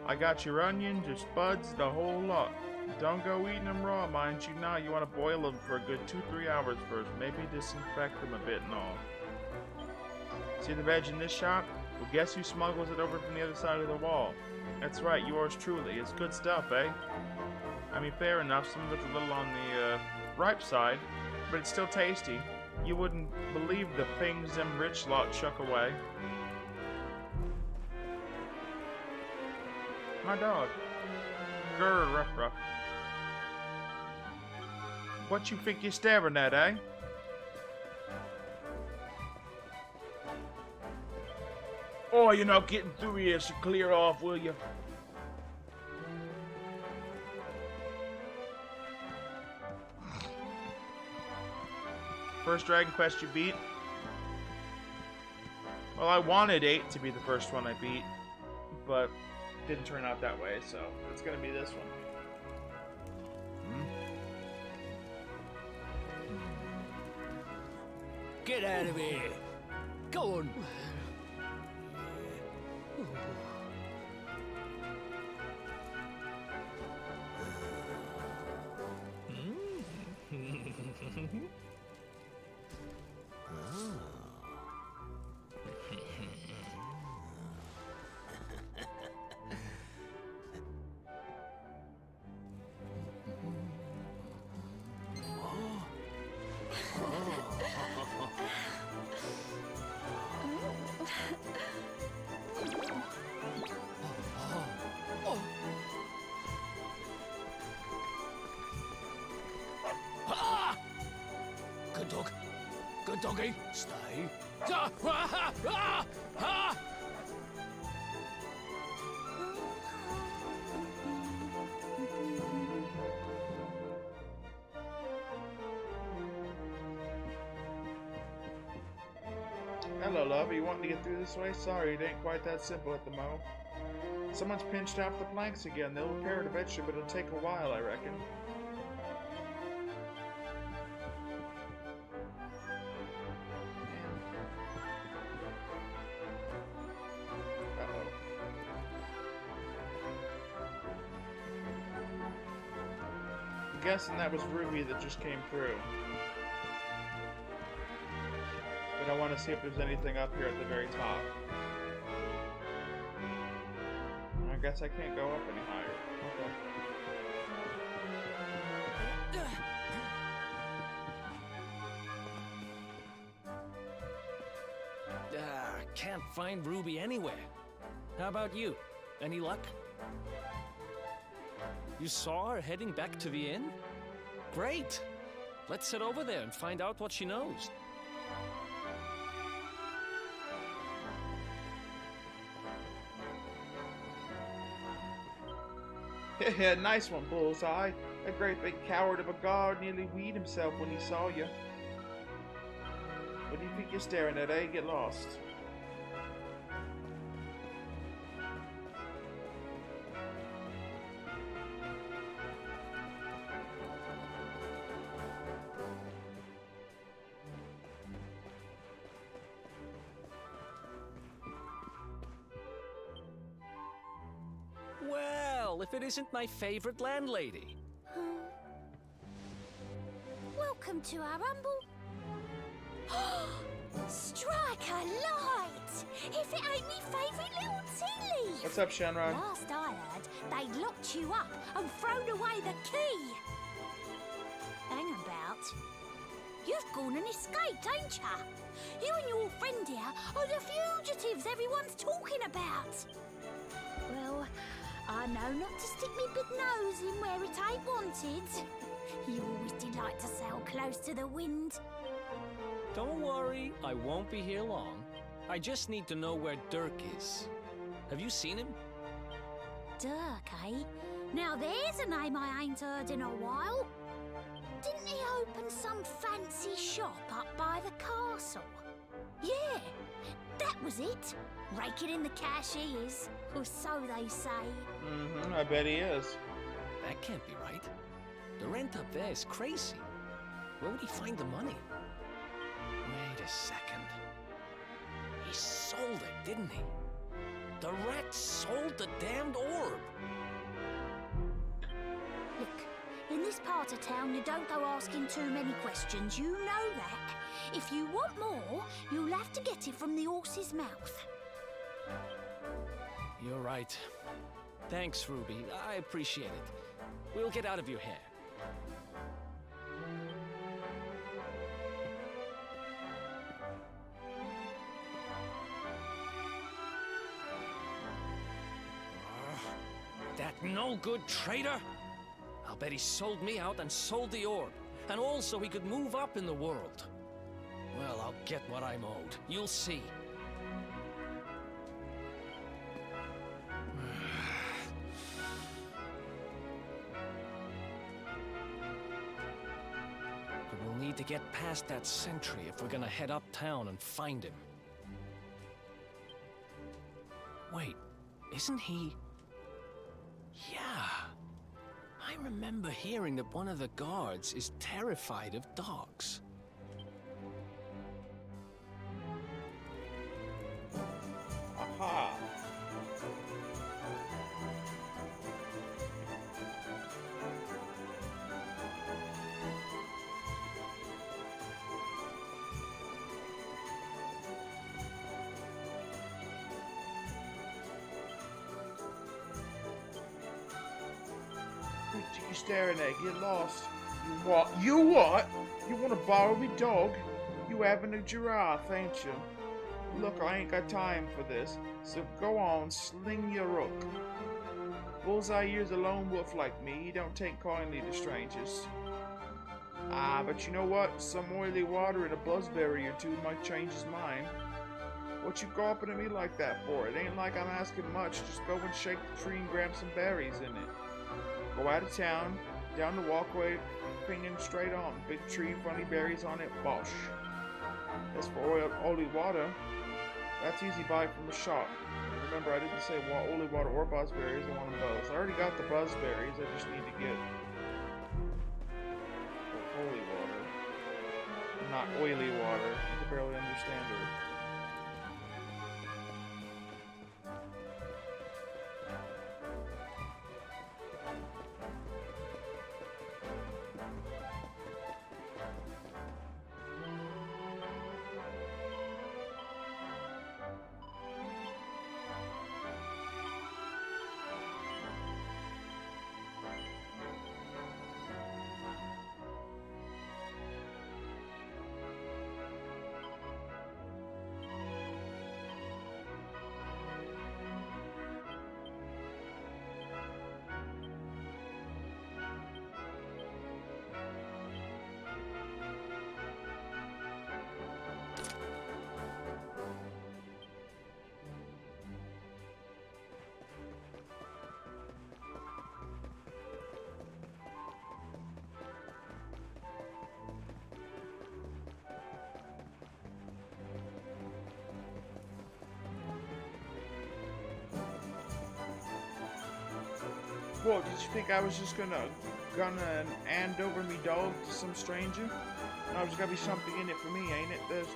I got your onions, your spuds, the whole lot. Don't go eating them raw, mind you. Now you want to boil them for a good 2-3 hours first. Maybe disinfect them a bit and all. See the veg in this shop? Well, guess who smuggles it over from the other side of the wall? That's right, yours truly. It's good stuff, eh? I mean, fair enough, some of it's a little on the ripe side, but it's still tasty. You wouldn't believe the things them rich lot chuck away. My dog. Grr, ruff ruff. What you think you're staring at, eh? Oh, you're not getting through here, so clear off, will you? First Dragon Quest you beat? Well, I wanted 8 to be the first one I beat, but it didn't turn out that way, so it's gonna be this one. Get out of here! Go on! Okay, Stay. Hello, love. Are you wanting to get through this way? Sorry, it ain't quite that simple at the mo. Someone's pinched off the planks again. They'll repair it eventually, but it'll take a while, I reckon. I'm guessing that was Ruby that just came through. But I want to see if there's anything up here at the very top. I guess I can't go up any higher. Okay. Can't find Ruby anywhere. How about you? Any luck? You saw her heading back to the inn? Great! Let's head over there and find out what she knows. Yeah, nice one, Bullseye. That great big coward of a guard nearly weed himself when he saw you. What do you think you're staring at, eh? Get lost. Well, if it isn't my favorite landlady. Welcome to our humble... Strike a light! If it ain't me favourite little tea leaf! What's up, Shenron? Last I heard, they'd locked you up and thrown away the key! Hang about. You've gone and escaped, ain't ya? You and your friend here are the fugitives everyone's talking about! Well, I know not to stick me big nose in where it ain't wanted. You always did like to sail close to the wind. Don't worry, I won't be here long. I just need to know where Dirk is. Have you seen him? Dirk, eh? Now there's a name I ain't heard in a while. Didn't he open some fancy shop up by the castle? Yeah, that was it. Raking in the cash he is, or so they say. I bet he is. That can't be right. The rent up there is crazy. Where would he find the money? Wait a second. He sold it, didn't he? The rat sold the damned orb. Look, in this part of town you don't go asking too many questions, you know that. If you want more, you'll have to get it from the horse's mouth. You're right. Thanks, Ruby. I appreciate it. We'll get out of your hair. That no-good traitor? I'll bet he sold me out and sold the orb. And also he could move up in the world. Well, I'll get what I'm owed. You'll see. But we'll need to get past that sentry if we're gonna head uptown and find him. Wait, isn't he... Yeah. I remember hearing that one of the guards is terrified of dogs. Aha. What are you staring at? Get lost. You what? You what? You want to borrow me dog? You having a giraffe, ain't you? Look, I ain't got time for this, so go on, sling your rook. Bullseye here's a lone wolf like me. He don't take kindly to strangers. Ah, but you know what? Some oily water and a buzzberry or two might change his mind. What you gawping at me like that for? It ain't like I'm asking much. Just go and shake the tree and grab some berries in it. Go out of town, down the walkway, pinging straight on. Big tree, funny berries on it, bosh. As for oily water, that's easy buy from a shop. Remember, I didn't say oily water or buzzberries. I want them both. I already got the buzzberries. I just need to get holy water, not oily water. I can barely understand her. What, did you think I was just gonna hand over me dog to some stranger? No, there's gotta be something in it for me, ain't it?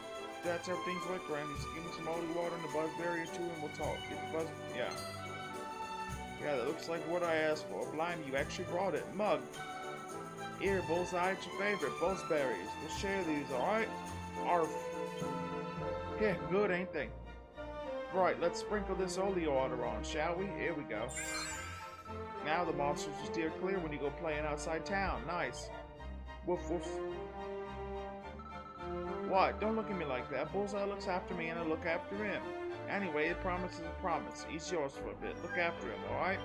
That's how things work around here. Just give me some holy water and a buzzberry or two and we'll talk. Get the buzz, yeah. Yeah, that looks like what I asked for. Blimey, you actually brought it. Mug. Here, Bullseye, it's your favorite. Buzzberries. We'll share these, alright? Arf. Yeah, good, ain't they? Right, let's sprinkle this holy water on, shall we? Here we go. Now the monsters will steer clear when you go playing outside town. Nice. Woof woof. What? Don't look at me like that. Bullseye looks after me and I look after him. Anyway, a promise is a promise. He's yours for a bit. Look after him, alright?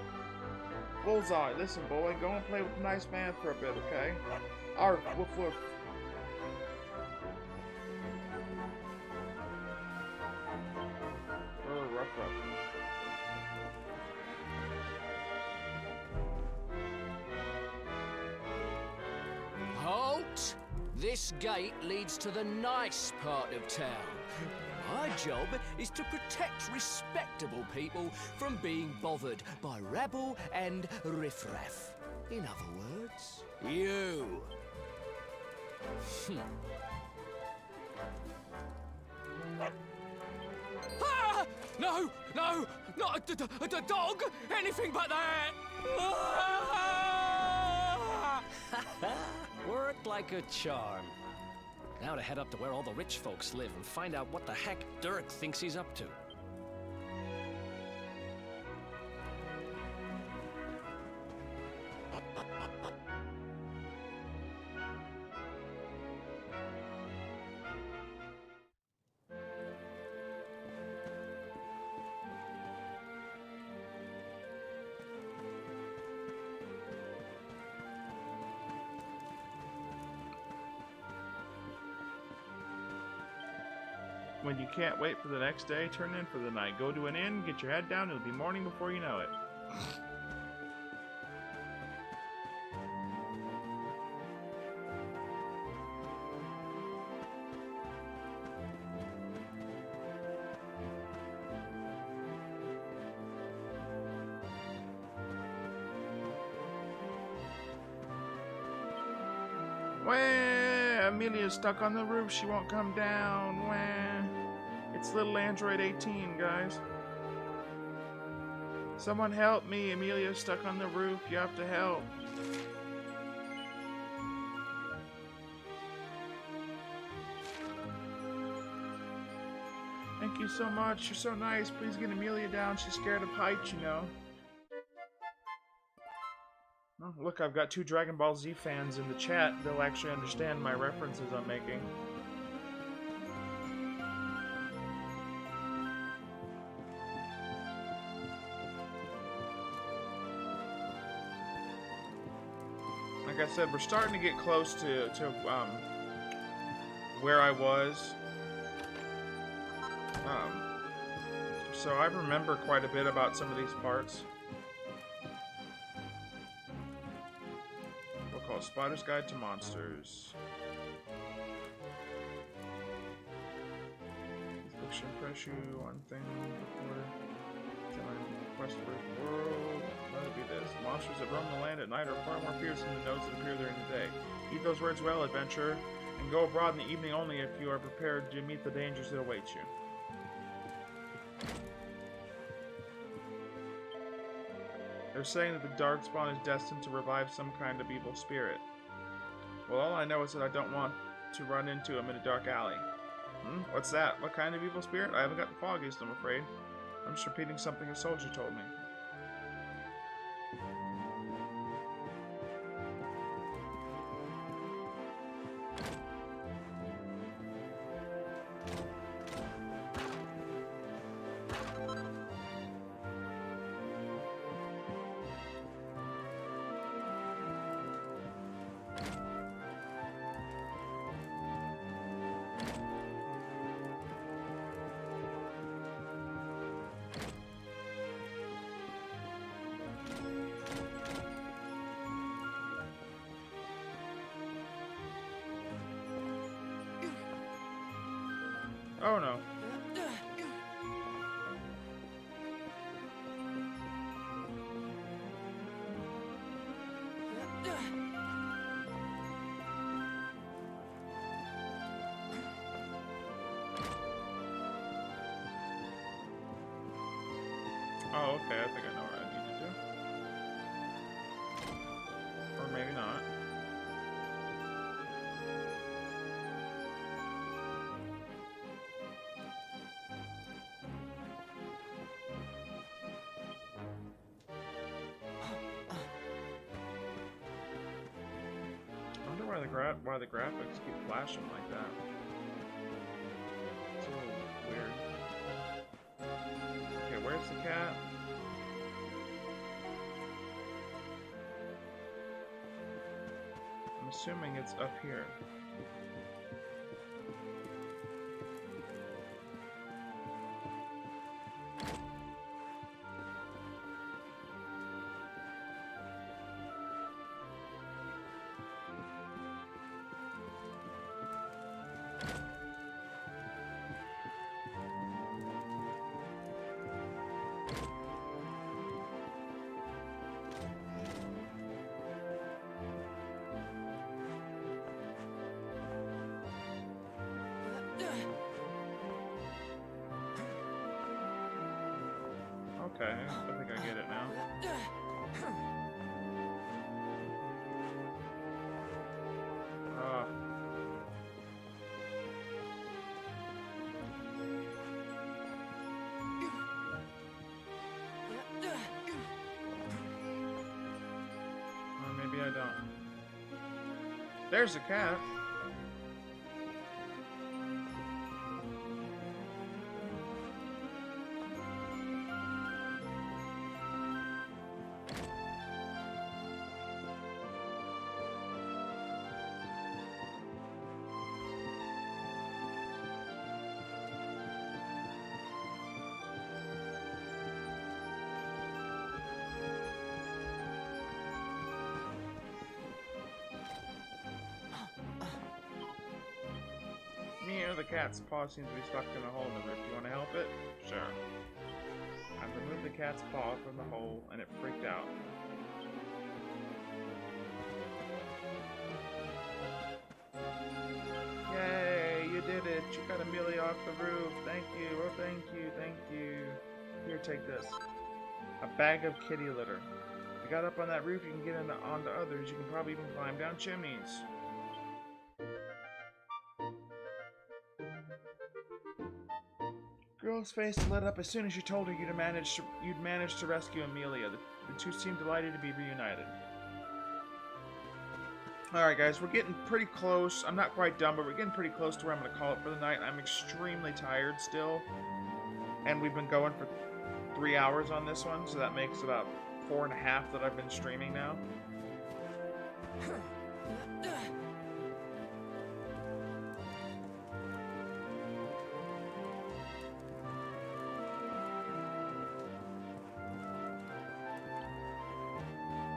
Bullseye, listen boy, go and play with the nice man for a bit, okay? Arf, woof woof. Ruff ruff. Halt! This gate leads to the nice part of town. My job is to protect respectable people from being bothered by rabble and riffraff. In other words, you. Ah! No! No! Not a dog! Anything but that! Worked like a charm. Now to head up to where all the rich folks live and find out what the heck Dirk thinks he's up to. When you can't wait for the next day, turn in for the night. Go to an inn, get your head down, it'll be morning before you know it. Wah! Amelia's stuck on the roof. She won't come down. Wah! It's little Android 18, guys. Someone help me. Amelia's stuck on the roof. You have to help. Thank you so much. You're so nice. Please get Amelia down. She's scared of heights, you know. Oh, look, I've got 2 Dragon Ball Z fans in the chat. They'll actually understand my references I'm making. I like I said, we're starting to get close to where I was. So I remember quite a bit about some of these parts. We'll call Spider's Guide to Monsters. This book should impress you one thing before quest for the world. Let it be this. Monsters that roam the land at night are far more fierce than the nodes that appear during the day. Heed those words well, adventurer, and go abroad in the evening only if you are prepared to meet the dangers that await you. They're saying that the Darkspawn is destined to revive some kind of evil spirit. Well, all I know is that I don't want to run into him in a dark alley. What's that? What kind of evil spirit? I haven't got the foggiest, I'm afraid. I'm just repeating something a soldier told me. Oh no. Oh, okay, I think I know what I need to do. Or maybe not. Why the graphics keep flashing like that. It's a little weird. Okay, where's the cat? I'm assuming it's up here. Okay, I think I get it now. Or maybe I don't. There's a cat. The cat's paw seems to be stuck in a hole in the roof. Do you want to help it? Sure. I've removed the cat's paw from the hole, and it freaked out. Yay! You did it! You got Amelia off the roof! Thank you! Oh, thank you! Thank you! Here, take this. A bag of kitty litter. If you got up on that roof, you can get onto others. You can probably even climb down chimneys. Girl's face lit up as soon as you told her you'd managed to rescue Amelia. The two seemed delighted to be reunited. Alright guys, we're getting pretty close. I'm not quite done, but we're getting pretty close to where I'm going to call it for the night. I'm extremely tired still. And we've been going for 3 hours on this one, so that makes about 4.5 that I've been streaming now.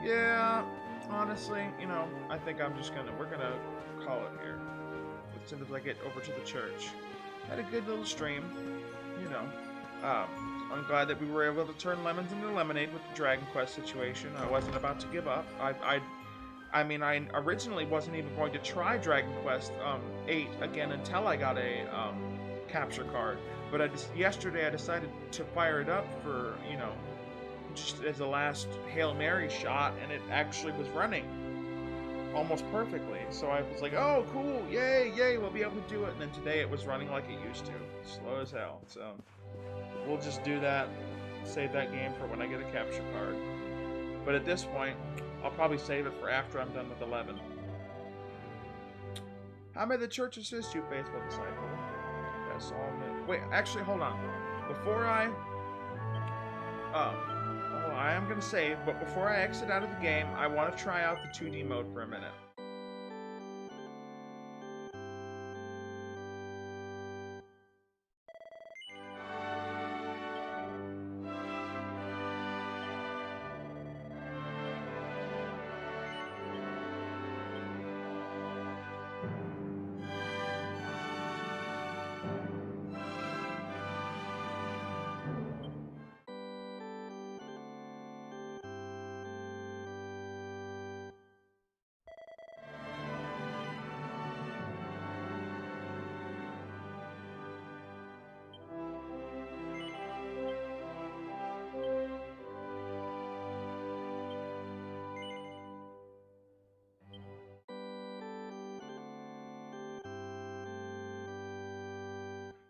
Yeah, honestly, you know, I think we're gonna call it here. As soon as I get over to the church. Had a good little stream, you know. I'm glad that we were able to turn lemons into lemonade with the Dragon Quest situation. I wasn't about to give up. I mean, I originally wasn't even going to try Dragon Quest VIII again until I got a capture card. But yesterday I decided to fire it up for, you know, just as a last Hail Mary shot, and it actually was running almost perfectly. So I was like, oh, cool, yay, we'll be able to do it. And then today it was running like it used to, slow as hell. So we'll just do that, save that game for when I get a capture card. But at this point, I'll probably save it for after I'm done with 11. How may the church assist you, faithful disciple? That's all. Wait, actually, hold on. Before I am going to save, but before I exit out of the game, I want to try out the 2D mode for a minute.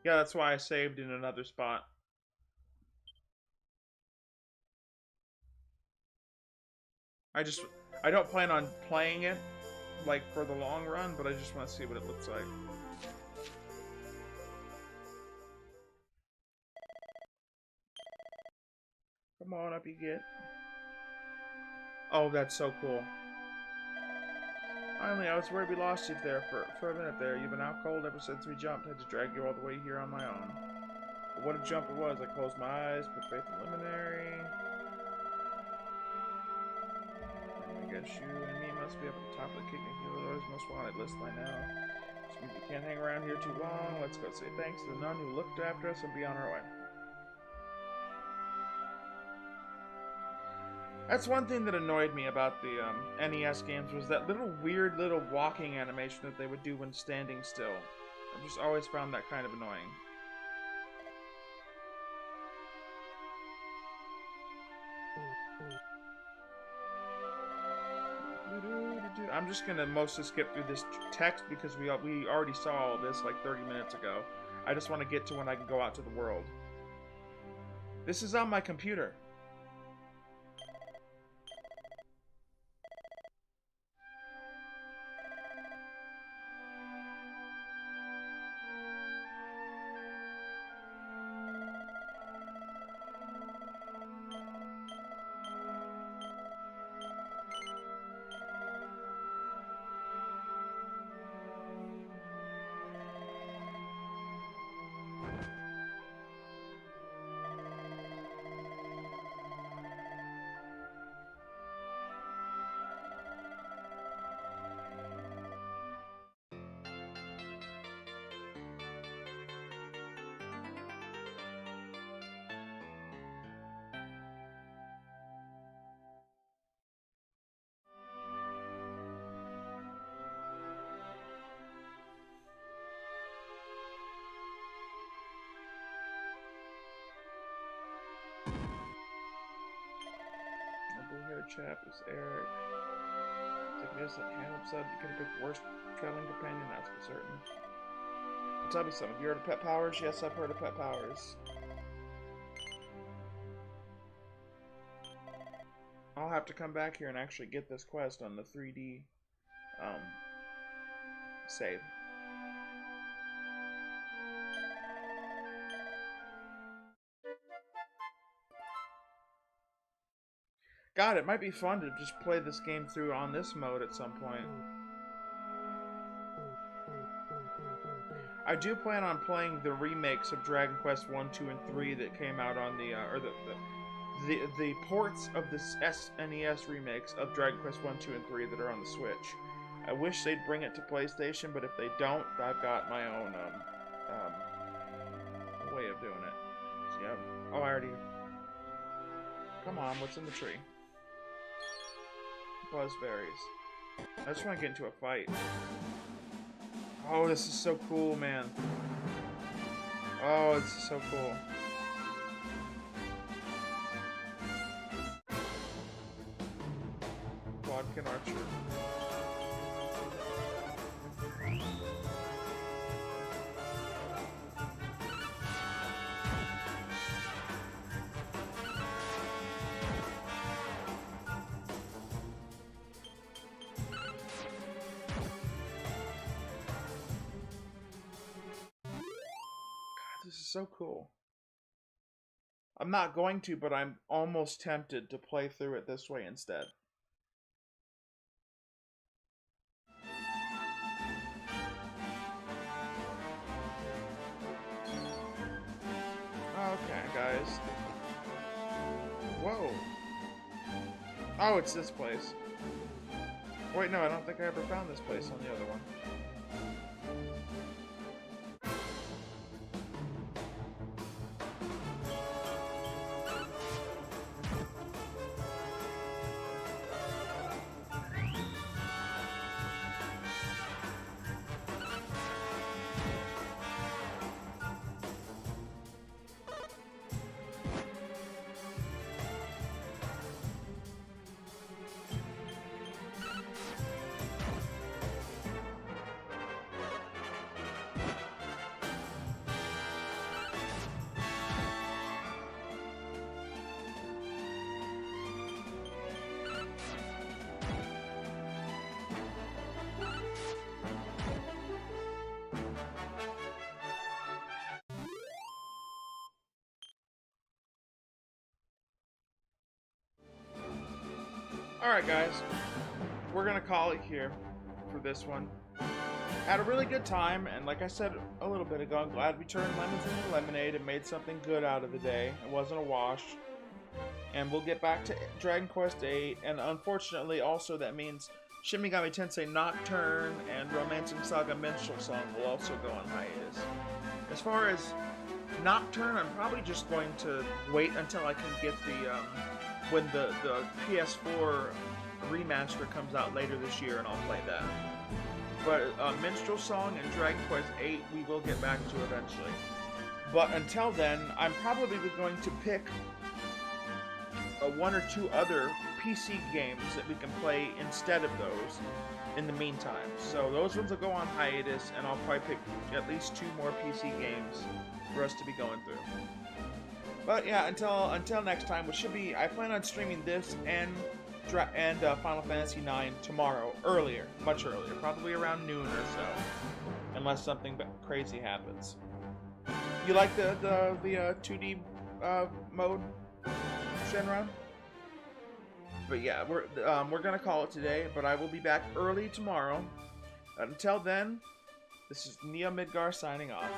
Yeah, that's why I saved in another spot. I don't plan on playing it, like, for the long run, but I just want to see what it looks like. Come on up, you get. Oh, that's so cool. Finally, I was worried we lost you there for a minute there. You've been out cold ever since we jumped. I had to drag you all the way here on my own. But what a jump it was. I closed my eyes, put faith in luminary. I guess you and me must be up at the top of the Kicking Healer's most wanted list by now. Which means we can't hang around here too long. Let's go say thanks to the nun who looked after us and be on our way. That's one thing that annoyed me about the NES games, was that weird little walking animation that they would do when standing still. I've just always found that kind of annoying. I'm just gonna mostly skip through this text because we already saw all this like 30 minutes ago. I just want to get to when I can go out to the world. This is on my computer. Blue-haired chap is Eric. Significant hand sub, you could have picked worst traveling companion, that's for certain. But tell me something, have you heard of Pet Powers? Yes, I've heard of Pet Powers. I'll have to come back here and actually get this quest on the 3D save. God, it might be fun to just play this game through on this mode at some point. I do plan on playing the remakes of Dragon Quest 1, 2, and 3 that came out on the, the ports of the SNES remakes of Dragon Quest 1, 2, and 3 that are on the Switch. I wish they'd bring it to PlayStation, but if they don't, I've got my own way of doing it. So, yeah. Oh, I already... Come on, what's in the tree? Buzzberries. I just want to get into a fight. Oh, this is so cool, man. Oh, this is so cool. Bodkin Archer. This is so cool. I'm not going to, but I'm almost tempted to play through it this way instead. Okay, guys. Whoa. Oh, it's this place. Wait, no, I don't think I ever found this place on the other one. Alright guys, we're gonna call it here for this one. Had a really good time, and like I said a little bit ago, I'm glad we turned lemons into lemonade and made something good out of the day. It wasn't a wash. And we'll get back to Dragon Quest VIII, and unfortunately also that means Shin Megami Tensei Nocturne and Romancing Saga Minstrel Song will also go on hiatus. As far as Nocturne, I'm probably just going to wait until I can get the when the PS4 remaster comes out later this year, and I'll play that. But Minstrel Song and Dragon Quest VIII we will get back to eventually. But until then, I'm probably going to pick one or two other PC games that we can play instead of those in the meantime. So those ones will go on hiatus, and I'll probably pick at least 2 more PC games for us to be going through. But yeah, until next time, which should be, I plan on streaming this and Final Fantasy IX tomorrow, much earlier, probably around noon or so, unless something crazy happens. You like the 2D mode, Shenron? But yeah, we're gonna call it today. But I will be back early tomorrow. Until then, this is Neo-Midgar signing off.